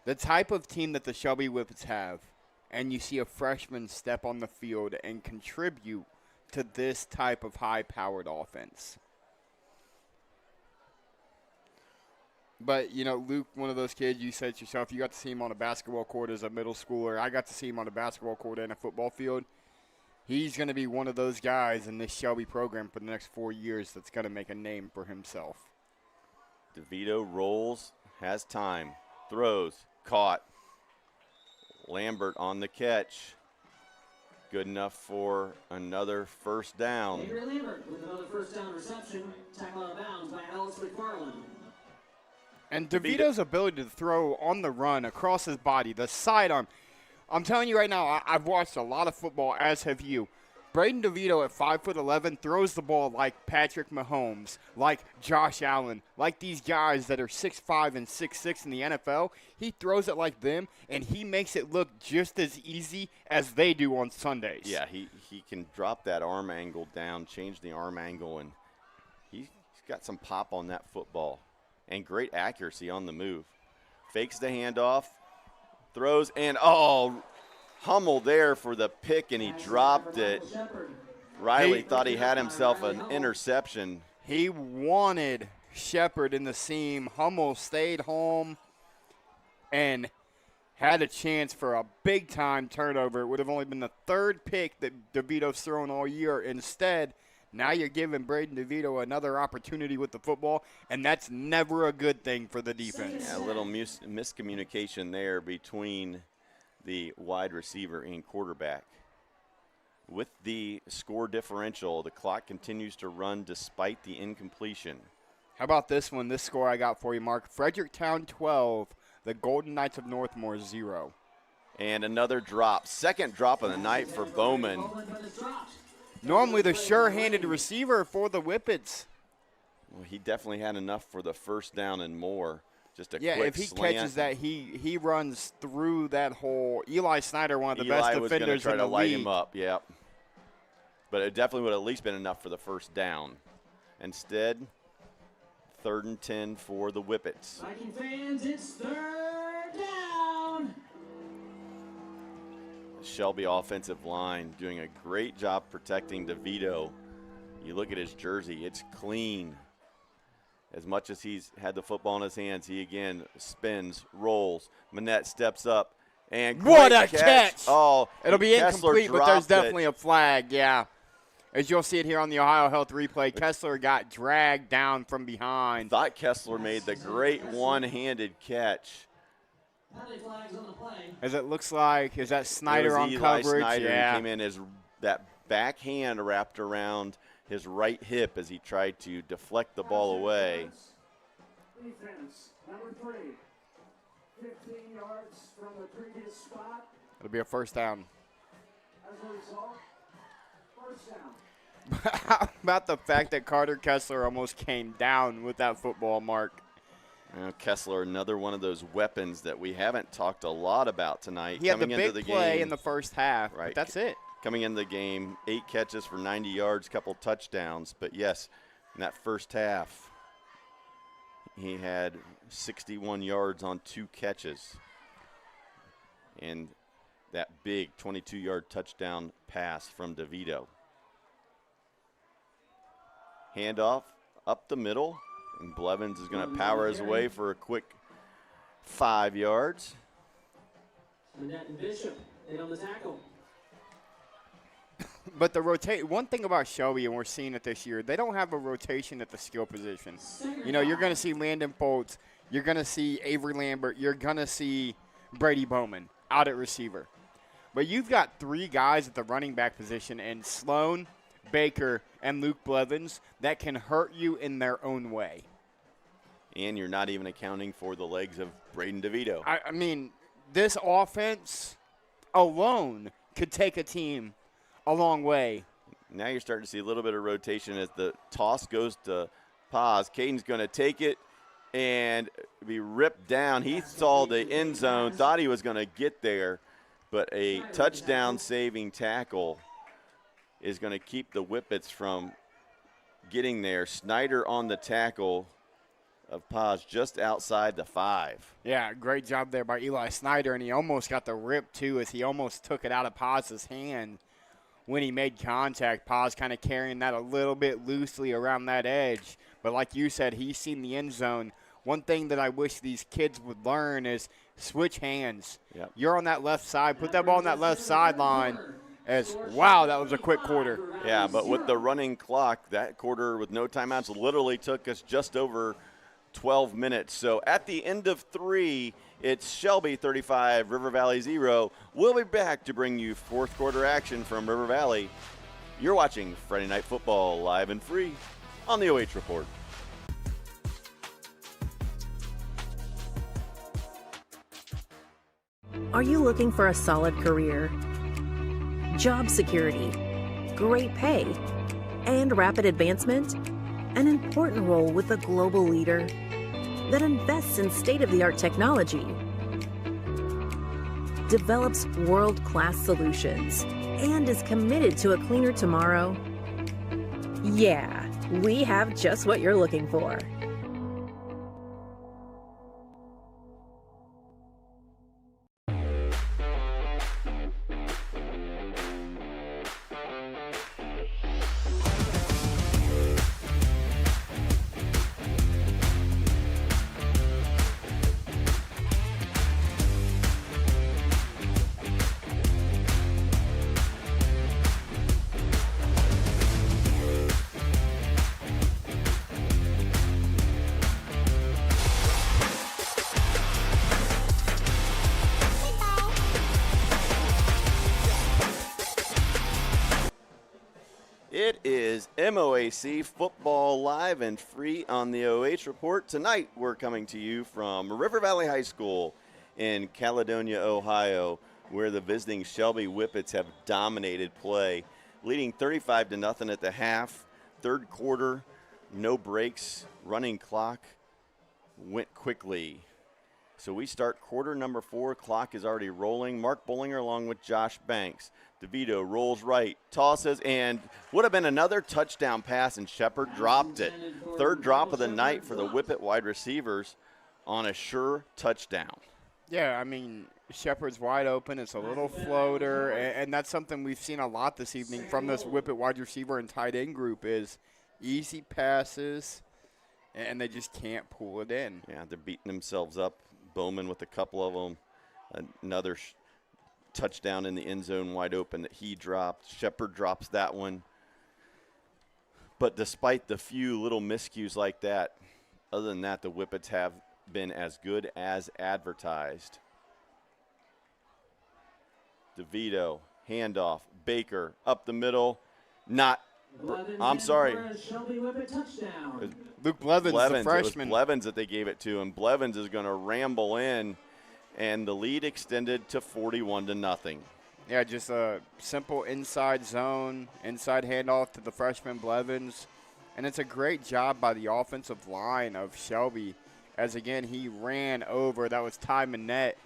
the type of team that the Shelby Whippets have, and you see a freshman step on the field and contribute to this type of high-powered offense. But, Luke, one of those kids, you said it yourself, you got to see him on a basketball court as a middle schooler. I got to see him on a basketball court and a football field. He's going to be one of those guys in this Shelby program for the next 4 years that's going to make a name for himself. DeVito rolls, has time, throws, caught. Lambert on the catch. Good enough for another first down. Avery Lambert with another first down reception. Tackle out of bounds by Ellis McFarland. And DeVito's ability to throw on the run across his body, the sidearm. I'm telling you right now, I've watched a lot of football, as have you. Brayden DeVito at 5'11" throws the ball like Patrick Mahomes, like Josh Allen, like these guys that are 6'5" and 6'6" in the NFL. He throws it like them, and he makes it look just as easy as they do on Sundays. Yeah, he can drop that arm angle down, change the arm angle, and he's got some pop on that football and great accuracy on the move. Fakes the handoff, throws, and Hummel there for the pick, and he dropped it. Riley thought he had himself an interception. He wanted Shepard in the seam. Hummel stayed home and had a chance for a big-time turnover. It would have only been the third pick that DeVito's thrown all year. Instead, now you're giving Brayden DeVito another opportunity with the football, and that's never a good thing for the defense. Yeah, a little miscommunication there between the wide receiver and quarterback. With the score differential, the clock continues to run despite the incompletion. How about this one? This score I got for you, Mark. Fredericktown 12, the Golden Knights of Northmore 0. And another drop. Second drop of the night for Bowman. Normally the sure-handed receiver for the Whippets. Well, he definitely had enough for the first down and more. Just a quick if he slant. catches that, he runs through that hole. Eli Snyder, one of the best Eli was going to defenders try in to the light league. him up, yep. But it definitely would have at least been enough for the first down. Instead, 3rd and 10 for the Whippets. Viking fans, it's 3rd down. Shelby offensive line doing a great job protecting DeVito. You look at his jersey, it's clean. As much as he's had the football in his hands, he again spins, rolls. Manette steps up, and what a catch! catch! Oh, it'll be Kessler incomplete, but there's dropped definitely it. a flag. Yeah, as you'll see it here on the Ohio Health replay, Kessler got dragged down from behind. Thought Kessler made the great one-handed catch. As it looks like, is that It Snyder was on Eli coverage? Snyder Yeah. who came in as that backhand wrapped around his right hip as he tried to deflect the ball away. Defense, number 3, 15 yards from the previous spot. It'll be a first down. As a result, first down. How about the fact that Carter Kessler almost came down with that football, Mark? Kessler, another one of those weapons that we haven't talked a lot about tonight. He had the Coming into big the play game, in the first half, right? but that's it. Coming into the game, 8 catches for 90 yards, couple touchdowns. But yes, in that first half, he had 61 yards on 2 catches. And that big 22-yard touchdown pass from DeVito. Handoff up the middle, and Blevins is going to power his way for a quick 5 yards. Manette and Bishop, in on the tackle. But the one thing about Shelby, and we're seeing it this year, they don't have a rotation at the skill position. You know, you're going to see Landon Foltz, you're going to see Avery Lambert, you're going to see Brady Bowman out at receiver. But you've got 3 guys at the running back position, and Sloan, Baker, and Luke Blevins that can hurt you in their own way. And you're not even accounting for the legs of Brayden DeVito. I mean, this offense alone could take a team a long way. Now you're starting to see a little bit of rotation as the toss goes to Paz. Caden's going to take it and be ripped down. He saw the end zone, thought he was going to get there, but a touchdown-saving tackle is going to keep the Whippets from getting there. Snyder on the tackle of Paz just outside the 5. Yeah, great job there by Eli Snyder, and he almost got the rip, too, as he almost took it out of Paz's hand when he made contact. Paz kind of carrying that a little bit loosely around that edge. But like you said, he's seen the end zone. One thing that I wish these kids would learn is switch hands. Yep. You're on that left side. Put that ball on that left sideline. Wow, that was a quick quarter. Yeah, but with the running clock, that quarter with no timeouts literally took us just over 12 minutes. So at the end of 3, it's Shelby 35, River Valley 0. We'll be back to bring you fourth quarter action from River Valley. You're watching Friday Night Football live and free on the OH Report. Are you looking for a solid career, job security, great pay, and rapid advancement? An important role with a global leader that invests in state-of-the-art technology, develops world-class solutions, and is committed to a cleaner tomorrow? Yeah, we have just what you're looking for. It is MOAC Football live and free on the OH Report. Tonight we're coming to you from River Valley High School in Caledonia, Ohio, where the visiting Shelby Whippets have dominated play, leading 35-0 at the half. Third quarter, no breaks, running clock went quickly. So we start quarter number 4. Clock is already rolling. Mark Bullinger along with Josh Banks. DeVito rolls right, tosses, and would have been another touchdown pass, and Shepard dropped it. Third drop of the night for the Whippet wide receivers on a sure touchdown. Yeah, I mean, Shepard's wide open. It's a little floater, and that's something we've seen a lot this evening from this Whippet wide receiver and tight end group is easy passes, and they just can't pull it in. Yeah, they're beating themselves up. Bowman with a couple of them. Another touchdown in the end zone wide open that he dropped. Shepard drops that one. But despite the few little miscues like that, other than that, the Whippets have been as good as advertised. DeVito, handoff, Baker up the middle. I'm sorry. Luke Blevins, the freshman. It was Blevins that they gave it to, and Blevins is going to ramble in, and the lead extended to 41-0. Yeah, just a simple inside zone, inside handoff to the freshman Blevins. And it's a great job by the offensive line of Shelby, as, again, he ran over. That was Ty Manette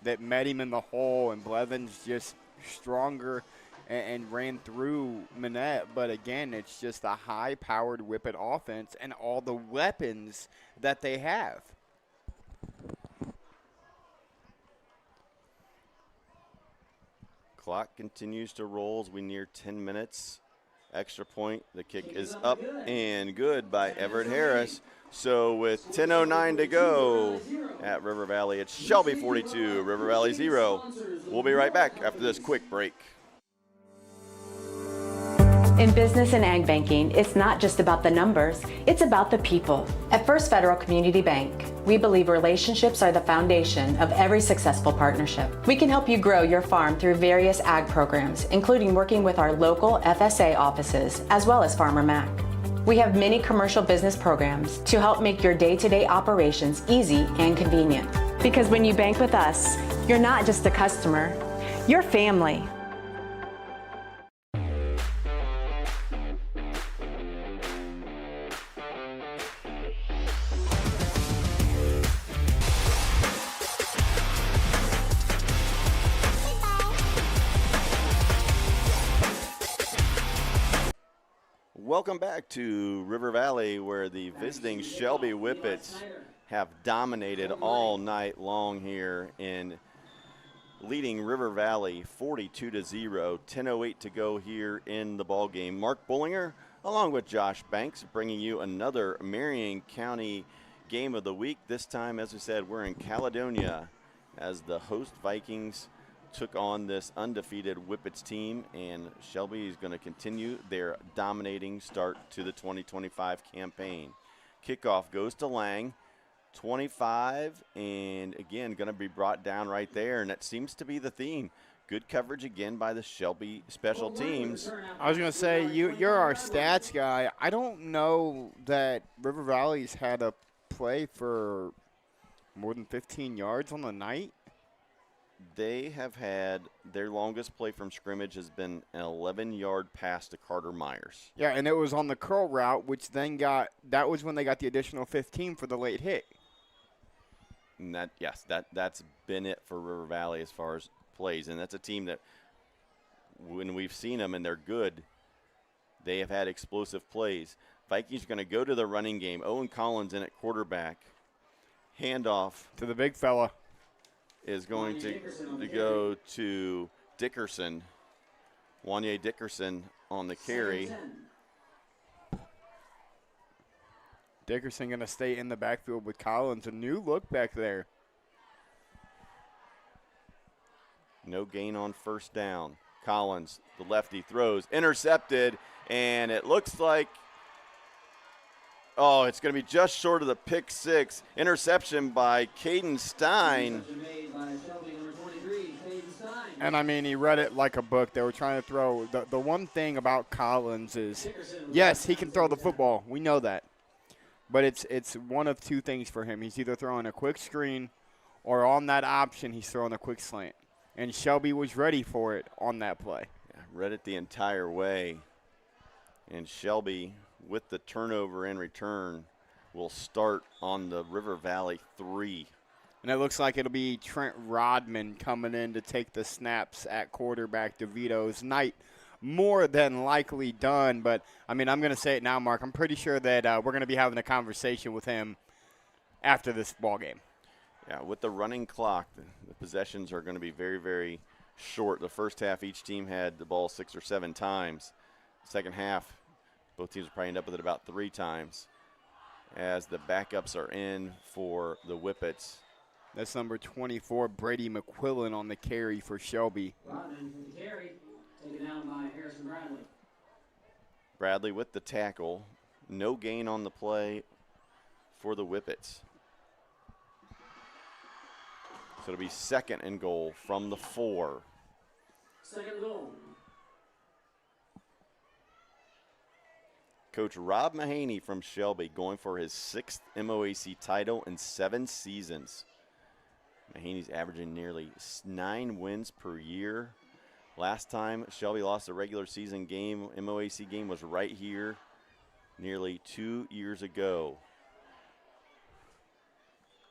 that met him in the hole, and Blevins just stronger and ran through Manette. But, again, it's just a high-powered Whippet offense and all the weapons that they have. Clock continues to roll as we near 10 minutes. Extra point. The kick is up and good by Everett Harris. So with 10:09 to go at River Valley, it's Shelby 42, River Valley 0. We'll be right back after this quick break. In business and ag banking, it's not just about the numbers, it's about the people. At First Federal Community Bank, we believe relationships are the foundation of every successful partnership. We can help you grow your farm through various ag programs, including working with our local FSA offices, as well as Farmer Mac. We have many commercial business programs to help make your day-to-day operations easy and convenient. Because when you bank with us, you're not just a customer, you're family. Welcome back to River Valley, where the visiting Shelby Whippets have dominated all night long here in leading River Valley 42-0. 10:08 to go here in the ball game. Mark Bullinger, along with Josh Banks, bringing you another Marion County game of the week. This time, as we said, we're in Caledonia as the host Vikings took on this undefeated Whippets team, and Shelby is going to continue their dominating start to the 2025 campaign. Kickoff goes to Lang, 25, and again, going to be brought down right there, and that seems to be the theme. Good coverage again by the Shelby special teams. I was going to say, you're our stats guy. I don't know that River Valley's had a play for more than 15 yards on the night. They have had their longest play from scrimmage has been an 11-yard pass to Carter Myers. Yeah, and it was on the curl route, which then that was when they got the additional 15 for the late hit. And that's been it for River Valley as far as plays. And that's a team that when we've seen them and they're good, they have had explosive plays. Vikings are going to go to the running game. Owen Collins in at quarterback. Handoff to the big fella is going to go to Dickerson. Wanye Dickerson on the carry. Dickerson going to stay in the backfield with Collins. A new look back there. No gain on first down. Collins, the lefty, throws, intercepted, and it looks like, oh, it's going to be just short of the pick six. Interception by Caden Stein. And, I mean, he read it like a book. They were trying to throw. The one thing about Collins is, yes, he can throw the football. We know that. But it's one of two things for him. He's either throwing a quick screen or on that option he's throwing a quick slant. And Shelby was ready for it on that play. Yeah, read it the entire way. And Shelby, with the turnover and return, will start on the River Valley 3. And it looks like it'll be Trent Rodman coming in to take the snaps at quarterback. DeVito's night more than likely done. But, I mean, I'm going to say it now, Mark. I'm pretty sure that we're going to be having a conversation with him after this ball game. Yeah, with the running clock, the possessions are going to be very, very short. The first half, each team had the ball 6 or 7 times. Second half, both teams will probably end up with it about 3 times as the backups are in for the Whippets. That's number 24, Brady McQuillan on the carry for Shelby. Rodman with the carry, taken down by Harrison Bradley. Bradley with the tackle. No gain on the play for the Whippets. So it'll be 2nd and goal from the 4. 2nd goal. Coach Rob Mahaney from Shelby going for his 6th MOAC title in 7 seasons. Mahaney's averaging nearly 9 wins per year. Last time Shelby lost a regular season game, MOAC game, was right here nearly 2 years ago.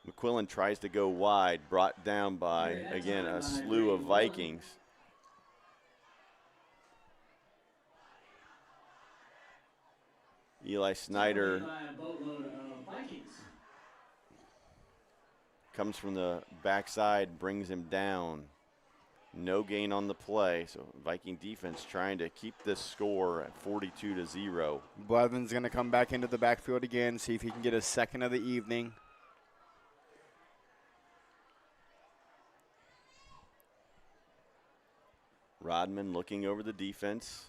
McQuillan tries to go wide, brought down by, again, a slew of Vikings. Eli Snyder comes from the backside, brings him down. No gain on the play, so Viking defense trying to keep this score at 42-0. Blevins going to come back into the backfield again, see if he can get a 2nd of the evening. Rodman looking over the defense.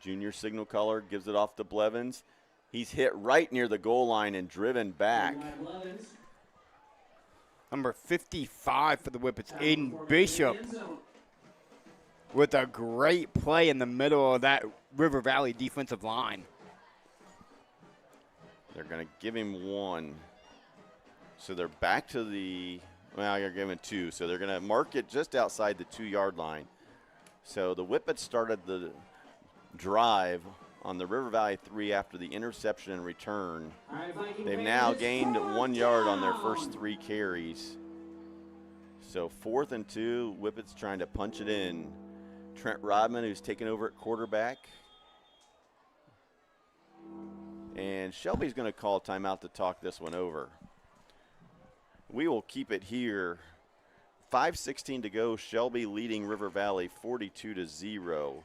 Junior signal caller gives it off to Blevins. He's hit right near the goal line and driven back. Number 55 for the Whippets, Aiden Bishop, with a great play in the middle of that River Valley defensive line. They're going to give him 1. So they're back to the, well, they're giving 2. So they're going to mark it just outside the 2-yard line. So the Whippets started the drive on the River Valley 3 after the interception and return. They've now gained 1 yard on their first 3 carries. So 4th and 2, Whippets trying to punch it in. Trent Rodman, who's taken over at quarterback. And Shelby's going to call timeout to talk this one over. We will keep it here. 5:16 to go. Shelby leading River Valley 42-0.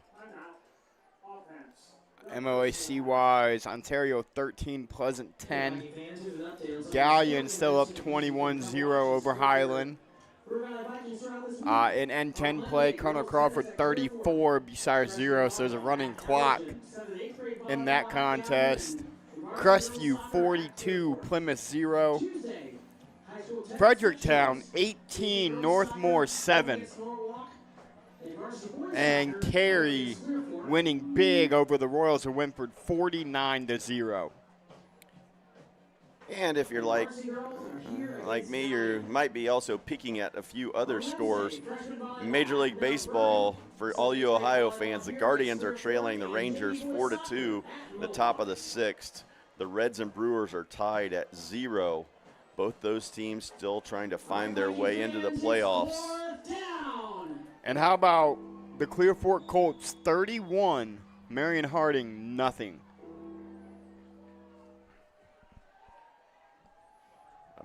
MOAC-wise, Ontario 13, Pleasant 10. Galleon still up 21-0 over Highland. In N10 play, Colonel Crawford 34, Bucyrus 0, so there's a running clock in that contest. Crestview 42, Plymouth 0. Fredericktown 18, Northmore 7. And Cary winning big over the Royals of Wynford 49-0. And if you're like me, you might be also peeking at a few other scores. Major League Baseball, for all you Ohio fans, the Guardians are trailing the Rangers 4-2, the top of the 6th. The Reds and Brewers are tied at 0. Both those teams still trying to find their way into the playoffs. And how about the Clear Fork Colts 31, Marion Harding nothing.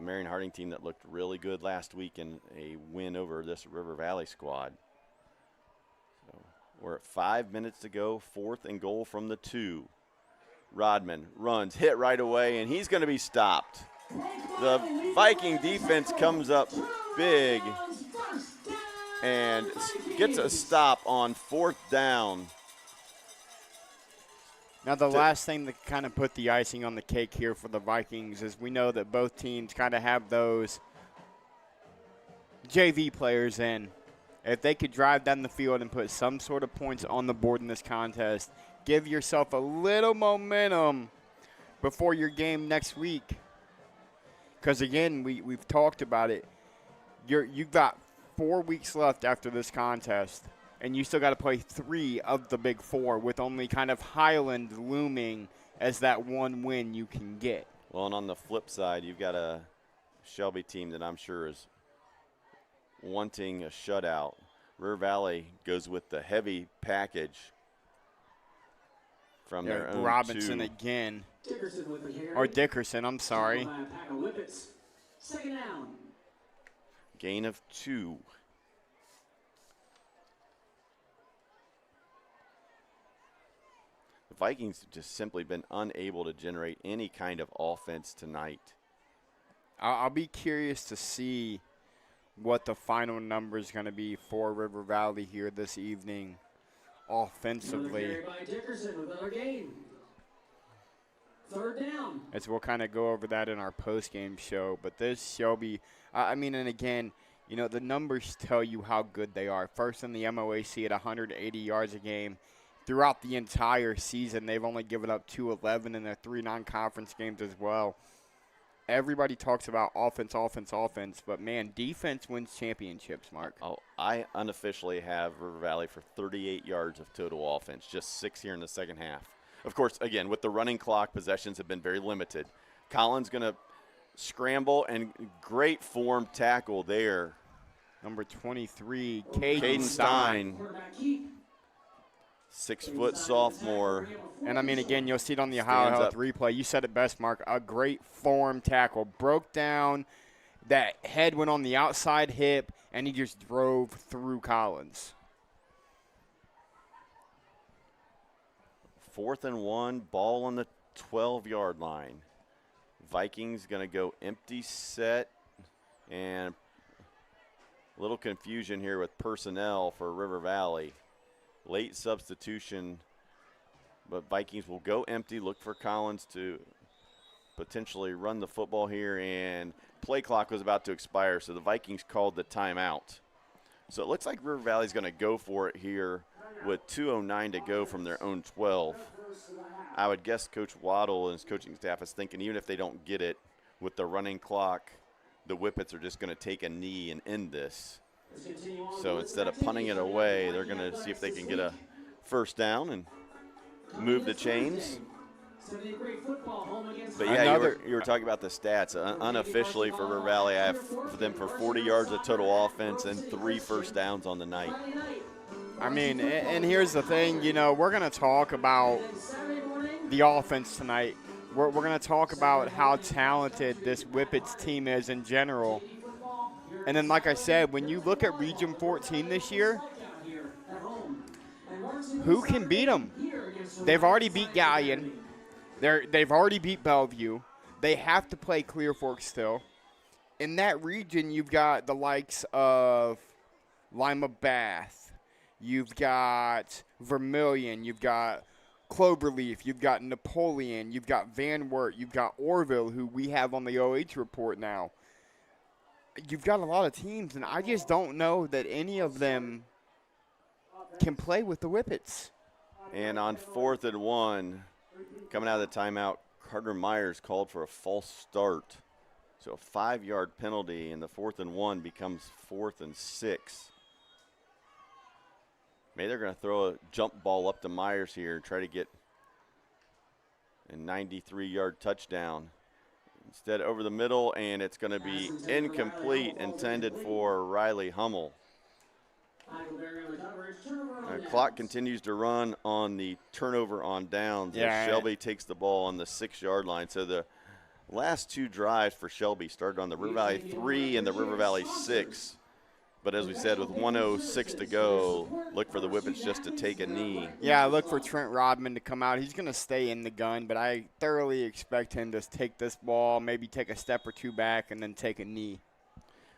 Marion Harding team that looked really good last week in a win over this River Valley squad. So we're at 5 minutes to go, 4th and goal from the 2. Rodman runs, hit right away, and he's going to be stopped. The Viking defense comes up big and gets a stop on 4th down. Now, the last thing that kind of put the icing on the cake here for the Vikings is we know that both teams kind of have those JV players in. If they could drive down the field and put some sort of points on the board in this contest, give yourself a little momentum before your game next week. Because, again, we've talked about it. You've got 4 weeks left after this contest, and you still got to play 3 of the big 4 with only kind of Highland looming as that one win you can get. Well, and on the flip side, you've got a Shelby team that I'm sure is wanting a shutout. River Valley goes with the heavy package from their own Robinson 2. again. Dickerson with the carry. Or Dickerson, I'm sorry. Pack of Whippets. Second down. Gain of 2. The Vikings have just simply been unable to generate any kind of offense tonight. I'll be curious to see what the final number is going to be for River Valley here this evening offensively. Another carry by Dickerson with another gain. 3rd down. As we'll kind of go over that in our post-game show. But this Shelby, and again, the numbers tell you how good they are. First in the MOAC at 180 yards a game. Throughout the entire season, they've only given up 211 in their 3 non-conference games as well. Everybody talks about offense, but, man, defense wins championships, Mark. Oh, I unofficially have River Valley for 38 yards of total offense, just 6 here in the second half. Of course, again, with the running clock, possessions have been very limited. Collins going to scramble, and great form tackle there. Number 23, Caden Stein. 6-foot sophomore. And, again, you'll see it on the Ohio Health replay. You said it best, Mark. A great form tackle. Broke down. That head went on the outside hip, and he just drove through Collins. 4th and 1, ball on the 12-yard line. Vikings going to go empty set, and a little confusion here with personnel for River Valley. Late substitution, but Vikings will go empty, look for Collins to potentially run the football here, and play clock was about to expire, so the Vikings called the timeout. So it looks like River Valley's going to go for it here with 2:09 to go from their own 12. I would guess Coach Waddle and his coaching staff is thinking even if they don't get it with the running clock, the Whippets are just going to take a knee and end this. So instead of punting it away, they're going to see if they can get a first down and move the chains. But, yeah, you were talking about the stats. Unofficially for River Valley, I have them for 40 yards of total offense and 3 first downs on the night. And here's the thing, we're going to talk about the offense tonight. We're going to talk about how talented this Whippets team is in general. And then, like I said, when you look at Region 14 this year, who can beat them? They've already beat Gallion. They've already beat Bellevue. They have to play Clear Fork still. In that region, you've got the likes of Lima Bath. You've got Vermilion. You've got Cloverleaf. You've got Napoleon. You've got Van Wert. You've got Orville, who we have on the OH report now. You've got a lot of teams, and I just don't know that any of them can play with the Whippets. And on 4th and 1, coming out of the timeout, Carter Myers called for a false start. So a 5-yard penalty, and the 4th and 1 becomes 4th and 6. Maybe they're going to throw a jump ball up to Myers here and try to get a 93-yard touchdown. Instead, over the middle, and it's going to be incomplete, intended for Riley Hummel. Clock continues to run on the turnover on downs. Yeah. Shelby takes the ball on the 6-yard line. So the last two drives for Shelby started on the River Valley 3 and the River Valley 6. But as we said, with 1:06 to go, look for the Whippets just to take a knee. Yeah, I look for Trent Rodman to come out. He's going to stay in the gun, but I thoroughly expect him to take this ball, maybe take a step or two back, and then take a knee.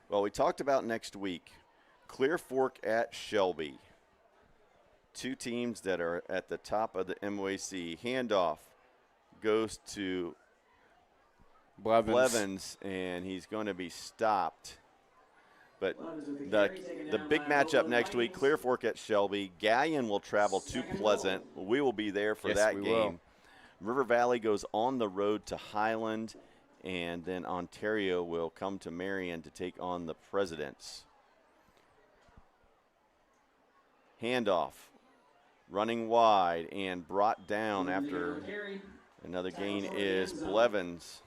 Well, we talked about next week. Clear Fork at Shelby. Two teams that are at the top of the MOAC. Handoff goes to Blevins, and he's going to be stopped. But the big matchup next week, Clear Fork at Shelby. Gallion will travel to Pleasant. We will be there for that game. River Valley goes on the road to Highland, and then Ontario will come to Marion to take on the Presidents. Handoff, running wide and brought down after another gain is Blevins.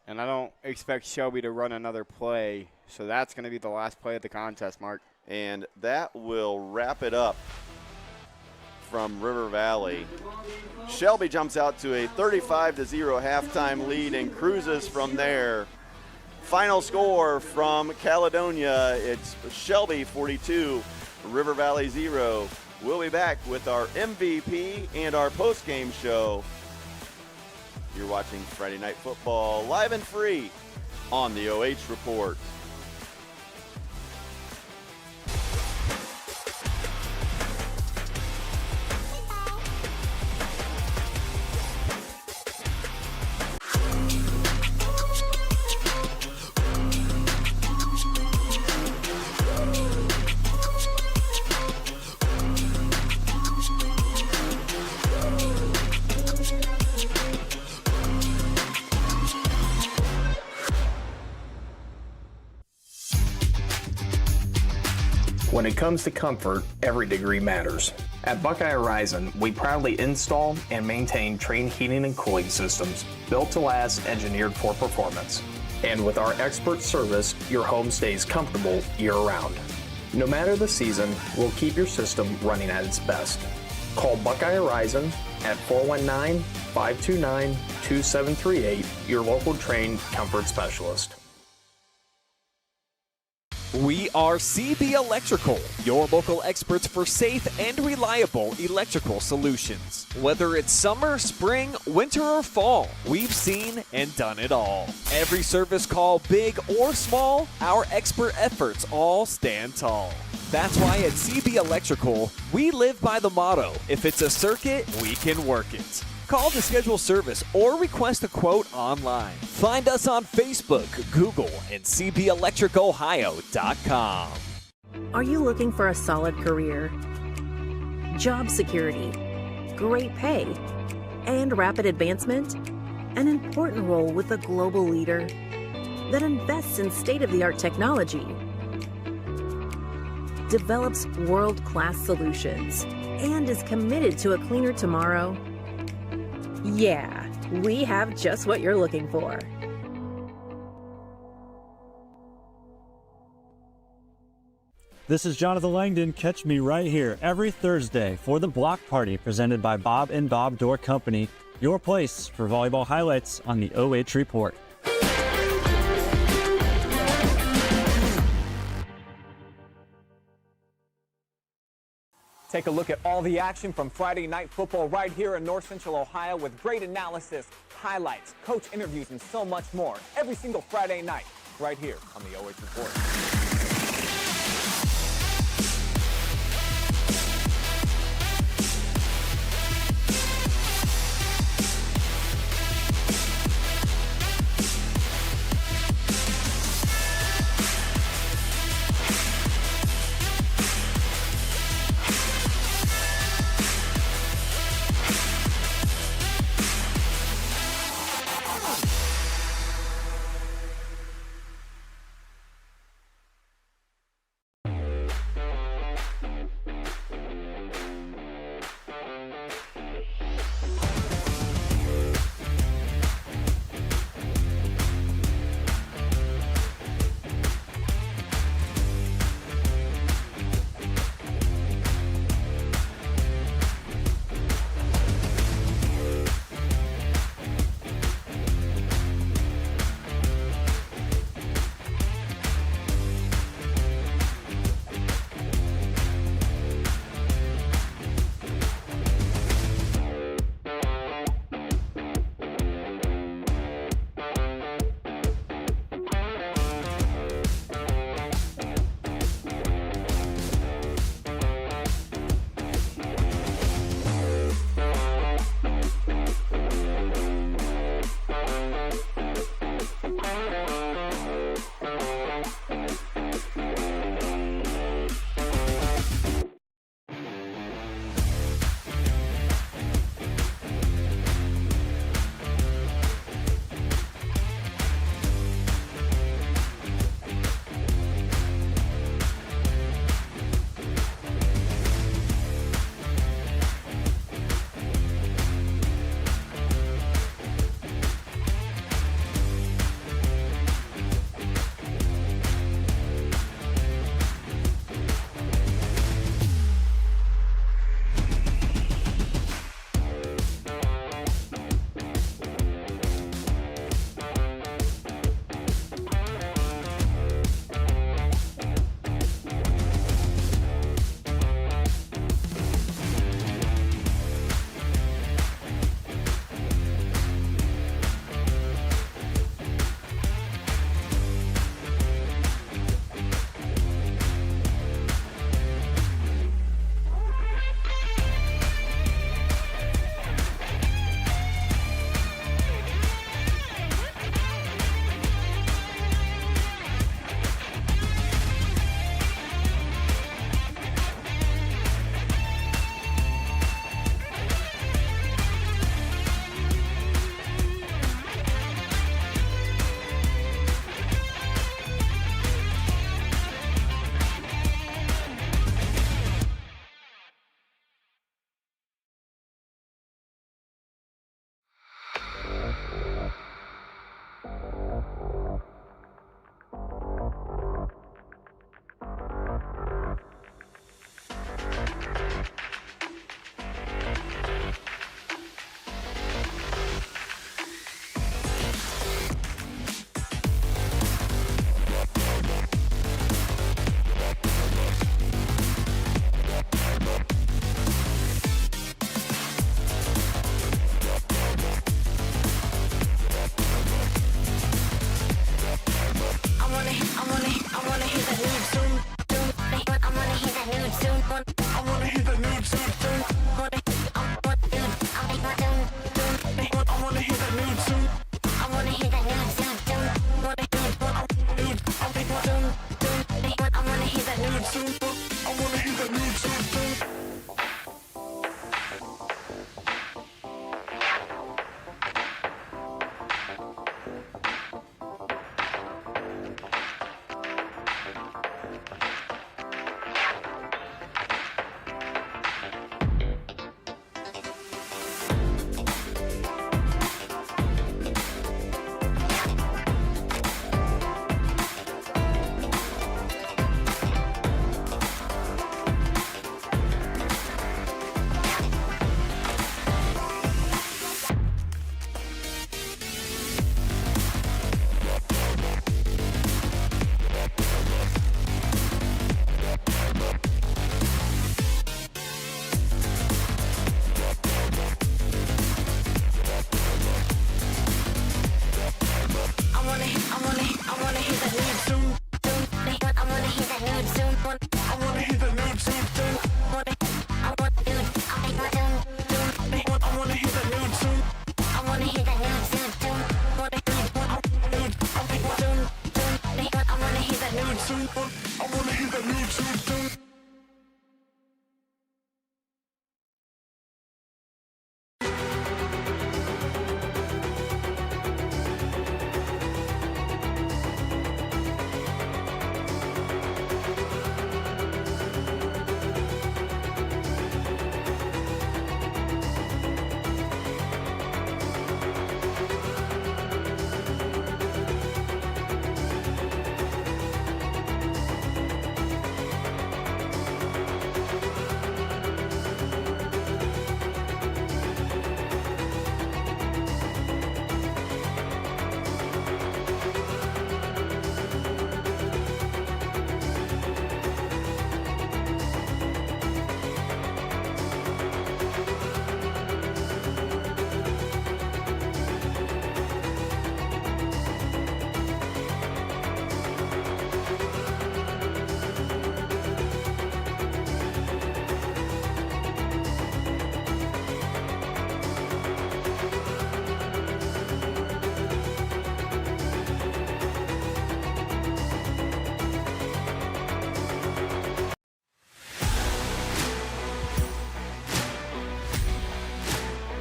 And I don't expect Shelby to run another play, so that's going to be the last play of the contest, Mark. And that will wrap it up from River Valley. Shelby jumps out to a 35-0 halftime lead and cruises from there. Final score from Caledonia, it's Shelby 42, River Valley 0. We'll be back with our MVP and our postgame show. You're watching Friday Night Football live and free on the OH Report. When it comes to comfort, every degree matters. At Buckeye Horizon, we proudly install and maintain train heating and cooling systems built to last, engineered for performance. And with our expert service, your home stays comfortable year-round. No matter the season, we'll keep your system running at its best. Call Buckeye Horizon at 419-529-2738, your local trained comfort specialist. We are CB Electrical, your local experts for safe and reliable electrical solutions. Whether it's summer, spring, winter, or fall, we've seen and done it all. Every service call, big or small, our expert efforts all stand tall. That's why at CB Electrical, we live by the motto, if it's a circuit, we can work it. Call to schedule service or request a quote online. Find us on Facebook, Google, and cbelectricohio.com. Are you looking for a solid career, job security, great pay, and rapid advancement? An important role with a global leader that invests in state-of-the-art technology, develops world-class solutions, and is committed to a cleaner tomorrow? Yeah, we have just what you're looking for. This is Jonathan Langdon. Catch me right here every Thursday for the Block Party presented by Bob and Bob Door Company, your place for volleyball highlights on the OH Report. Take a look at all the action from Friday Night Football right here in North Central Ohio with great analysis, highlights, coach interviews, and so much more every single Friday night right here on the OH Report.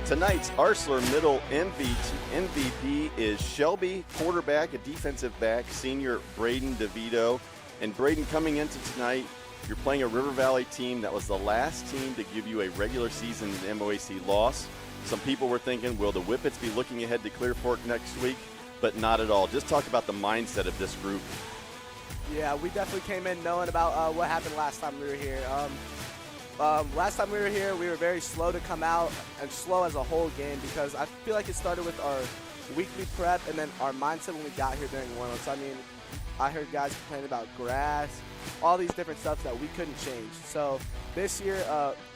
Tonight's Arsler Middle MVP is Shelby, quarterback, a defensive back, senior Brayden DeVito. And Brayden, coming into tonight, you're playing a River Valley team that was the last team to give you a regular season MOAC loss. Some people were thinking, will the Whippets be looking ahead to Clear Fork next week? But not at all. Just talk about the mindset of this group. Yeah, we definitely came in knowing about what happened last time we were here. Last time we were here, we were very slow to come out and slow as a whole game because I feel like it started with our weekly prep and then our mindset when we got here during warm-ups. I mean, I heard guys complain about grass, all these different stuff that we couldn't change. So this year,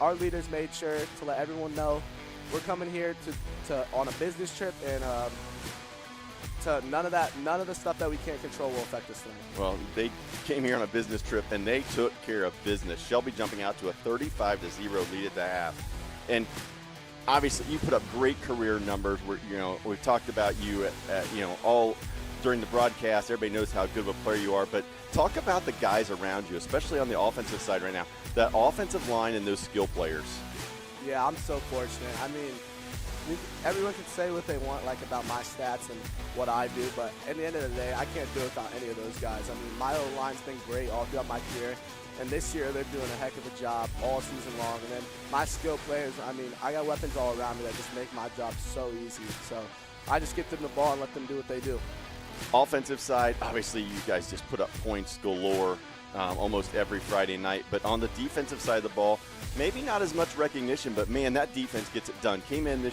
our leaders made sure to let everyone know we're coming here to on a business trip and none of the stuff that we can't control will affect us tonight. Well, they came here on a business trip and they took care of business. Shelby jumping out to a 35-0 lead at the half, and obviously you put up great career numbers. We've talked about you at all during the broadcast. Everybody knows how good of a player you are, but talk about the guys around you, especially on the offensive side right now. That offensive line and those skill players. Yeah, I'm so fortunate. I mean, everyone can say what they want about my stats and what I do, but at the end of the day, I can't do it without any of those guys. I mean, my O-line's been great all throughout my career, and this year they're doing a heck of a job all season long. And then my skill players, I mean, I got weapons all around me that just make my job so easy. So I just get them the ball and let them do what they do. Offensive side, obviously you guys just put up points galore almost every Friday night. But on the defensive side of the ball, maybe not as much recognition, but man, that defense gets it done. Came into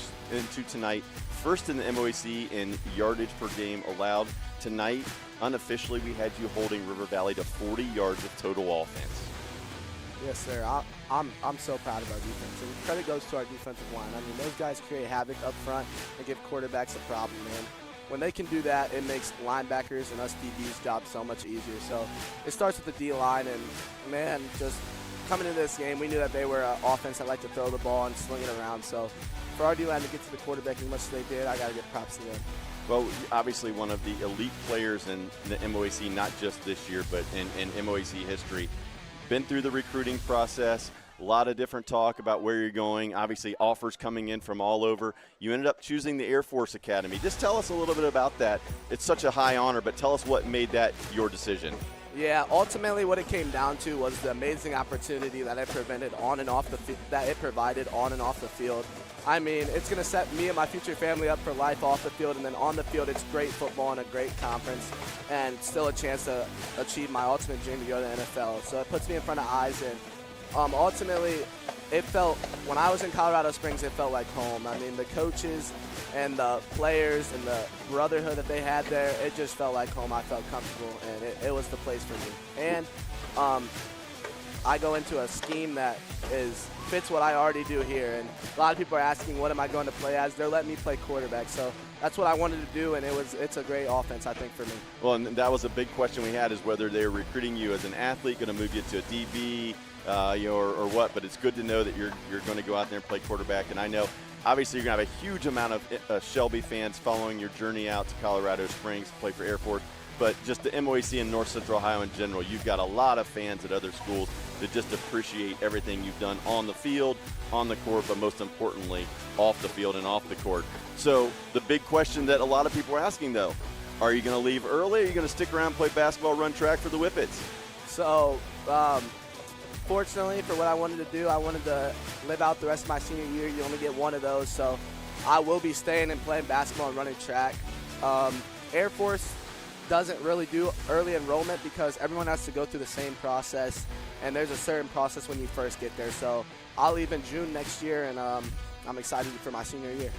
tonight first in the MOAC in yardage per game allowed. Tonight, unofficially, we had you holding River Valley to 40 yards of total offense. Yes, sir. I'm so proud of our defense. And credit goes to our defensive line. I mean, those guys create havoc up front and give quarterbacks a problem, man. When they can do that, it makes linebackers and us DBs' job so much easier. So it starts with the D-line, and, man, just coming into this game, we knew that they were an offense that liked to throw the ball and sling it around. So for our D-line to get to the quarterback as much as they did, I got to give props to them. Well, obviously one of the elite players in the MOAC, not just this year, but in MOAC history. Been through the recruiting process. A lot of different talk about where you're going. Obviously, offers coming in from all over. You ended up choosing the Air Force Academy. Just tell us a little bit about that. It's such a high honor, but tell us what made that your decision. Yeah, ultimately what it came down to was the amazing opportunity that it provided on and off the field. I mean, it's going to set me and my future family up for life off the field, and then on the field it's great football and a great conference and still a chance to achieve my ultimate dream to go to the NFL. So it puts me in front of eyes, and ultimately, it felt, when I was in Colorado Springs, it felt like home. I mean, the coaches and the players and the brotherhood that they had there, it just felt like home. I felt comfortable, and it was the place for me. And I go into a scheme that fits what I already do here. And a lot of people are asking, what am I going to play as? They're letting me play quarterback. So that's what I wanted to do, and it's a great offense, I think, for me. Well, and that was a big question we had, is whether they're recruiting you as an athlete, going to move you to a DB, or what. But it's good to know that you're going to go out there and play quarterback. And I know, obviously, you're going to have a huge amount of Shelby fans following your journey out to Colorado Springs to play for Air Force. But just the MOAC in North Central Ohio in general, you've got a lot of fans at other schools that just appreciate everything you've done on the field, on the court, but most importantly, off the field and off the court. So the big question that a lot of people are asking, though, are you going to leave early, or are you going to stick around, play basketball, run track for the Whippets? So, fortunately, for what I wanted to do, I wanted to live out the rest of my senior year. You only get one of those, so I will be staying and playing basketball and running track. Air Force doesn't really do early enrollment because everyone has to go through the same process, and there's a certain process when you first get there. So I'll leave in June next year, and I'm excited for my senior year.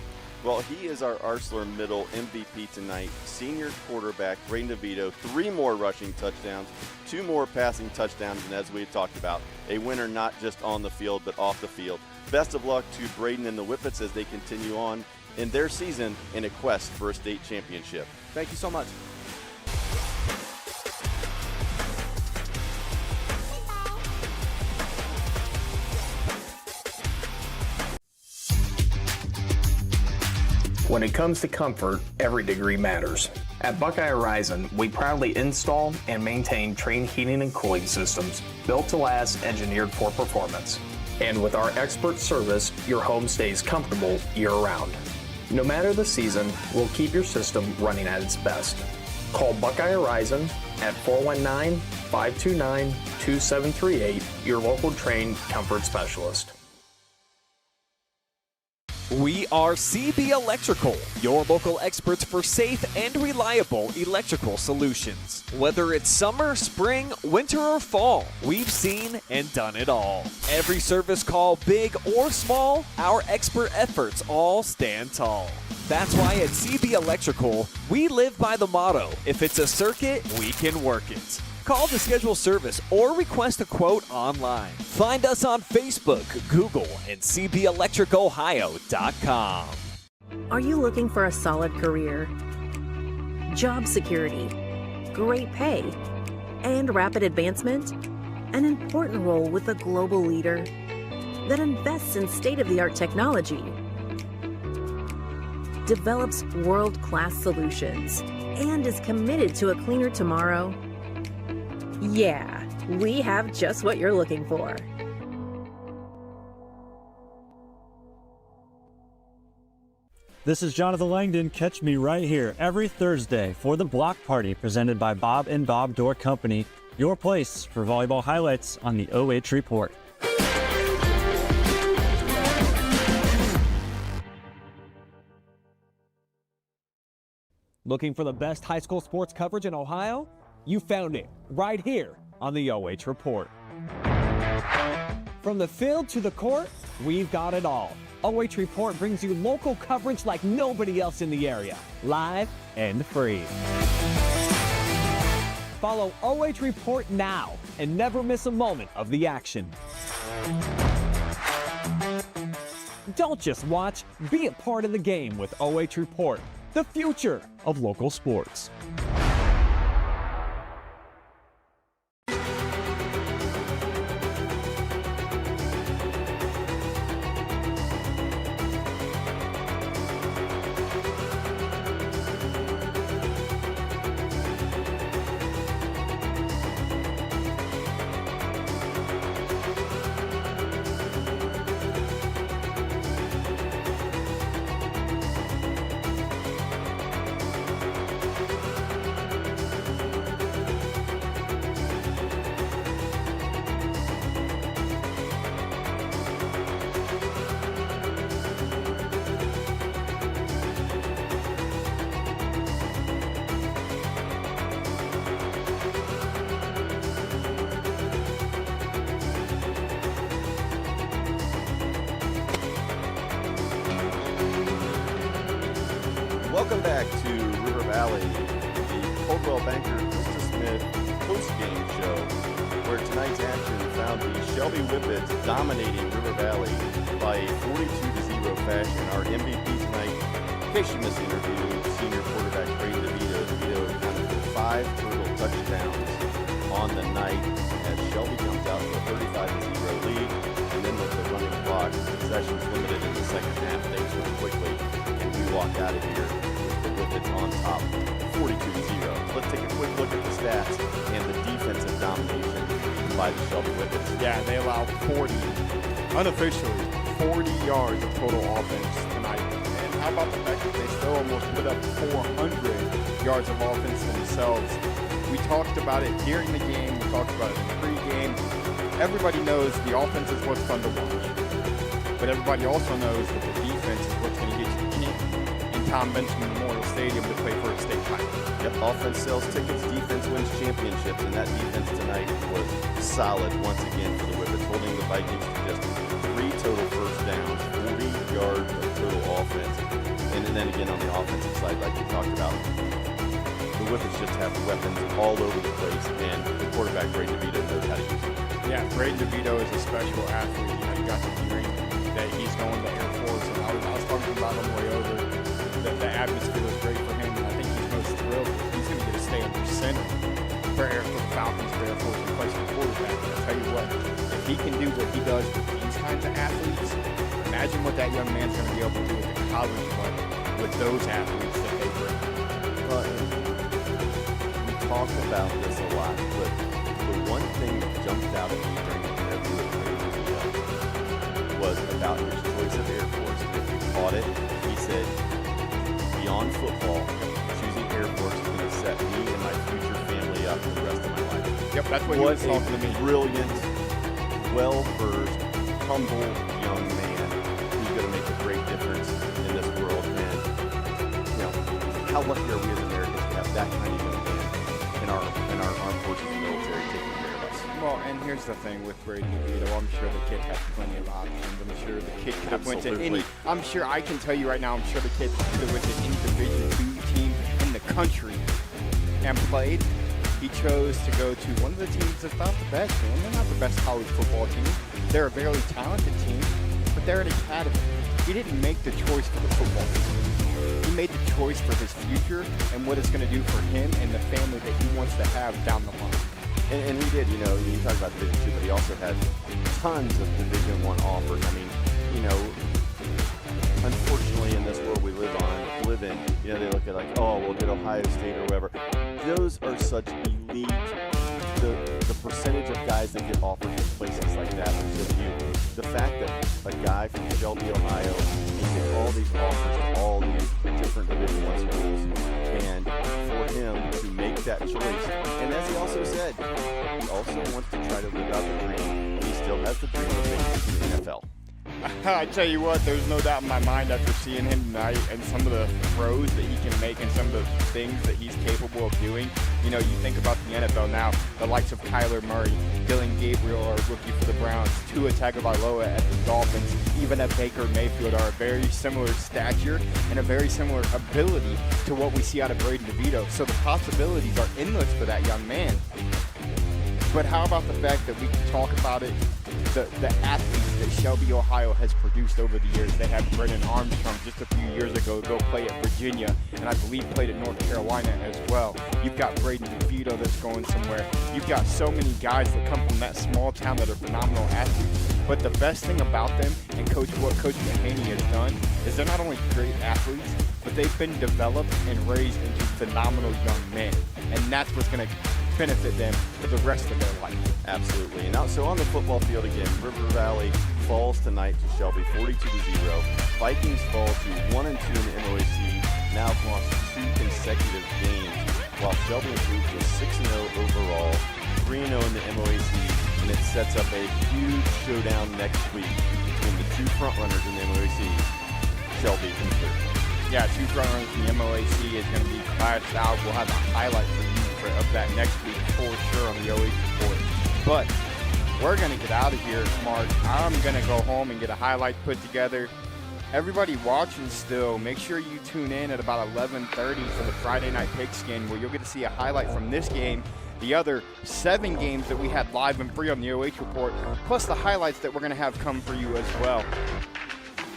Well, he is our Arsler Middle MVP tonight. Senior quarterback, Brayden DeVito, 3 more rushing touchdowns, 2 more passing touchdowns, and as we talked about, a winner not just on the field but off the field. Best of luck to Brayden and the Whippets as they continue on in their season in a quest for a state championship. Thank you so much. When it comes to comfort, every degree matters. At Buckeye Horizon, we proudly install and maintain Trane heating and cooling systems built to last, engineered for performance. And with our expert service, your home stays comfortable year-round. No matter the season, we'll keep your system running at its best. Call Buckeye Horizon at 419-529-2738, your local trained comfort specialist. We are CB Electrical, your local experts for safe and reliable electrical solutions. Whether it's summer, spring, winter, or fall, we've seen and done it all. Every service call, big or small, our expert efforts all stand tall. That's why at CB Electrical, we live by the motto, if it's a circuit, we can work it. Call to schedule service or request a quote online. Find us on Facebook, Google, and cbelectricohio.com. Are you looking for a solid career, job security, great pay, and rapid advancement? An important role with a global leader that invests in state-of-the-art technology, develops world-class solutions, and is committed to a cleaner tomorrow? Yeah, we have just what you're looking for. This is Jonathan Langdon. Catch me right here every Thursday for the Block Party presented by Bob and Bob Door Company, your place for volleyball highlights on the OH Report. Looking for the best high school sports coverage in Ohio? You found it right here on the OH Report. From the field to the court, we've got it all. OH Report brings you local coverage like nobody else in the area, live and free. Follow OH Report now and never miss a moment of the action. Don't just watch, be a part of the game with OH Report, the future of local sports. Welcome back to River Valley, the Coldwell Banker Krista Smith Postgame show, where tonight's action found the Shelby Whippets dominating River Valley by a 42-0 fashion. Our MVP tonight, in case you missed the interview, senior quarterback Brayden DeVito. DeVito accounted for 5 total touchdowns on the night as Shelby comes out to a 35-0 lead, and then with the running clock, possessions limited in the second half, things went quickly, and we walk out of here with the Whippets on top, 42-0. Let's take a quick look at the stats and the defensive domination by the Shelby Whippets. Yeah, they allowed unofficially 40 yards of total offense tonight. And how about the fact that they still almost put up 400 yards of offense themselves? We talked about it during the game. We talked about it in the pregame. Everybody knows the offense is what's fun to watch. But everybody also knows that the defense is what's going to get you in Tom Benson Memorial Stadium to play for a state title. Yep, offense sells tickets, defense wins championships, and that defense tonight was solid once again for the Whippets, holding the Vikings to just 3 total first downs, 40 yards of total offense. And then again on the offensive side, like we talked about, the Whippets just have weapons all over the place, and the quarterback, Brayden DeVito, knows how to use them. Yeah, Brayden DeVito is a special athlete. You know, you got to hearing that he's going to Air Force, and I was talking about on the way over. The atmosphere was great for him, and I think he's most thrilled that he's going to get to stay under center for the Falcons for Air Force and play some quarterback. And I'll tell you what, if he can do what he does with these kinds of athletes, imagine what that young man's going to be able to do at the college level with those athletes that they bring. Well, we talk about this a lot, but the one thing that jumped out at me during the interview with Brayden DeVito was about his choice of Air Force. And if you caught it, he said, beyond football, choosing Air Force is going to set me and my future family up for the rest of my life. Yep, that's what he was talking to me. Brilliant, well-versed, humble young man who's going to make a great difference in this world. And, you know, how lucky are we as Americans to have that kind of young man in our armed forces and military taking care of us? Well, and here's the thing with Brayden DeVito. I'm sure the kid has plenty of options. I'm sure the kid could have went to any. I'm sure I can tell you right now. I'm sure the kid could have went to any Division II team in the country and played. He chose to go to one of the teams that's not the best, man. They're not the best college football team. They're a very talented team, but they're an academy. He didn't make the choice for the football team. He made the choice for his future and what it's going to do for him and the family that he wants to have down the line. And he did, you know, you talk about Division II, but he also had tons of Division I offers. I mean, you know, unfortunately in this world we live in, you know, they look at like, oh, we'll get Ohio State or whatever. Those are such elite, the percentage of guys that get offers in places like that will show you the fact that a guy from Shelby, Ohio, can get all these offers at all these different Division I schools, and for him to make that choice, and as he also said, he also wants to try to live out the dream. He still has the dream of making it to the NFL. I tell you what, there's no doubt in my mind after seeing him tonight and some of the throws that he can make and some of the things that he's capable of doing. You know, you think about the NFL now, the likes of Kyler Murray, Dylan Gabriel, our rookie for the Browns, Tua Tagovailoa at the Dolphins, even a Baker Mayfield are a very similar stature and a very similar ability to what we see out of Brayden DeVito. So the possibilities are endless for that young man. But how about the fact that we can talk about it, the athletes that Shelby, Ohio has produced over the years. They had Brennan Armstrong just a few years ago go play at Virginia, and I believe played at North Carolina as well. You've got Brayden DeVito that's going somewhere. You've got so many guys that come from that small town that are phenomenal athletes. But the best thing about them, and what Coach McHaney has done, is they're not only great athletes, but they've been developed and raised into phenomenal young men. And that's what's going to benefit them for the rest of their life. Absolutely. And so on the football field again, River Valley falls tonight to Shelby 42-0. Vikings fall to 1-2 in the MOAC, now have lost 2 consecutive games, while Shelby improves to 6-0 overall, 3-0 in the MOAC, and it sets up a huge showdown next week between the 2 frontrunners in the MOAC, Shelby and River. Yeah, 2 frontrunners in the MOAC is going to be clashed out. We'll have a highlight for you of that next week for sure on the OH.REPORT. But we're going to get out of here, Mark. I'm going to go home and get a highlight put together. Everybody watching still, make sure you tune in at about 11:30 for the Friday Night Pigskin, where you'll get to see a highlight from this game, the other 7 games that we had live and free on the OH Report, plus the highlights that we're going to have come for you as well.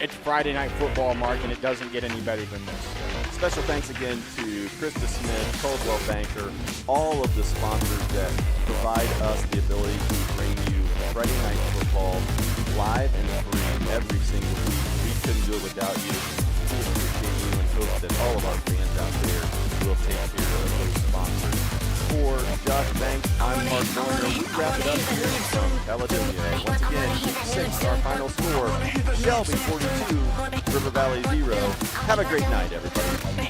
It's Friday Night Football, Mark, and it doesn't get any better than this. Special thanks again to Krista Smith, Coldwell Banker, all of the sponsors that provide us the ability to bring you Friday Night Football live and free every single week. We couldn't do it without you. We appreciate you and hope that all of our fans out there will take care of those sponsors. For Josh Banks, I'm Mark Warner. We wrap it up here from Caledonia. Once again, 6 our final score. Shelby 42, River Valley 0. Have a great night, everybody.